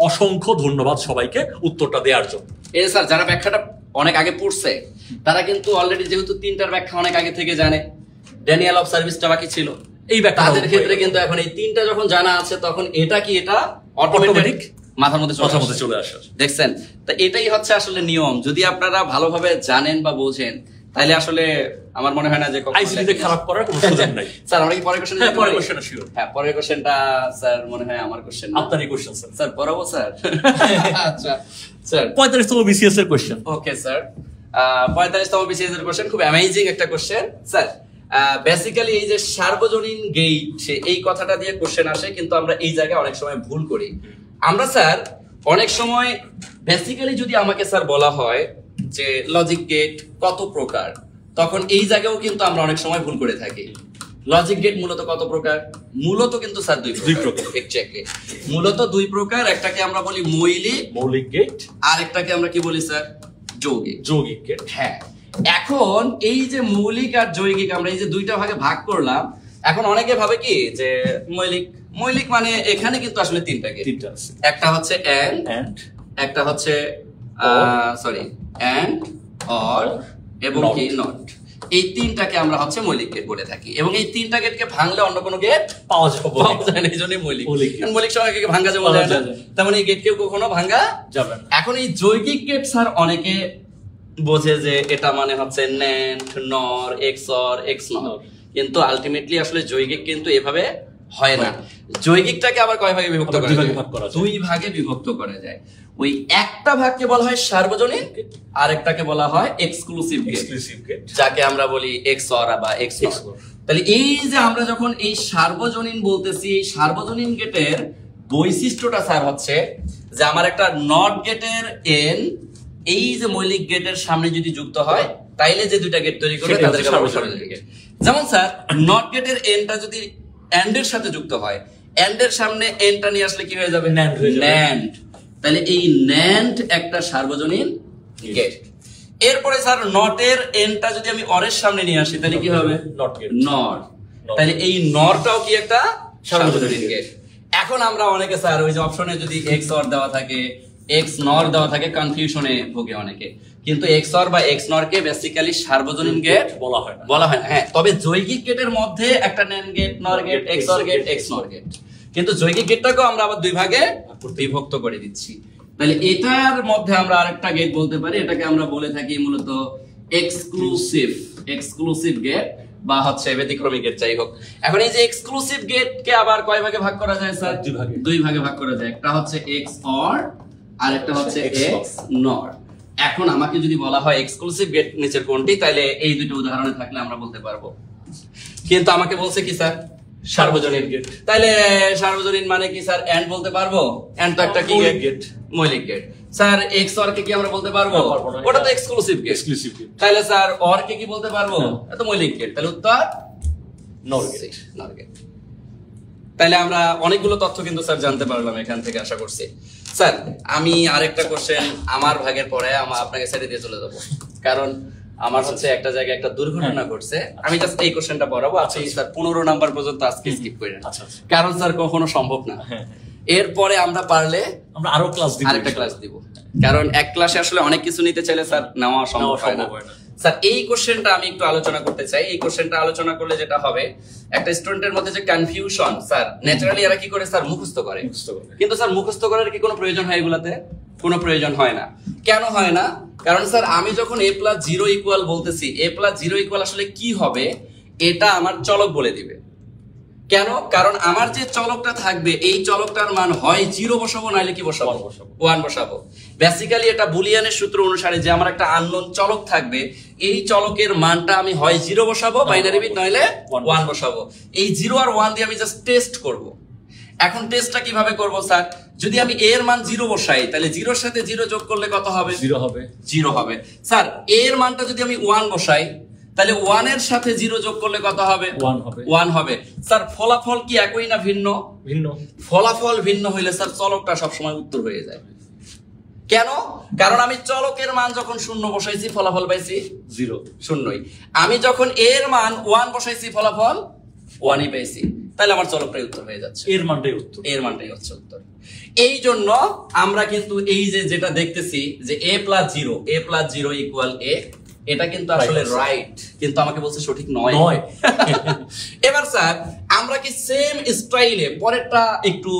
অসংখ্য ধন্যবাদ সবাইকে উত্তরটা দেওয়ার জন্য। এই স্যার যারা ব্যাখ্যাটা অনেক আগে পড়ছে তারা কিন্তু অলরেডি যেহেতু 3টার ব্যাখ্যা অনেক আগে থেকে জানে, ড্যানিয়াল অফ সার্ভিসটা বাকি ছিল, এই ব্যাখ্যাদের ক্ষেত্রে কিন্তু এখন এই 3টা যখন জানা আছে তখন এটা কি, এটা অটোমেটিক মাথার মধ্যে চলে আসে। দেখছেন, তো এটাই হচ্ছে আসলে নিয়ম। যদি আপনারা ভালোভাবে জানেন বা বোঝেন, তাহলে আসলে আমার মনে হয় না যে আইসিটিতে খারাপ করার কোনো সুযোগ নাই। স্যার আমরা কি পরের কোশ্চেন? হ্যাঁ, পরের কোশ্চেন শিওর। হ্যাঁ, পরের কোশ্চেনটা স্যার মনে হয় আমার কোশ্চেন না, আপনারই কোশ্চেন স্যার। স্যার পড়াবো স্যার? আচ্ছা স্যার, 45তম বিসিএস এর কোশ্চেন। ওকে স্যার, 45তম বিসিএস এর কোশ্চেন, খুব অ্যামেজিং একটা কোশ্চেন স্যার। বেসিক্যালি এই যে সার্বজনীন গেট, এই কথাটা দিয়ে কোশ্চেন আসে, কিন্তু আমরা এই জায়গায় অনেক সময় ভুল করি। আমরা স্যার অনেক সময় বেসিক্যালি যদি আমাকে স্যার বলা হয় যে লজিক গেট কত প্রকার, তখন এই জায়গাও কিন্তু আমরা অনেক সময় ভুল করে থাকি। লজিক গেট মূলত কত প্রকার? মূলত কিন্তু স্যার 2 প্রকার। এক্স্যাক্টলি, মূলত 2 প্রকার। একটাকে আমরা বলি মৌলিক গেট, আর একটাকে আমরা কি বলি স্যার? যৌগিক গেট। হ্যাঁ, এখন এই যে মৌলিক আর যৌগিক আমরা এই যে 2টা ভাগে ভাগ করলাম, এখন অনেকে ভাবে কি যে মৌলিক মৌলিক মানে এখানে কিন্তু আসলে তিনটা গেট, একটা হচ্ছে এন্ড, একটা হচ্ছে সরি এন্ড, অর এবং কি নট। এই তিনটাকে আমরা হচ্ছে মৌলিক গেট বলে থাকি, এবং এই তিনটা গেটকে ভাঙলে অন্য কোনো গেট পাওয়া যায় না, এই জন্যই মৌলিক। মৌলিক সংখ্যাকে ভাঙা যাবে না, তেমন এই গেটকেও কখনো ভাঙা যাবে না। এখন এই যৌগিক গেট স্যার অনেকে বোঝে যে এটা মানে হচ্ছে ন্যান্ড, নর, এক্সঅর, এক্সনর, কিন্তু আলটিমেটলি আসলে যৌগিক কিন্তু এভাবে হয় না। যৌগিকটাকে আবার কয় ভাগে বিভক্ত করা যায়? দুই ভাগে বিভক্ত করা যায়। ওই একটা ভাগকে বলা হয় সার্বজনীন, আরেকটাকে বলা হয় এক্সক্লুসিভ গেট, যাকে আমরা বলি এক্সঅর বা এক্সনর। তাহলে এই যে আমরা যখন এই সার্বজনীন বলতেছি, এই সার্বজনীন গেটের বৈশিষ্ট্যটা স্যার হচ্ছে যে আমার একটা নট গেটের এন এই যে মৌলিক গেটের সামনে যদি যুক্ত হয়, তাইলে যে দুইটা গেট তৈরি করবে তাদেরকে সার্বজনীন গেট। যেমন স্যার নট গেটের এনটা যদি এন্ড এর সাথে যুক্ত হয়, এন্ড এর সামনে এনটা নিয়ে আসলে কি হয়ে যাবে? ন্যান্ড। তাহলে এই ন্যান্ড একটা সার্বজনীন গেট। এরপরে স্যার নটের এনটা যদি আমি অরের সামনে নিয়ে আসি, তাহলে কি হবে? নট। তাহলে এই নরটাও কি একটা সার্বজনীন গেট। এখন আমরা অনেকে স্যার ওই যে অপশনে যদি এক্স অর দেওয়া থাকে, এক্স নর দেওয়া থাকে, কনফিউশনে ভোগে অনেকে, কিন্তু এক্স অর বা এক্স নর কে বেসিক্যালি সার্বজনীন গেট বলা হয় না। হ্যাঁ, তবে যৌগিক গেটের মধ্যে একটা NAND gate, NOR gate, XOR gate, XNOR gate, কিন্তু যৌগিক গেটটাকেও আমরা আবার দুই ভাগে বিভক্ত করে দিচ্ছি। তাহলে এটার মধ্যে আমরা আরেকটা গেট বলতে পারি, এটাকে আমরা বলে থাকি মূলত এক্সক্লুসিভ গেট বা হচ্ছে ব্যতিক্রমী গেট, যাই হোক। এখন এই যে এক্সক্লুসিভ গেটকে আবার কয় ভাগে ভাগ করা যায় স্যার? দুই ভাগে ভাগ করা যায়। একটা হচ্ছে এক্স অর আর একটা হচ্ছে এক্স নর। এখন আমাকে যদি বলা হয় এক্সক্লুসিভ গেট নিচের কোনটি, তাহলে এই দুটো উদাহরণে থাকলে আমরা বলতে পারবো, কিন্তু আমাকে বলছে কি স্যার? সার্বজনীন গেট। তাহলে সার্বজনীন মানে কি স্যার? এন্ড বলতে পারবো? এন্ড তো একটা কি গেট? মৌলিক গেট। স্যার এক্স অর কে কি আমরা বলতে পারবো? ওটা তো এক্সক্লুসিভ গেট। তাহলে স্যার অর কে কি বলতে পারবো? এটা তো মৌলিক গেট। তাহলে উত্তর নর গেট। তাহলে আমরা অনেকগুলো তথ্য কিন্তু স্যার জানতে পারলাম এখান থেকে, আশা করছি। স্যার আমি আরেকটা কোশ্চেন আমার ভাগের পরে আপনাকে ছেড়ে দিয়ে চলে যাবো, কারণ আমার হচ্ছে একটা জায়গায় একটা দুর্ঘটনা ঘটছে। আমি জাস্ট এই কোশ্চেনটা পড়াবো, আপনি স্যার 15 নাম্বার পর্যন্ত আজকে স্কিপ করেন, কারণ স্যার কখনো সম্ভব না। এরপরে আমরা পারলে আমরা আরেকটা ক্লাস দিব, কারণ এক ক্লাসে আসলে অনেক কিছু নিতে চাইলে স্যার নেওয়া সম্ভব হয় না। স্যার এই কোশ্চেনটা আমি একটু আলোচনা করতে চাই। এই কোশ্চেনটা আলোচনা করলে যেটা হবে, একটা স্টুডেন্টের মধ্যে যে কনফিউশন, স্যার ন্যাচারালি এরা কি করে স্যার? মুখস্থ করে। কিন্তু স্যার মুখস্থ করার কি কোনো প্রয়োজন হয় এগুলাতে? কোনো প্রয়োজন হয় না। কেন হয় না? কারণ স্যার আমি যখন a প্লাস 0 ইকুয়াল বলতেছি, a প্লাস 0 ইকুয়াল আসলে কি হবে এটা আমার চলক বলে দিবে। কেন? কারণ আমার যে চলকটা থাকবে, এই চলকটার মান হয় 0 বসাবো, নাইলে কি বসাবো? 1 বসাবো। বেসিক্যালি এটা বুলিয়ানের সূত্র অনুসারে যে আমার একটা আননোন চলক থাকবে, এই চলকের মানটা আমি হয় 0 বসাবো, বাইনারি বিট, নইলে 1 বসাবো। এই 0 আর 1 দিয়ে আমি জাস্ট টেস্ট করব। এখন টেস্টটা কিভাবে করব স্যার? যদি আমি a এর মান 0 বসাই, তাহলে 0 এর সাথে 0 যোগ করলে কত হবে? 0 হবে। স্যার a এর মানটা যদি আমি 1 বসাই, তাহলে 1 এর সাথে 0 যোগ করলে কত হবে? 1 হবে। স্যার ফলাফল কি একই না ভিন্ন? ফলাফল ভিন্ন হইলে স্যার চলকটা সবসময় উত্তর হয়ে যায়। কেন? কারণ আমি চলকের মান যখন 0 বসাইছি, ফলাফল পাইছি 0ই। আমি যখন a এর মান 1 বসাইছি, ফলাফল 1ই পাইছি। তাহলে আমার চলকটাই উত্তর হয়ে যাচ্ছে, এর মানটাই হচ্ছে উত্তর। এই জন্য আমরা কিন্তু এই যে যেটা দেখতেছি যে a প্লাস 0 ইকুয়াল a, এটা কিন্তু আসলে রাইট, কিন্তু আমাকে বলছে সঠিক নয়। এবার স্যার আমরা কি সেম স্টাইলে পরেরটা একটু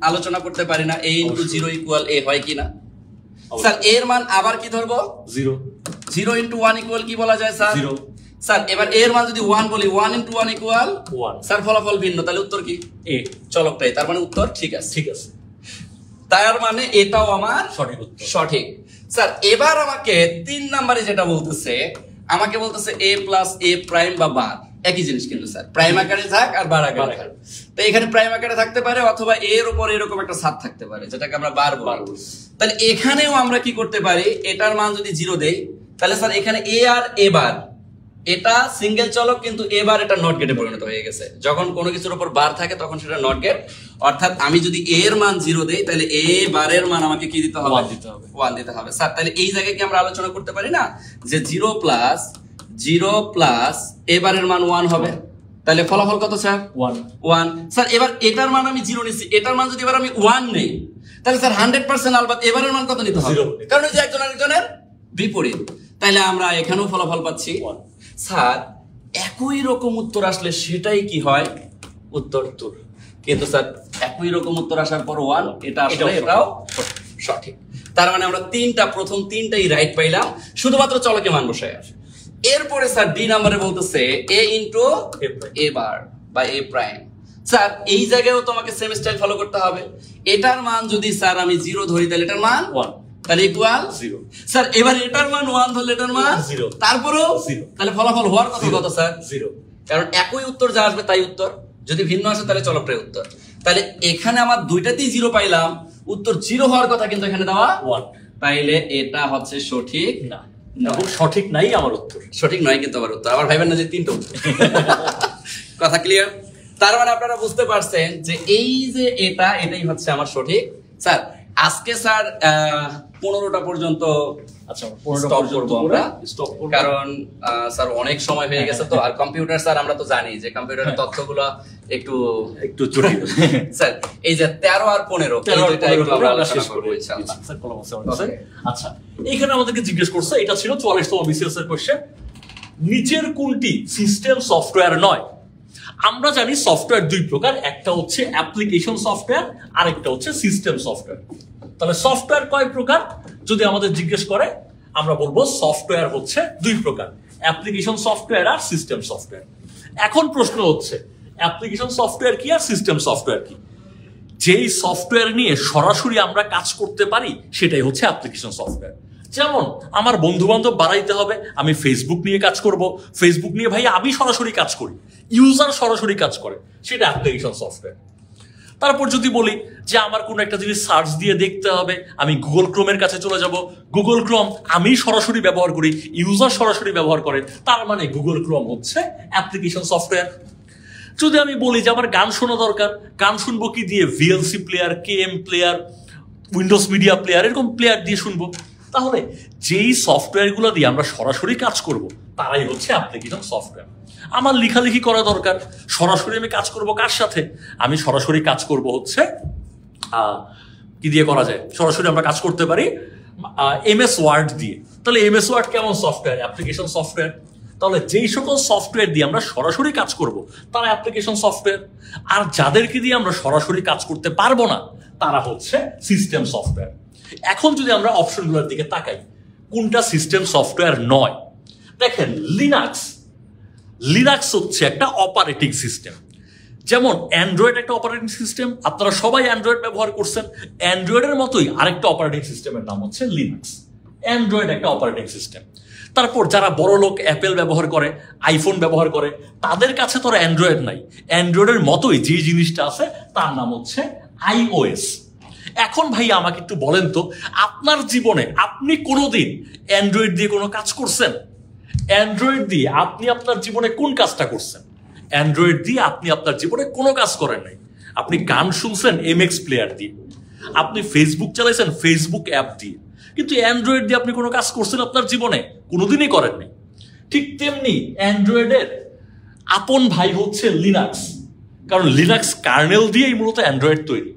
আলোচনা করতে পারি না? a ইনটু 0 ইকুয়াল a হয় কিনা? স্যার এর মান আবার কি ধরবো? 0 ইনটু 1 ইকুয়াল কি বলা যায় স্যার? 0। স্যার এবার এর মান যদি 1 বলি, 1 ইনটু 1 ইকুয়াল 1। স্যার ফলাফল ভিন্ন, তাহলে উত্তর কি? a, চলকটাই। তার মানে উত্তর ঠিক আছে। তার মানে এটাও আমার সঠিক। স্যার এবার আমাকে 3 নম্বরে যেটা বলতেছে, আমাকে বলতেছে a প্লাস a প্রাইম বা বার, একই জিনিস কিন্তু স্যার, প্রাইম আকারে থাক আর বার আকারে থাক। তো এখানে প্রাইম আকারে থাকতে পারে, অথবা এর উপর এরকম একটা ছাদ থাকতে পারে, যেটাকে আমরা বার বলবো। তাহলে এখানেও আমরা কি করতে পারি? এটার মান যদি 0 দেই, তাহলে স্যার এখানে a আর a বার, এটা সিঙ্গেল চলক, কিন্তু এবার এটা নট গেটে পরিণত হয়ে গেছে। যখন কোনো কিছুর উপর বার থাকে তখন সেটা নট গেট। অর্থাৎ আমি যদি a এর মান 0 দেই, তাহলে a বারের মান আমাকে কি দিতে হবে? 1 দিতে হবে। স্যার তাহলে এই জায়গায় কি আমরা আলোচনা করতে পারি না যে 0 প্লাস a বারের মান 1 হবে? তাহলে ফলাফল কত স্যার? 1 1। স্যার এবার এটার মান আমি 0 নিচ্ছি, এটার মান যদি এবার আমি 1 নেই তাহলে স্যার 100% আলবাত এবারের মান কত নিতে হবে? কারণ এই যে একজন আরেকজনের বিপরীত। তাহলে আমরা এখানেও ফলাফল পাচ্ছি 1। স্যার একই রকম উত্তর আসলে সেটাই কি হয়? উত্তর। কিন্তু স্যার একই রকম উত্তর আসার পর 1, এটা আসলে এটাও সঠিক। তার মানে আমরা প্রথম তিনটাই রাইট পাইলাম, শুধুমাত্র চলকে মান বসায় আসে। এরপরে স্যার ডি নাম্বারে বলতেছে a ইনটু a বার বা a প্রাইম। স্যার এই জায়গায়ও তোমাকে সেম স্টাইল ফলো করতে হবে। এটার মান যদি স্যার আমি 0 ধরি তাহলে এটার মান 1, তাহলে ইকুয়াল 0। স্যার এবার এটার মান 1 ধরলে এটার মান 0, তারপরেও 0। তাহলে ফলাফল হওয়ার কথা কত স্যার? 0। কারণ একই উত্তর যা আসবে তাই উত্তর, যদি ভিন্ন আসে তাহলে চলকটাই উত্তর। তাহলে এখানে আমার দুইটাতেই 0 পাইলাম, উত্তর 0 হওয়ার কথা কিন্তু এখানে দেওয়া 1। তাইলে এটা হচ্ছে সঠিক না, সঠিক নাই আমার উত্তর। সঠিক নয় কিন্তু আমার উত্তর। আবার ভাইবেন না যে 3টা উত্তর। কথা ক্লিয়ার? তার মানে আপনারা বুঝতে পারছেন যে এই যে এটাই হচ্ছে আমার সঠিক। স্যার আজকে স্যার 15টা পর্যন্ত কারণ স্যার অনেক সময় হয়ে গেছে তো। আর কম্পিউটার স্যার আমরা তো জানি যে কম্পিউটারের তথ্যগুলো একটু জটিল। স্যার এই যে 13 আর 15 আমরা আলোচনা করব ইনশাআল্লাহ। আচ্ছা এখানে আমাদেরকে জিজ্ঞেস করছে, এটা ছিল 44তম বিসিএস এর কোশ্চেন, নিচের কোনটি সিস্টেম সফটওয়্যার নয়? আমরা জানি সফটওয়্যার দুই প্রকার, একটা হচ্ছে অ্যাপ্লিকেশন সফটওয়্যার, আরেকটা হচ্ছে সিস্টেম সফটওয়্যার। তাহলে সফটওয়্যার কয় প্রকার যদি আমাদের জিজ্ঞেস করে, আমরা বলবো সফটওয়্যার হচ্ছে দুই প্রকার, অ্যাপ্লিকেশন সফটওয়্যার আর সিস্টেম সফটওয়্যার। এখন প্রশ্ন হচ্ছে অ্যাপ্লিকেশন সফটওয়্যার কি আর সিস্টেম সফটওয়্যার কি? যেই সফটওয়্যার নিয়ে সরাসরি আমরা কাজ করতে পারি সেটাই হচ্ছে অ্যাপ্লিকেশন সফটওয়্যার। যেমন আমার বন্ধু বান্ধব বাড়াইতে হবে, আমি ফেসবুক নিয়ে কাজ করব, ফেসবুক নিয়ে ভাই আমি সরাসরি কাজ করি, ইউজার সরাসরি কাজ করে, সেটা অ্যাপ্লিকেশন সফটওয়্যার। তারপর যদি বলি যে আমার কোনো একটা জিনিস সার্চ দিয়ে দেখতে হবে, আমি গুগল ক্রোমের কাছে চলে যাব, গুগল ক্রোম আমি সরাসরি ব্যবহার করি, ইউজার সরাসরি ব্যবহার করে, তার মানে গুগল ক্রোম হচ্ছে অ্যাপ্লিকেশন সফটওয়্যার। যদি আমি বলি যে আমার গান শোনা দরকার, গান শুনবো কি দিয়ে? VLC player, KM player, Windows media player, এরকম প্লেয়ার দিয়ে শুনবো। তাহলে যেই সফটওয়্যারগুলো দিয়ে আমরা সরাসরি কাজ করব তারাই হচ্ছে অ্যাপ্লিকেশন সফটওয়্যার। আমার লেখালেখি করা দরকার, সরাসরি আমি কাজ করব কার সাথে? আমি সরাসরি কাজ করব হচ্ছে কি দিয়ে করা যায়? সরাসরি আমরা কাজ করতে পারি এমএস ওয়ার্ড দিয়ে। তাহলে এমএস ওয়ার্ড কেমন সফটওয়্যার? Application software. তাহলে যেই সকল সফটওয়্যার দিয়ে আমরা সরাসরি কাজ করব তারা অ্যাপ্লিকেশন সফটওয়্যার, আর যাদেরকে দিয়ে আমরা সরাসরি কাজ করতে পারবো না তারা হচ্ছে সিস্টেম সফটওয়্যার। এখন যদি আমরা অপশনগুলোর দিকে তাকাই, কোনটা সিস্টেম সফটওয়্যার নয়? দেখেন লিনাক্স হচ্ছে একটা অপারেটিং সিস্টেম। যেমন অ্যান্ড্রয়েড একটা অপারেটিং সিস্টেম, আপনারা সবাই অ্যান্ড্রয়েড ব্যবহার করছেন। অ্যান্ড্রয়েডের মতোই আরেকটা অপারেটিং সিস্টেমের নাম হচ্ছে লিনাক্স। অ্যান্ড্রয়েড একটা অপারেটিং সিস্টেম। তারপর যারা বড় লোক অ্যাপেল ব্যবহার করে, আইফোন ব্যবহার করে, তাদের কাছে তো অ্যান্ড্রয়েড নাই। অ্যান্ড্রয়েডের মতোই যে জিনিসটা আছে তার নাম হচ্ছে আইওএস। এখন ভাই আমাকে একটু বলেন তো, আপনার জীবনে আপনি কোনোদিন অ্যান্ড্রয়েড দিয়ে কোনো কাজ করছেন? অ্যান্ড্রয়েড দিয়ে আপনি আপনার জীবনে কোন কাজটা করছেন? অ্যান্ড্রয়েড দিয়ে আপনি আপনার জীবনে কোনো কাজ করেন নাই। আপনি গান শুনছেন এমএক্স প্লেয়ার দিয়ে, আপনি ফেসবুক চালাইছেন ফেসবুক অ্যাপ দিয়ে, কিন্তু অ্যান্ড্রয়েড দিয়ে আপনি কোনো কাজ করছেন আপনার জীবনে? কোনোদিনই করেননি। ঠিক তেমনি অ্যান্ড্রয়েডের আপন ভাই হচ্ছে লিনাক্স, কারণ লিনাক্স কার্নেল দিয়েই মূলত অ্যান্ড্রয়েড তৈরি।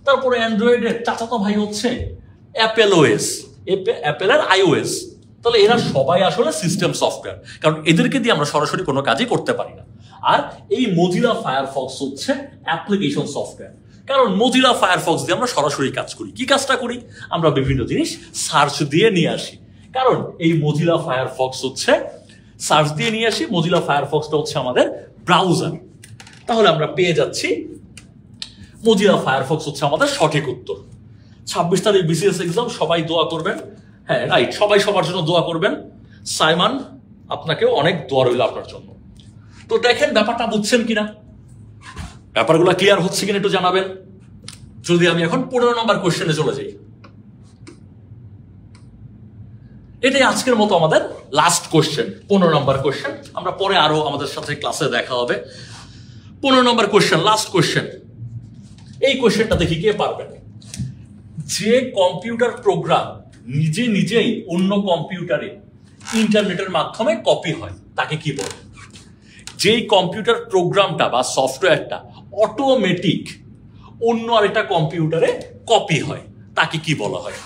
তারপরে অ্যান্ড্রয়েডের চাচাতো ভাই হচ্ছে অ্যাপেল ওএস, অ্যাপেলের আইওএস। তাহলে এরা সবাই আসলে সিস্টেম সফটওয়্যার, কারণ এদেরকে দিয়ে আমরা সরাসরি কোনো কাজই করতে পারি না। আর এই মজিলা ফায়ারফক্স হচ্ছে অ্যাপ্লিকেশন সফটওয়্যার, কারণ মজিলা ফায়ারফক্স দিয়ে আমরা সরাসরি কাজ করি। কি কাজটা করি? আমরা বিভিন্ন জিনিস সার্চ দিয়ে নিয়ে আসি, কারণ এই মজিলা ফায়ারফক্স হচ্ছে সার্চ দিয়ে নিয়ে আসি। মজিলা ফায়ারফক্সটা হচ্ছে আমাদের ব্রাউজার। তাহলে আমরা পেয়ে যাচ্ছি মজিলা ফায়ারফক্স হচ্ছে আমাদের সঠিক উত্তর। 26 তারিখ বিসিএস এক্সাম, সবাই দোয়া করবেন। হ্যাঁ রাইট, সবাই সবার জন্য দোয়া করবেন। সাইমান, আপনাকেও অনেক দোয়া রইল আপনার জন্য। তো দেখেন ব্যাপারটা বুঝছেন কিনা, ব্যাপারগুলো ক্লিয়ার হচ্ছে কিনা একটু জানাবেন। যদি আমি এখন 15 নম্বর কোশ্চেনে চলে যাই, এটাই আজকের মতো আমাদের লাস্ট কোশ্চেন, 15 নম্বর কোশ্চেন। আমরা পরে আরো আমাদের সাথে ক্লাসে দেখা হবে। 15 নম্বর কোশ্চেন, লাস্ট কোশ্চেন। এই কোশ্চেনটা দেখি কে পারবেন। যে কম্পিউটার প্রোগ্রাম নিজেই অন্য কম্পিউটারে ইন্টারনেটের মাধ্যমে কপি হয় তাকে কি বলে? যেই কম্পিউটার প্রোগ্রামটা বা সফটওয়্যারটা অটোমেটিক অন্য আরেকটা কম্পিউটারে কপি হয় তাকে কি বলা হয়?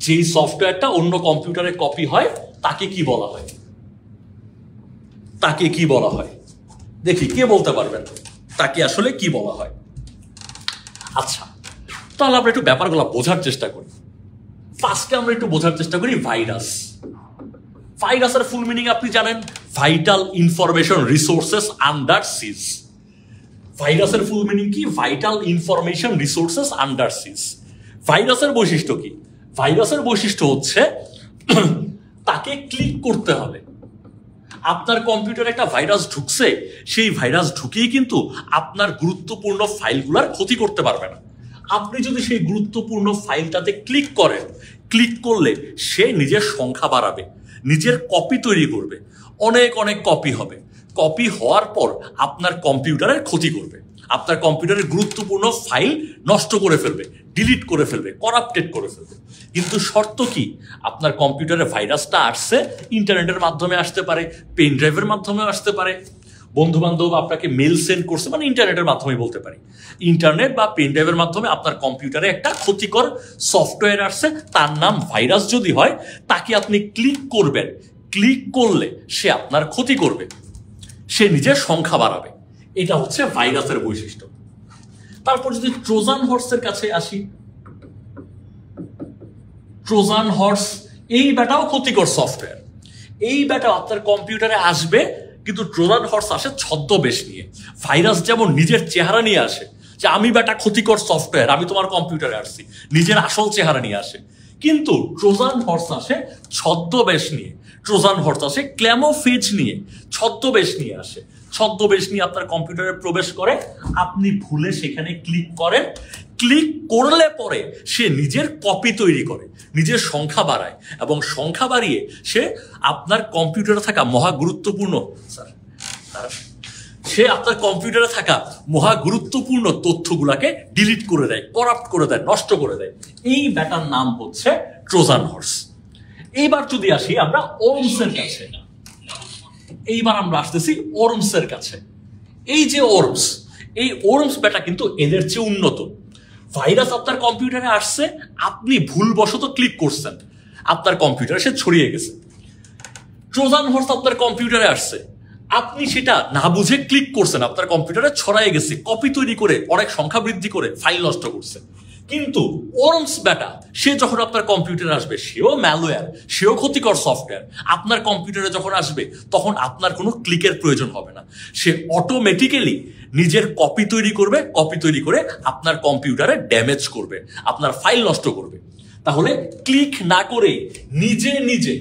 যেই সফটওয়্যারটা অন্য কম্পিউটারে কপি হয় তাকে কি বলা হয়? তাকে কি বলা হয়? দেখি কে বলতে পারবেন তাকে আসলে কি বলা হয়? আচ্ছা, তাহলে আমরা একটু ব্যাপারগুলো বোঝার চেষ্টা করি। ফার্স্টে আমরা একটু বোঝার চেষ্টা করি ভাইরাস। ভাইরাসের ফুল মিনিং আপনি জানেন, ভাইটাল ইনফরমেশন রিসোর্সেস আন্ডার সিজ। ভাইরাসের ফুল মিনিং কি? ভাইটাল ইনফরমেশন রিসোর্সেস আন্ডার সিজ। ভাইরাসের বৈশিষ্ট্য কি? ভাইরাসের বৈশিষ্ট্য হচ্ছে তাকে ক্লিক করতে হবে। আপনার কম্পিউটারে একটা ভাইরাস ঢুকছে, সেই ভাইরাস ঢুকেই কিন্তু আপনার গুরুত্বপূর্ণ ফাইলগুলোর ক্ষতি করতে পারবে না। আপনি যদি সেই গুরুত্বপূর্ণ ফাইলটাতে ক্লিক করেন, ক্লিক করলে সে নিজের সংখ্যা বাড়াবে, নিজের কপি তৈরি করবে, অনেক অনেক কপি হবে। কপি হওয়ার পর আপনার কম্পিউটারের ক্ষতি করবে, আপনার কম্পিউটারের গুরুত্বপূর্ণ ফাইল নষ্ট করে ফেলবে, ডিলিট করে ফেলবে, করাপ্টেড করে ফেলবে। কিন্তু শর্ত কি? আপনার কম্পিউটারে ভাইরাসটা আসছে ইন্টারনেটের মাধ্যমে আসতে পারে, পেন ড্রাইভের মাধ্যমে আসতে পারে, বন্ধু বান্ধব আপনাকে মেল সেন্ড করছে, মানে ইন্টারনেটের মাধ্যমে বলতে পারি। ইন্টারনেট বা পেন ড্রাইভের মাধ্যমে আপনার কম্পিউটারে একটা ক্ষতিকর সফটওয়্যার আসছে, তার নাম ভাইরাস যদি হয়, তাকে আপনি ক্লিক করবেন। ক্লিক করলে সে আপনার ক্ষতি করবে, সে নিজের সংখ্যা বাড়াবে। এটা হচ্ছে ভাইরাসের বৈশিষ্ট্য। তারপর যদি ট্রোজান হর্সের কাছে আসি, ট্রোজান হর্স এই ব্যাটাও ক্ষতিকর সফটওয়্যার। এই ব্যাটা আপনার কম্পিউটারে আসবে, কিন্তু ট্রোজান হর্স আসে ছদ্মবেশ নিয়ে। ভাইরাস যেমন নিজের চেহারা নিয়ে আসে, যে আমি ব্যাটা ক্ষতিকর সফটওয়্যার, আমি তোমার কম্পিউটারে আসছি, নিজের আসল চেহারা নিয়ে আসে। কিন্তু ট্রোজান হর্স আসে ছদ্মবেশ নিয়ে। ট্রোজান হর্স আসে ক্ল্যামোফেজ নিয়ে, ছদ্মবেশ নিয়ে আসে। ছদ্মবেশ নিয়ে আপনার কম্পিউটারে প্রবেশ করে, আপনি ভুলে সেখানে ক্লিক করেন। ক্লিক করলে পরে সে নিজের কপি তৈরি করে, নিজের সংখ্যা বাড়ায়, এবং সংখ্যা বাড়িয়ে সে আপনার কম্পিউটারে থাকা মহা গুরুত্বপূর্ণ সে আপনার কম্পিউটারে থাকা মহা গুরুত্বপূর্ণ তথ্যগুলাকে ডিলিট করে দেয়, করাপ্ট করে দেয়, নষ্ট করে দেয়। এই ব্যাটার নাম হচ্ছে ট্রোজান হর্স। এইবার যদি আসি আমরা ওরমসের কাছে, এইবার আমরা আসতেছি ওরমসের কাছে। এই যে ওরমস, এই ওরমস ব্যাটা কিন্তু এদের চেয়ে উন্নত। ভাইরাস আপনার কম্পিউটারে আসছে, আপনি ভুলবশত ক্লিক করছেন, আপনার কম্পিউটারে সে ছড়িয়ে গেছে। ট্রোজান হর্স আপনার কম্পিউটারে আসছে, আপনি সেটা না বুঝে ক্লিক করছেন, আপনার কম্পিউটারে ছড়াই গেছে, কপি তৈরি করে অনেক সংখ্যা বৃদ্ধি করে ফাইল নষ্ট করছে। কিন্তু ওরমস ব্যাটা সে যখন আপনার কম্পিউটারে আসবে, সেও ম্যালওয়্যার, সেও ক্ষতিকর সফটওয়্যার। আপনার কম্পিউটারে যখন আসবে, তখন আপনার কোনো ক্লিকের প্রয়োজন হবে না, সে অটোমেটিক্যালি নিজের কপি তৈরি করবে, কপি তৈরি করে আপনার কম্পিউটারে ড্যামেজ করবে, আপনার ফাইল নষ্ট করবে। তাহলে ক্লিক না করে নিজে নিজে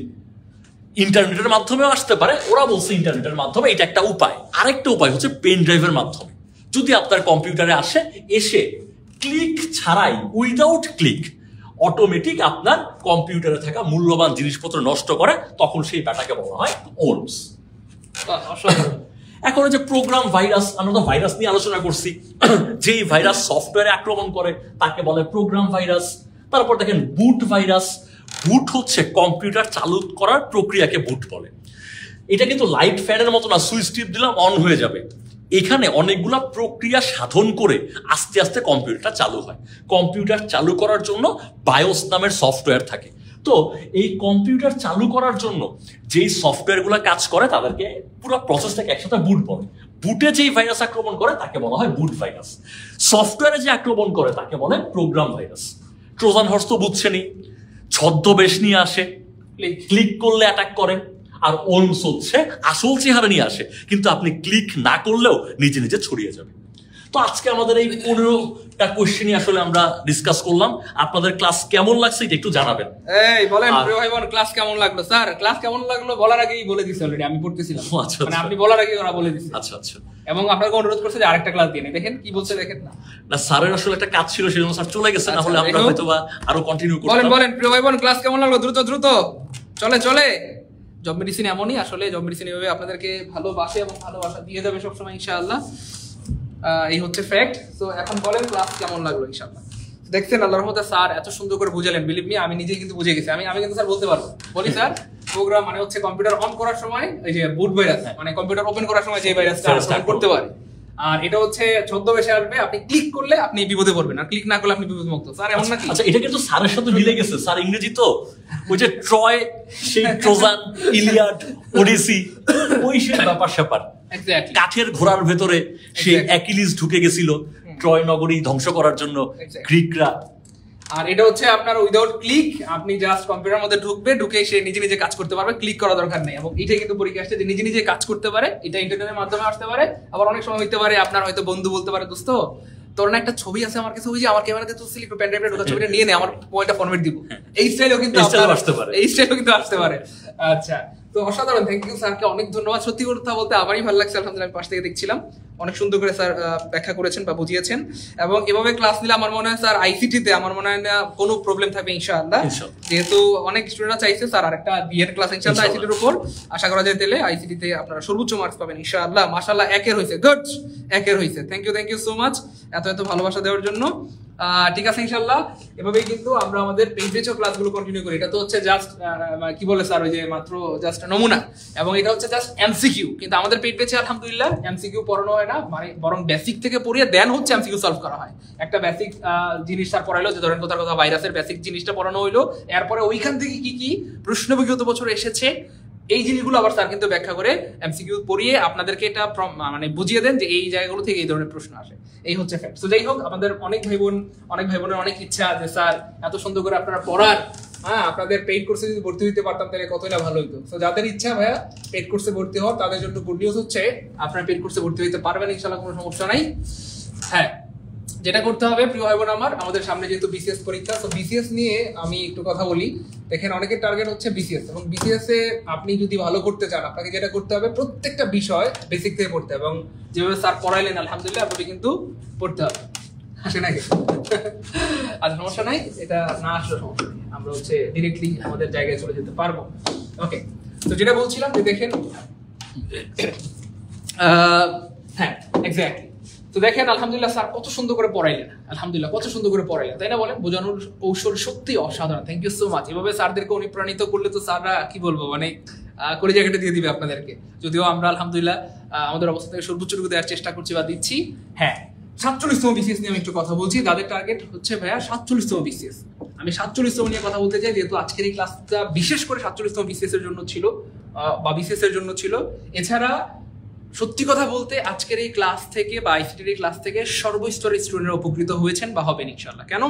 ইন্টারনেটের মাধ্যমেও আসতে পারে। ওরা বলছে ইন্টারনেটের মাধ্যমে, এটা একটা উপায়। আরেকটা উপায় হচ্ছে পেন ড্রাইভের মাধ্যমে। যদি আপনার কম্পিউটারে আসে, এসে ক্লিক ছাড়াই, উইদাউট ক্লিক, অটোমেটিক আপনার কম্পিউটারে থাকা মূল্যবান জিনিসপত্র নষ্ট করে, তখন সেই ব্যাটাকে বলা হয় ওরমস। এখন যে প্রোগ্রাম ভাইরাস, আমরা তো ভাইরাস নিয়ে আলোচনা করছি। যেই ভাইরাস সফটওয়্যারে আক্রমণ করে তাকে বলে প্রোগ্রাম ভাইরাস। তারপর দেখেন বুট ভাইরাস। বুট হচ্ছে কম্পিউটার চালু করার প্রক্রিয়াকে বুট বলে। এটা কিন্তু লাইট ফ্যানের মতো না, সুইচ টিপ দিলাম অন হয়ে যাবে। এখানে অনেকগুলা প্রক্রিয়া সাধন করে আস্তে আস্তে কম্পিউটারটা চালু হয়। কম্পিউটার চালু করার জন্য বায়োস নামের সফটওয়্যার থাকে। তো এই কম্পিউটার চালু করার জন্য যেই সফটওয়্যারগুলো কাজ করে তাদেরকে পুরো প্রসেসটাকে একসাথে বুট বলে। বুটে যেই ভাইরাস আক্রমণ করে তাকে বলা হয় বুট ভাইরাস। সফটওয়্যারে যে আক্রমণ করে তাকে বলে প্রোগ্রাম ভাইরাস। ট্রোজান হর্স তো বুঝছেনই, ছদ্মবেশ নিয়ে আসে, ক্লিক করলে অ্যাটাক করে। আর ওরমস হচ্ছে আসল চেহারা নিয়ে আসে, কিন্তু আপনি ক্লিক না করলেও নিজে নিজে ছড়িয়ে যাবে। তো আজকে আমাদের এই 15টা কোশ্চেনই আসলে আমরা ডিসকাস করলাম। আপনাদের ক্লাস কেমন লাগছে এটা একটু জানাবেন। এই বলেন প্রিয় ভাই বোন, ক্লাস কেমন লাগলো? স্যার ক্লাস কেমন লাগলো বলার আগেই বলে দিছি অলরেডি, আমি পড়তেছিলাম। আচ্ছা, মানে আপনি বলার আগেই ওরা বলে দিছে। আচ্ছা আচ্ছা। এবং আপনাকে অনুরোধ করছে যে আরেকটা ক্লাস দিয়ে দেখেন কি বলছে, দেখেন না। না, স্যারের আসলে একটা কাজ ছিল, সেজন্য স্যার চলে গেছে, না হলে আমরা হয়তোবা আরো কন্টিনিউ করতাম। বলেন বলেন প্রিয় ভাই বোন, ক্লাস কেমন লাগলো? দ্রুত দ্রুত চলে চলে। জব মেডিসিন এমনই, আসলে জব মেডিসিন এভাবে আপনাদেরকে ভালোবাসে এবং ভালোবাসা দিয়ে যাবে সবসময় ইনশাআল্লাহ। এই হচ্ছে ফ্যাক্ট। তো এখন বলেন ক্লাস কেমন লাগলো ইনশাআল্লাহ। দেখছেন আল্লাহর রহমতে স্যার এত সুন্দর করে বুঝালেন, বিলিভ মি আমি নিজেই কিন্তু বুঝে গেছি। আমি কিন্তু স্যার বলতে পারবো, বলি স্যার প্রোগ্রাম মানে হচ্ছে কম্পিউটার অন করার সময় এই যে বুট ভাইরাস, মানে কম্পিউটার ওপেন করার সময় যে ভাইরাসটা আক্রমণ করতে পারে। আর এটা হচ্ছে ছদ্মবেশে আসবে, আপনি ক্লিক করলে আপনি বিপদে পড়বেন, আর ক্লিক না করলে আপনি বিপদমুক্ত। স্যার এমন নাকি? আচ্ছা, এটা কিন্তু স্যারের সাথে মিলে গেছে। স্যার ইংরেজি তো, ওই যে ট্রয়, সেই ট্রোজান, ইলিয়াড, ওডিসি, ওই সে ব্যাপার স্যাপার। এক্স্যাক্টলি, কাঠের ঘোড়ার ভেতরে সেই অ্যাকিলিস ঢুকে গেছিল ট্রয় নগরী ধ্বংস করার জন্য গ্রিকরা। আর এটা হচ্ছে আপনার উইদাউট ক্লিক, আপনি জাস্ট কম্পিউটারের মধ্যে ঢুকবে, ঢুকে সে নিজে নিজে কাজ করতে পারবে, ক্লিক করা দরকার নেই। এবং এটাই কিন্তু পরীক্ষা আসছে যে নিজে নিজে কাজ করতে পারে। এটা ইন্টারনেটের মাধ্যমে আসতে পারে। আবার অনেক সময় হইতে পারে আপনার হয়তো বন্ধু বলতে পারে, দোস্ত তোর না একটা ছবি আছে আমার কাছে, ওই যে আমার ক্যামেরাতে তুলছিলি, একটু পেন ড্রাইভে ঢোকা ছবিটা নিয়ে নে, আমার পয়েন্টটা ফরম্যাট দিব। এই স্টাইলও কিন্তু আসতে পারে, এই স্টাইলও কিন্তু আসতে পারে। আচ্ছা, তো অসাধারণ, থ্যাংক ইউ স্যারকে অনেক ধন্যবাদ। সত্যি কথা বলতে আমারই ভালো লাগছে, আলহামদুলিল্লাহ। পাশ থেকে দেখছিলাম অনেক সুন্দর করে স্যার ব্যাখ্যা করেছেন বা বুঝিয়েছেন, এবং এভাবে ক্লাস নিলে আমার মনে হয় স্যার আইসিটিতে আমার মনে হয় না কোনো প্রবলেম থাকবে ইনশাআল্লাহ। যেহেতু অনেক স্টুডেন্টরা চাইছে স্যার আরেকটা বিএড ক্লাস ইনশাআল্লাহ আইসিটির উপর, আশা করা যায় তাহলে আইসিটিতে আপনারা সর্বোচ্চ মার্কস পাবেন ইনশাআল্লাহ। মাশাআল্লাহ, একের হয়েছে, গুড, একের হয়েছে। থ্যাংক ইউ সো মাচ এত এত ভালোবাসা দেওয়ার জন্য। ঠিক আছে, ইনশাআল্লাহ এভাবেই কিন্তু আমরা আমাদের পেইড ব্যাচের ক্লাসগুলো কন্টিনিউ করি। এটা তো হচ্ছে জাস্ট কি বলে স্যার, ওই যে মাত্র জাস্ট নমুনা, এবং এটা হচ্ছে জাস্ট এমসিকিউ। কিন্তু আমাদের পেইড ব্যাচে আলহামদুলিল্লাহ এমসিকিউ পড়ানো হয় না, মানে বরং বেসিক থেকে পড়িয়ে দেন হচ্ছে এমসিকিউ সলভ করা হয়। একটা বেসিক জিনিস স্যার পড়াইলো, যে ধরেন কোথার কথা ভাইরাসের বেসিক জিনিসটা পড়ানো হইলো, এরপরে ওইখান থেকে কি কি প্রশ্ন বিগত বছর এসেছে এই জিনিসগুলো আবার স্যার কিন্তু ব্যাখ্যা করে এমসিকিউ পড়িয়ে আপনাদেরকে এটা মানে বুঝিয়ে দেন যে এই জায়গাগুলো থেকে এই ধরনের প্রশ্ন আসে। এই হচ্ছে ফ্যাক্ট। তো যাই হোক, আমাদের অনেক ভাই বোনের অনেক ইচ্ছা যে স্যার এত সুন্দর করে আপনারা পড়ার, আপনাদের পেইড কোর্সে যদি ভর্তি হইতে পারতাম তাহলে কতই না ভালো হইতো। তো যাদের ইচ্ছা ভাইয়া পেইড কোর্সে ভর্তি হওয়ার, তাদের জন্য গুড নিউজ হচ্ছে আপনারা পেইড কোর্সে ভর্তি হইতে পারবেন ইনশাআল্লাহ, কোনো সমস্যা নাই। হ্যাঁ, যেটা করতে হবে প্রিয় ভাই বোন আমার, আমাদের সামনে যেহেতু বিসিএস পরীক্ষা, তো বিসিএস নিয়ে আমি একটু কথা বলি। দেখেন, অনেকের টার্গেট হচ্ছে বিসিএস, এবং বিসিএস এ আপনি যদি ভালো করতে চান, আপনাকে যেটা করতে হবে প্রত্যেকটা বিষয় বেসিক থেকে পড়তে হবে, এবং যেভাবে স্যার পড়াইলেন আলহামদুলিল্লাহ আপনাকে কিন্তু পড়তে হবে। আসে নাকি? আর সমস্যা নাই, এটা না আসলে সমস্যা নেই, আমরা হচ্ছে ডিরেক্টলি আমাদের জায়গায় চলে যেতে পারবো। ওকে, তো যেটা বলছিলাম যে দেখেন, হ্যাঁ এক্স্যাক্টলি, তো দেখেন আলহামদুলিল্লাহ স্যার কত সুন্দর করে পড়াইলেন, আলহামদুলিল্লাহ কত সুন্দর করে পড়াইলেন, তাই না বলেন? বোঝানোর কৌশল সত্যি অসাধারণ। Thank you so much. এভাবে স্যারদেরকে অনুপ্রাণিত করলে তো স্যাররা কি বলবো, মানে করে জায়গাটা দিয়ে দিবে আপনাদেরকে। যদিও আমরা আলহামদুলিল্লাহ আমাদের অবস্থা থেকে সর্বোচ্চটুকু দেওয়ার চেষ্টা করছি বা দিচ্ছি। হ্যাঁ, 47তম বিসিএস নিয়ে আমি একটু কথা বলছি। তাদের টার্গেট হচ্ছে ভাইয়া 47তম বিসিএস। আমি 47তম নিয়ে কথা বলতে চাই, যেহেতু আজকের এই ক্লাসটা বিশেষ করে 47তম বিসিএস এর জন্য ছিল বা বিসিএস এর জন্য ছিল। এছাড়া সত্যি কথা বলতে আজকের এই ক্লাস থেকে বা আইসিটির ক্লাস থেকে সর্বস্তরের স্টুডেন্টরা উপকৃত হয়েছেন বা হবেন ইনশাল্লাহ। কেন?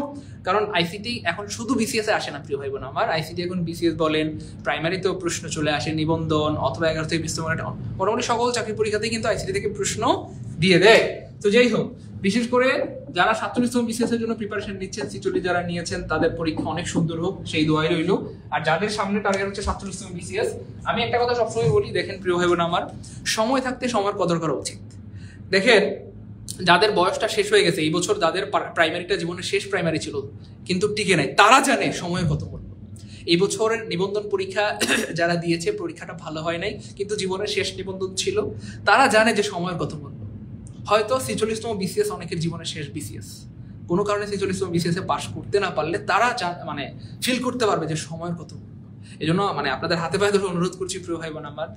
কারণ আইসিটি এখন শুধু বিসিএস এ আসে না প্রিয় ভাই বোন আমার। আইসিটি এখন বিসিএস বলেন, প্রাইমারিতেও প্রশ্ন চলে আসে, নিবন্ধন অথবা 11 থেকে 20 মোটামুটি সকল চাকরি পরীক্ষাতেই কিন্তু আইসিটি থেকে প্রশ্ন দিয়ে দেয়। তো যাই হোক, বিশেষ করে যারা 47তম বিসিএস এর জন্য প্রিপারেশন নিচ্ছেন, 46 যারা নিয়েছেন, তাদের পরীক্ষা অনেক সুন্দর হোক সেই দোয়াই রইল। আর যাদের সামনে টার্গেট হচ্ছে 47তম বিসিএস, আমি একটা কথা সবসময় বলি, দেখেন প্রিয় ভাই বোন আমার, সময় থাকতে সময়ের কদর করা উচিত। দেখেন, যাদের বয়সটা শেষ হয়ে গেছে, এই বছর যাদের প্রাইমারিটা জীবনের শেষ প্রাইমারি ছিল কিন্তু টিকে নাই, তারা জানে সময় কত মূল্য। এই বছরের নিবন্ধন পরীক্ষা যারা দিয়েছে, পরীক্ষাটা ভালো হয় নাই কিন্তু জীবনের শেষ নিবন্ধন ছিল, তারা জানে যে সময়ের কত মূল্য। হয়তো 46তম বিসিএস অনেকের জীবনের শেষ বিসিএস, কোনো কারণে 46তম বিসিএস এ পাস করতে না পারলে তারা মানে ফিল করতে পারবে যে সময়ের কত মূল্য। এই জন্য মানে আপনাদের হাতে পায়ে ধরে অনুরোধ করছি প্রিয় ভাই বোন আমার,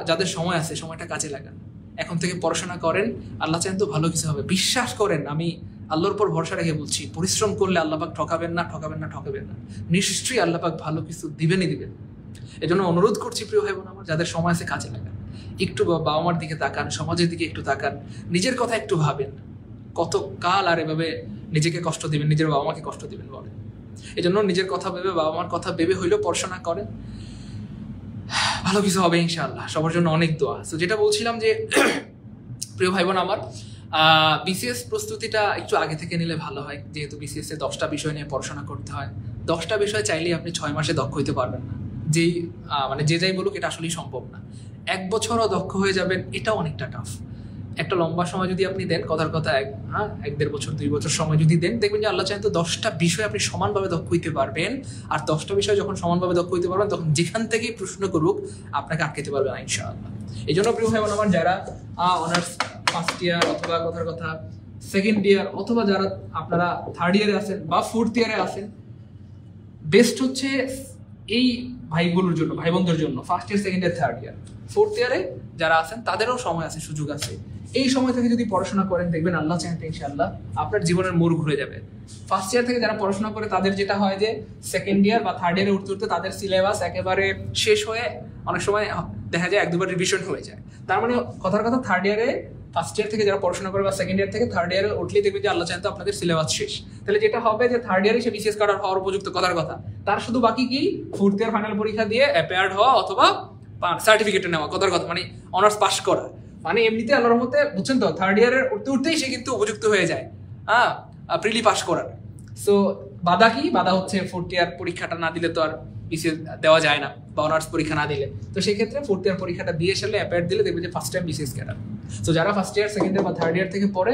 যাদের সময় আছে সময়টা কাজে লাগান, এখন থেকে পড়াশোনা করেন, আল্লাহ চান তো ভালো কিছু হবে। বিশ্বাস করেন, আমি আল্লাহর উপর ভরসা রেখে বলছি, পরিশ্রম করলে আল্লাহ পাক ঠকাবেন না, নিশ্চয়ই আল্লাহ পাক ভালো কিছু দিবেন। এই জন্য অনুরোধ করছি প্রিয় ভাই বোন আমার, যাদের সময় আছে কাজে লাগান, একটু বাবা মার দিকে তাকান, সমাজের দিকে একটু তাকান, নিজের কথা একটু ভাবেন। কত কাল আর এভাবে নিজেকে কষ্ট দিবেন, নিজের বাবা মাকে কষ্ট দিবেন বলেন? এই জন্য নিজের কথা ভেবে, বাবা মার কথা ভেবে হইলেও পড়াশোনা করেন, ভালো কিছু হবে ইনশাআল্লাহ। সবার জন্য অনেক দোয়া। তো যেটা বলছিলাম যে প্রিয় ভাই বোন আমার, বিসিএস প্রস্তুতিটা একটু আগে থেকে নিলে ভালো হয়, যেহেতু বিসিএস এ 10টা বিষয় নিয়ে পড়াশোনা করতে হয়। 10টা বিষয় চাইলেই আপনি 6 মাসে দক্ষ হইতে পারবেন না। যে যাই বলুক, এটা আসলেই সম্ভব না। 1 বছরও দক্ষ হয়ে যাবেন, এটাও অনেকটা টাফ। একটা লম্বা সময় যদি আপনি দেন, কথার কথা 1-1.5 বছর 2 বছর সময় যদি দেন, দেখবেন যে আল্লাহ চান তো 10টা বিষয় আপনি সমানভাবে দক্ষ হইতে পারবেন। আর 10টা বিষয় যখন সমানভাবে দক্ষ হইতে পারবেন, তখন যেখান থেকেই প্রশ্ন করুক আপনাকে আটকাতে পারবে না ইনশাআল্লাহ। এই জন্য প্রিয় ভাই বোন আমার, যারা অনার্স ফার্স্ট ইয়ার অথবা কথার কথা সেকেন্ড ইয়ার, অথবা যারা আপনারা থার্ড ইয়ারে আছেন বা ফোর্থ ইয়ারে আছেন, বেস্ট হচ্ছে এই ভাইগুলোর জন্য, ভাই বোনদের জন্য first year, second year, third year, fourth ইয়ারে যারা আছেন তাদেরও সময় আছে, সুযোগ আছে। এই সময় থেকে যদি পড়াশোনা করেন দেখবেন আল্লাহ চাইতে ইনশাআল্লাহ আপনার জীবনের মোড় ঘুরে যাবে। ফার্স্ট ইয়ার থেকে যারা পড়াশোনা করে তাদের যেটা হয় যে সেকেন্ড ইয়ার বা থার্ড ইয়ারে উঠতে উঠতে তাদের সিলেবাস একেবারে শেষ হয়ে অনেক সময় দেখা যায় 1-2 বার রিভিশন হয়ে যায়। তার মানে কথার কথা থার্ড ইয়ারে, ফার্স্ট ইয়ার থেকে যারা পড়াশোনা করে বা সেকেন্ড ইয়ার থেকে থার্ড ইয়ারে উঠলেই দেখবেন যে আল্লাহ চাইতে আপনাদের সিলেবাস শেষ। তাহলে যেটা হবে যে থার্ড ইয়ারে সে বিসিএস কাটার হওয়ার উপযুক্ত, কথার কথা তার শুধু বাকি কি ফোর্থ ইয়ার ফাইনাল পরীক্ষা দিয়ে অ্যাপিয়ার্ড হওয়া অথবা সার্টিফিকেট নেওয়া, কথার কথা মানে অনার্স পাস করা। মানে এমনিতে আল্লাহর রহমতে বুঝছেন তো থার্ড ইয়ারের উঠতে উঠতেই সে কিন্তু উপযুক্ত হয়ে যায় প্রিলি পাস করার। সো বাধা কি? বাধা হচ্ছে ফোর্থ ইয়ার পরীক্ষাটা না দিলে তো আর বিসিএস দেওয়া যায় না, বা অনার্স পরীক্ষা না দিলে। তো সেই ক্ষেত্রে ফোর্থ ইয়ার পরীক্ষাটা দিয়ে এসে অ্যাপিয়ার দিলে দেখবে যে ফার্স্ট টাইম বিসিএস ক্যাডার। তো যারা ফার্স্ট ইয়ার, সেকেন্ড ইয়ার বা থার্ড ইয়ার থেকে পড়ে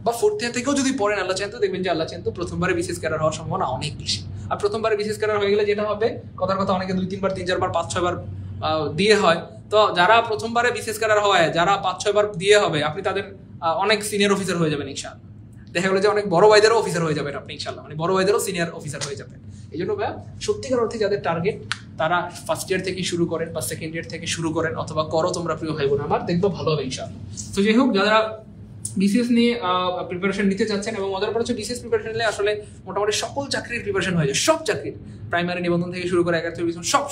বা ফোর্থ ইয়ার থেকেও যদি পড়েন আল্লাহ চাইতো, দেখবেন যে আল্লাহ চাইতো প্রথমবারে বিসিএস ক্যাডার হওয়ার সম্ভাবনা অনেক বেশি। আর প্রথমবারে বিসিএস ক্যাডার হয়ে গেলে যেটা হবে, কথার কথা অনেকে 2-3 বার, 3-4 বার, 5-6 বার দিয়ে হয়। তো যারা প্রথমবারে বিসিএস ক্যাডার হয়, যারা 5-6 বার দিয়ে হবে, আপনি তাদের অনেক সিনিয়র অফিসার হয়ে যাবেন ইনশাআল্লাহ। দেখা গেলো যে অনেক বড় ভাইদেরও অফিসার হয়ে যাবেন আপনি ইনশাআল্লাহ, মানে বড় ভাইদেরও সিনিয়র অফিসার হয়ে যাবেন। এই জন্য ভাই সত্যিকার অর্থে যাদের টার্গেট তারা ফার্স্ট ইয়ার থেকে শুরু করেন বা সেকেন্ড ইয়ার থেকে শুরু করেন, অথবা করো তোমরা প্রিয় ভাই বোন আমার, দেখবো ভালো হবে ইনশাআল্লাহ। তো যাই হোক, যারা বিসিএস নিয়ে প্রিপারেশন নিতে চাচ্ছেন, এবং মজার ব্যাপার হচ্ছে বিসিএস প্রিপারেশন নিলে আসলে মোটামুটি সকল চাকরির প্রিপারেশন হয়ে যায়, সব চাকরির, প্রাইমারি নিবন্ধন থেকে শুরু করে একাত্তর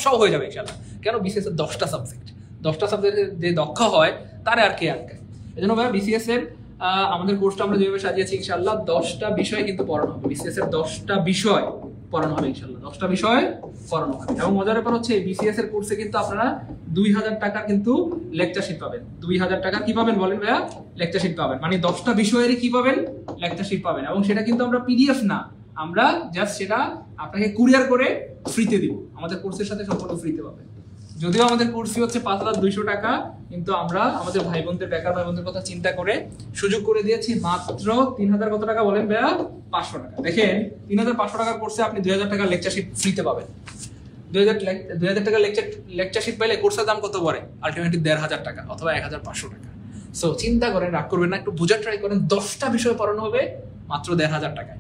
সব হয়ে যাবে ইনশাআল্লাহ। কেন? বিসিএস এর 10টা সাবজেক্ট, 10টা সাবজেক্টে যে দক্ষ হয় তারে আর কে আটকায়। এই জন্য ভাই বিসিএস এর আমাদের কোর্সটা আমরা যেভাবে সাজিয়েছি ইনশাআল্লাহ 10টা বিষয় কিন্তু পড়ানো হবে। বিসিএস এর 10টা বিষয় পড়ানো হবে ইনশাআল্লাহ, 10টা বিষয় পড়ানো হবে। এবং মজার ব্যাপার হচ্ছে বিসিএস এর কোর্সে কিন্তু আপনারা 2000 টাকা কিন্তু লেকচারশিট পাবেন। 2000 টাকা কি পাবেন বলেন ভাইয়া? লেকচারশিট পাবেন, মানে 10টা বিষয়েরই কি পাবেন? লেকচারশিট পাবেন। এবং সেটা কিন্তু আমরা পিডিএফ না, আমরা জাস্ট সেটা আপনাকে কুরিয়ার করে ফ্রিতে দিব, আমাদের কোর্সের সাথে সম্পূর্ণ ফ্রিতে পাবেন। যদিও আমাদের কোর্স ফি হচ্ছে 5200 টাকা, কিন্তু আমরা আমাদের ভাই বোনদের, বেকার ভাই বোনদের কথা চিন্তা করে সুযোগ করে দিয়েছি মাত্র 3000 কত টাকা বলেন ভাইয়া? 500 টাকা। দেখেন 3500 টাকার কোর্সে আপনি 2000 টাকার লেকচারশিট ফ্রিতে পাবেন। 2000 টাকার লেকচারশিট পাইলে কোর্সের দাম কত পড়ে? আলটিমেটলি 1500 টাকা অথবা 1500 টাকা। সো চিন্তা করেন, রাগ করবেন না, একটু বোঝার ট্রাই করেন। 10টা বিষয় পড়ানো হবে মাত্র 1500 টাকায়।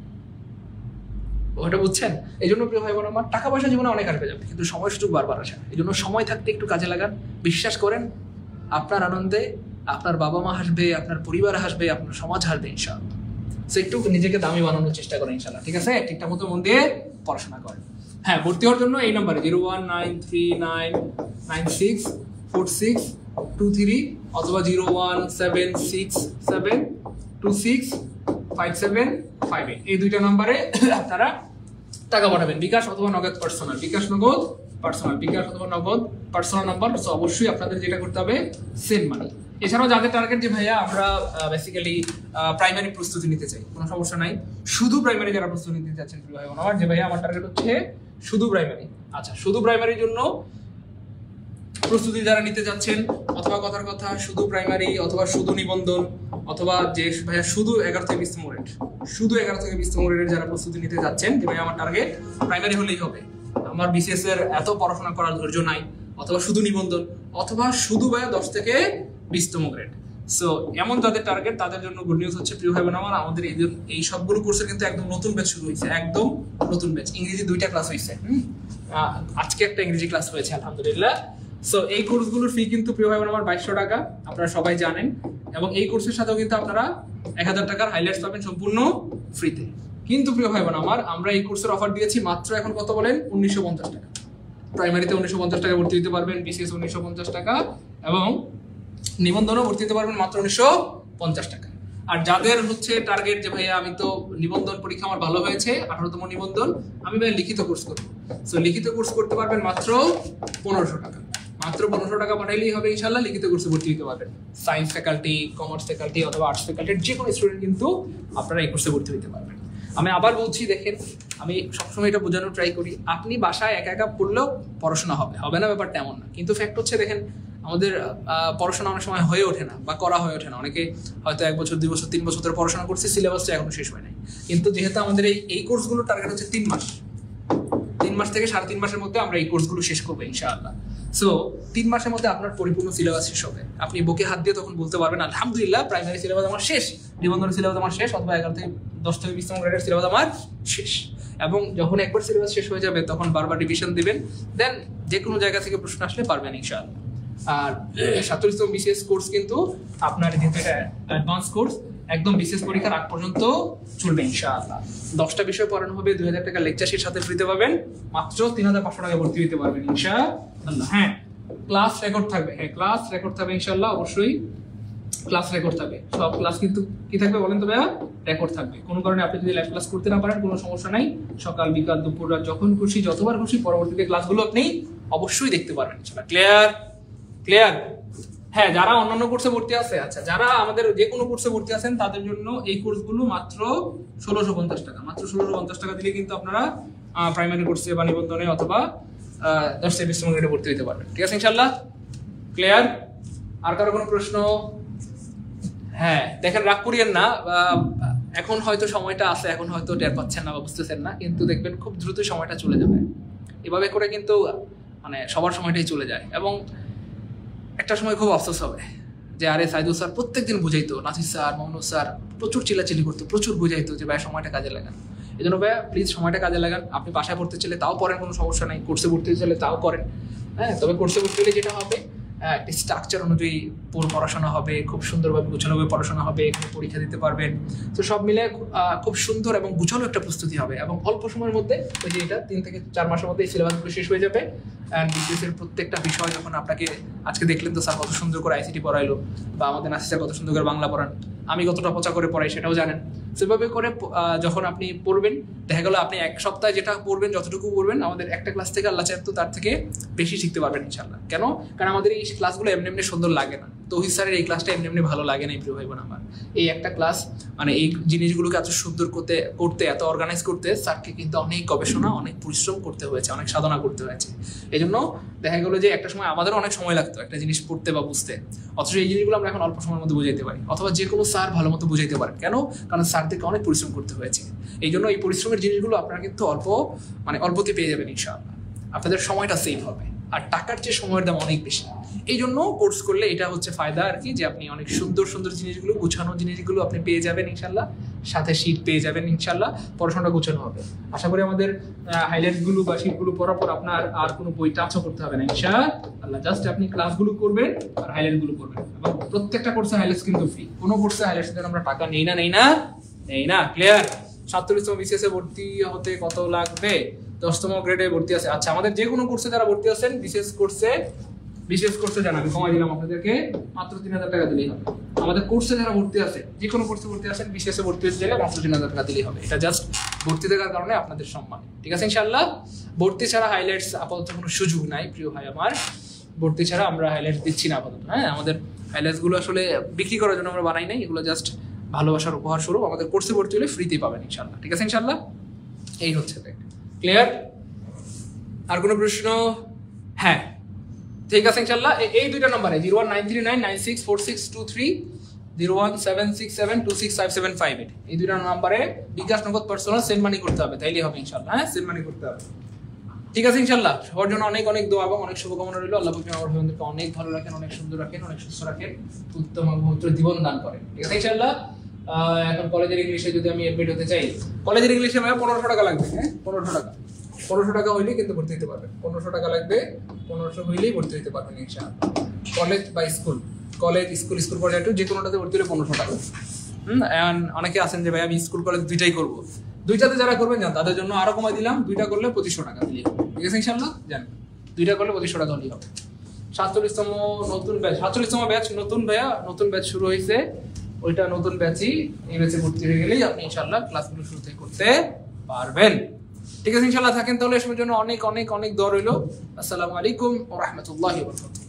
ওটা বুঝছেন? এই জন্য প্রিয় ভাই বোন আমার, টাকা পয়সা জীবনে অনেক আসবে যাবে, কিন্তু সময় সুযোগ বারবার আসে না। এই জন্য সময় থাকতে একটু কাজে লাগান। বিশ্বাস করেন আপনার আনন্দে আপনার বাবা মা হাসবে, আপনার পরিবার হাসবে, আপনার সমাজ হাসবে ইনশাআল্লাহ। সো একটু নিজেকে দামি বানানোর চেষ্টা করেন ইনশাআল্লাহ, ঠিক আছে? ঠিকঠাক মতো মন দিয়ে পড়াশোনা করেন। হ্যাঁ, ভর্তি হওয়ার জন্য এই নাম্বারে 01939964623 অথবা 01767265758 এই দুইটা নাম্বারে আপনারা টাকা পাঠাবেন। বিকাশ অথবা নগদ পার্সোনাল, বিকাশ নগদ পার্সোনাল, বিকাশ অথবা নগদ পার্সোনাল নাম্বার। সো অবশ্যই আপনাদের যেটা করতে হবে সেন্ড মানি। এছাড়াও যাদের টার্গেট যে ভাইয়া আমরা বেসিক্যালি প্রাইমারি প্রস্তুতি নিতে চাই, কোনো সমস্যা নাই। শুধু প্রাইমারি যারা প্রস্তুতি নিতে চাচ্ছেন ভাই আমার, যে ভাইয়া আমার টার্গেট হচ্ছে শুধু প্রাইমারি। আচ্ছা, শুধু প্রাইমারির জন্য প্রস্তুতি যারা নিতে যাচ্ছেন, অথবা কথার কথা শুধু প্রাইমারি অথবা শুধু নিবন্ধন, অথবা যে ভাইয়া শুধু 11 থেকে 20 মোড়ের, শুধু 11 থেকে 20 মোড়ের যারা প্রস্তুতি নিতে যাচ্ছেন, যে ভাইয়া আমার টার্গেট প্রাইমারি হলেই হবে, আমার বিসিএস এর এত পড়াশোনা করার ধৈর্য নাই, অথবা শুধু নিবন্ধন, অথবা শুধু ভাইয়া 10 থেকে 20তম গ্রেড। সো এমন যাদের টার্গেট তাদের জন্য গুড নিউজ হচ্ছে প্রিয় ভাই বোন আমার, আমাদের এই সবগুলো কোর্সের কিন্তু একদম নতুন ব্যাচ শুরু হয়েছে, একদম নতুন ব্যাচ। ইংরেজি 2টা ক্লাস হয়েছে, আজকে একটা ইংরেজি ক্লাস হয়েছে আলহামদুলিল্লাহ। সো এই কোর্সগুলোর ফি কিন্তু প্রিয় ভাই বোন আমার 2200 টাকা, আপনারা সবাই জানেন। এবং এই কোর্সের সাথেও কিন্তু আপনারা 1000 টাকার হাইলাইটস পাবেন সম্পূর্ণ ফ্রিতে। কিন্তু প্রিয় ভাই বোন আমার, আমরা এই কোর্সের অফার দিয়েছি মাত্র এখন কত বলেন? 1950 টাকা। প্রাইমারিতে 1950 টাকা ভর্তি দিতে পারবেন, বিসিএস 1950 টাকা, এবং নিবন্ধনও ভর্তি দিতে পারবেন মাত্র 1950 টাকা। আর যাদের হচ্ছে টার্গেট যে ভাইয়া আমি তো নিবন্ধন পরীক্ষা আমার ভালো হয়েছে, 18তম নিবন্ধন, আমি ভাই লিখিত কোর্স করবো, সো লিখিত কোর্স করতে পারবেন মাত্র 1500 টাকা। মাত্র 1500 টাকা পাঠাইলেই হবে ইনশাআল্লাহ, লিখিত কোর্সে ভর্তি দিতে পারবেন। সায়েন্স ফ্যাকাল্টি, কমার্স ফ্যাকাল্টি অথবা আর্টস ফ্যাকাল্টির যে কোনো স্টুডেন্ট কিন্তু আপনারা এই কোর্সে ভর্তি হতে পারবেন। আমি আবার বলছি, দেখেন আমি সবসময় এটা বোঝানোর ট্রাই করি, আপনি বাসায় একা একা পড়লেও পড়াশোনা হবে না, ব্যাপারটা এমন না। কিন্তু ফ্যাক্ট হচ্ছে দেখেন আমাদের পড়াশোনা অনেক সময় হয়ে ওঠে না বা করা হয়ে ওঠে না। অনেকে হয়তো 1 বছর 2 বছর 3 বছর ধরে পড়াশোনা করছে, সিলেবাসটা এখনো শেষ হয় নাই। কিন্তু যেহেতু আমাদের এই কোর্সগুলোর টার্গেট হচ্ছে 3 মাস, 3 মাস থেকে 3.5 মাসের মধ্যে আমরা এই কোর্সগুলো শেষ করবো ইনশাআল্লাহ। সো 3 মাসের মধ্যে আপনার পরিপূর্ণ সিলেবাস শেষ হবে। আপনি বুকে হাত দিয়ে তখন বলতে পারবেন আলহামদুলিল্লাহ প্রাইমারি সিলেবাস আমার শেষ, নিবন্ধন সিলেবাস আমার শেষ, অথবা 11 থেকে 10 থেকে 20তম গ্রেডের সিলেবাস আমার শেষ। এবং যখন একবার সিলেবাস শেষ হয়ে যাবে তখন বারবার রিভিশন দিবেন, দেন যে কোনো জায়গা থেকে প্রশ্ন আসলে পারবেন ইনশাআল্লাহ। আর 47তম বিসিএস কোর্স কিন্তু আপনার যেহেতু এটা অ্যাডভান্স কোর্স, একদম বিসিএস পরীক্ষার আগ পর্যন্ত চলবে ইনশাআল্লাহ। 10টা বিষয় পড়ানো হবে, 2000 টাকা লেকচার শিট সাথে ফ্রিতে পাবেন, মাত্র 3500 টাকা ভর্তি হতে পারবেন ইনশাআল্লাহ। হ্যাঁ, ক্লাস রেকর্ড থাকবে, হ্যাঁ ক্লাস রেকর্ড থাকবে ইনশাআল্লাহ, অবশ্যই ক্লাস রেকর্ড থাকবে। সব ক্লাস কিন্তু কি থাকবে বলেন তো ভাইয়া? রেকর্ড থাকবে। কোনো কারণে আপনি যদি লাইভ ক্লাস করতে না পারেন কোনো সমস্যা নাই, সকাল বিকাল দুপুর রাত যখন খুশি যতবার খুশি পরবর্তীতে ক্লাসগুলো আপনি অবশ্যই দেখতে পারবেন ইনশাআল্লাহ। ক্লিয়ার? ক্লিয়ার? হ্যাঁ, যারা অন্যান্য কোর্সে ভর্তি আছে, আচ্ছা যারা আমাদের যে কোনো কোর্সে ভর্তি আছেন তাদের জন্য এই কোর্সগুলো মাত্র 1650 টাকা, মাত্র 1650 টাকা দিলে কিন্তু আপনারা প্রাইমারি কোর্সে বা নিবন্ধনে অথবা 10 সেমিস্টার গ্রেডে ভর্তি হতে পারবেন। ঠিক আছে ইনশাআল্লাহ? ক্লিয়ার? আর কারো কোনো প্রশ্ন? হ্যাঁ, দেখেন রাগ করিয়েন না, এখন হয়তো সময়টা আছে, এখন হয়তো টের পাচ্ছেন না বা বুঝতেছেন না, কিন্তু দেখবেন খুব দ্রুত সময়টা চলে যাবে। এভাবে করে কিন্তু মানে সবার সময়টাই চলে যায় এবং একটা সময় খুব আফসোস হবে যে আরে সাইদুল স্যার প্রত্যেকদিন বুঝাইতো, নাসির স্যার, মোহাম্মদ স্যার প্রচুর চিল্লাচিল্লি করতো, প্রচুর বুঝাইতো যে ভাই সময়টা কাজে লাগান। এই জন্য ভাইয়া প্লিজ সময়টা কাজে লাগান। আপনি বাসায় পড়তে চাইলে তাও পড়েন, কোনো সমস্যা নাই, কোর্সে ভর্তি চাইলে তাও করেন। হ্যাঁ, তবে কোর্সে ভর্তি হলে যেটা হবে একটা স্ট্রাকচার অনুযায়ী পড়াশোনা হবে, খুব সুন্দরভাবে গুছানোভাবে পড়াশোনা হবে, এখানে পরীক্ষা দিতে পারবেন। তো সব মিলে খুব সুন্দর এবং গুছানো একটা প্রস্তুতি হবে এবং অল্প সময়ের মধ্যে ওই যে এটা 3 থেকে 4 মাসের মধ্যে এই সিলেবাসগুলো শেষ হয়ে যাবে। অ্যান্ড বিসিএসের প্রত্যেকটা বিষয় যখন আপনাকে আজকে দেখলেন তো স্যার কত সুন্দর করে আইসিটি পড়াইলো বা আমাদের নাসির স্যার কত সুন্দর করে বাংলা পড়ান, আমি কতটা পচা করে পড়াই সেটাও জানেন। সেভাবে করে যখন আপনি পড়বেন দেখা গেল আপনি এক সপ্তাহে যেটা পড়বেন যতটুকু পড়বেন আমাদের একটা ক্লাস থেকে আল্লাহ চায় তো তার থেকে বেশি শিখতে পারবেন ইনশাআল্লাহ। কেন? কারণ আমাদের এই ক্লাসগুলো এমনি এমনি সুন্দর লাগে না, তৌহিদ স্যারের এই ক্লাসটা এমনি এমনি ভালো লাগে না প্রিয় ভাই বোন আমার। এই একটা ক্লাস মানে এই জিনিসগুলোকে এত সুন্দর করতে এত অর্গানাইজ করতে স্যারকে কিন্তু অনেক গবেষণা, অনেক পরিশ্রম করতে হয়েছে, অনেক সাধনা করতে হয়েছে। এই জন্য দেখা গেলো যে একটা সময় আমাদেরও অনেক সময় লাগতো একটা জিনিস পড়তে বা বুঝতে, অথচ এই জিনিসগুলো আমরা এখন অল্প সময়ের মধ্যে বুঝাইতে পারি, অথবা যে কোনো স্যার ভালো মতো বুঝাইতে পারেন। কেন? কারণ স্যারদেরকে অনেক পরিশ্রম করতে হয়েছে। এই জন্য এই পরিশ্রমের জিনিসগুলো আপনারা কিন্তু অল্পতে পেয়ে যাবেন ইনশাআল্লাহ। আপনাদের সময়টা সেভ হবে আর টাকার চেয়ে সময়ের দাম অনেক বেশি। এই জন্য কোর্স করলে এটা হচ্ছে ফায়দা আর কি, যে আপনি অনেক সুন্দর সুন্দর জিনিসগুলো, গুছানো জিনিসগুলো আপনি পেয়ে যাবেন ইনশাল্লাহ, সাথে শীট পেয়ে যাবেন ইনশাল্লাহ, পড়াশোনাটা গুছানো হবে। আশা করি আমাদের হাইলাইটগুলো বা শীটগুলো পড়ার পর আপনার আর কোনো বই টাচও করতে হবে না ইনশাআল্লাহ। জাস্ট আপনি ক্লাসগুলো করবেন আর হাইলাইটগুলো করবেন এবং প্রত্যেকটা কোর্সে হাইলাইটস কিন্তু ফ্রি, কোনো কোর্সে হাইলাইটসের জন্য আমরা টাকা নেই না। ক্লিয়ার? 47তম বিসিএস এ ভর্তি হতে কত লাগবে? 10তম গ্রেডে ভর্তি আছে। আচ্ছা, আমাদের যে কোনো কোর্সে যারা ভর্তি আছেন বিসিএস কোর্সে জানা আমি কমাই দিলাম আপনাদেরকে, মাত্র 3000 টাকা দিলেই হবে। আমাদের কোর্সে যারা ভর্তি আছে, যে কোনো কোর্সে ভর্তি আছেন বিসিএস এ ভর্তি হতে চাইলে মাত্র 3000 টাকা দিলেই হবে। এটা জাস্ট ভর্তি দেওয়ার কারণে আপনাদের সম্মান। ঠিক আছে ইনশাআল্লাহ? ভর্তি ছাড়া হাইলাইটস আপাতত কোনো সুযোগ নাই প্রিয় ভাই আমার, ভর্তি ছাড়া আমরা হাইলাইটস দিচ্ছি না আপাতত। হ্যাঁ, আমাদের হাইলাইটস গুলো আসলে বিক্রি করার জন্য আমরা বানাই নাই, এগুলো জাস্ট ভালোবাসার উপহার স্বরূপ। আমাদের কোর্সে ভর্তি হলে ফ্রিতেই পাবেন ইনশাআল্লাহ। ঠিক আছে ইনশাআল্লাহ? এই হচ্ছে ক্লিয়ার? আর কোনো প্রশ্ন? হ্যাঁ, ঠিক আছে ইনশাআল্লাহ। এই দুইটা নম্বরে 01939964623 01767265758 এই দুইটা নম্বরে বিকাশ নগদ পার্সোনাল সেন্ড মানি করতে হবে, তাইলেই হবে ইনশাআল্লাহ। হ্যাঁ, সেন্ড মানি করতে হবে। ঠিক আছে ইনশাআল্লাহ? সবার জন্য অনেক অনেক দোয়া এবং অনেক শুভকামনা রইল। আল্লাহ পাক আমার ভাইদেরকে অনেক ভালো রাখেন, অনেক সুন্দর রাখেন, অনেক সুস্থ রাখেন, উত্তম এবং পবিত্র জীবন দান করেন। ঠিক আছে ইনশাআল্লাহ? এখন কলেজের ইংলিশে যদি আমি এডমিট হতে চাই, কলেজের ইংলিশে ভাই 1500 টাকা লাগবে। হ্যাঁ, 1500 টাকা হইলেই কিন্তু ভর্তি হতে পারবেন। 1500 টাকা লাগবে, 1500 হইলেই ভর্তি হতে পারবেন ইনশাআল্লাহ। কলেজ বা স্কুল পর্যায়ে যে কোনোটাতে ভর্তি হলে 1500 টাকা। অনেকে আছেন যে ভাই আমি স্কুল কলেজ দুইটাই করবো, দুইটাতে যারা করবেন জান তাদের জন্য আরো কমাই দিলাম, দুইটা করলে 2500 টাকা দিলেই হবে। ঠিক আছে ইনশাআল্লাহ? জান, দুইটা করলে 2500 টাকা হলেই হবে। 47তম ব্যাচ নতুন ভাইয়া, নতুন ব্যাচ শুরু হয়েছে, ওইটা নতুন ব্যাচই, এই ব্যাচে ভর্তি হয়ে গেলেই আপনি ইনশাআল্লাহ ক্লাসগুলো শুরু থেকে করতে পারবেন। ঠিক আছে ইনশাআল্লাহ? থাকেন তাহলে এসবের জন্য অনেক অনেক অনেক দোয়া রইল। আসসালামু আলাইকুম ওয়া রাহমাতুল্লাহি ওয়া বারাকাতুহু।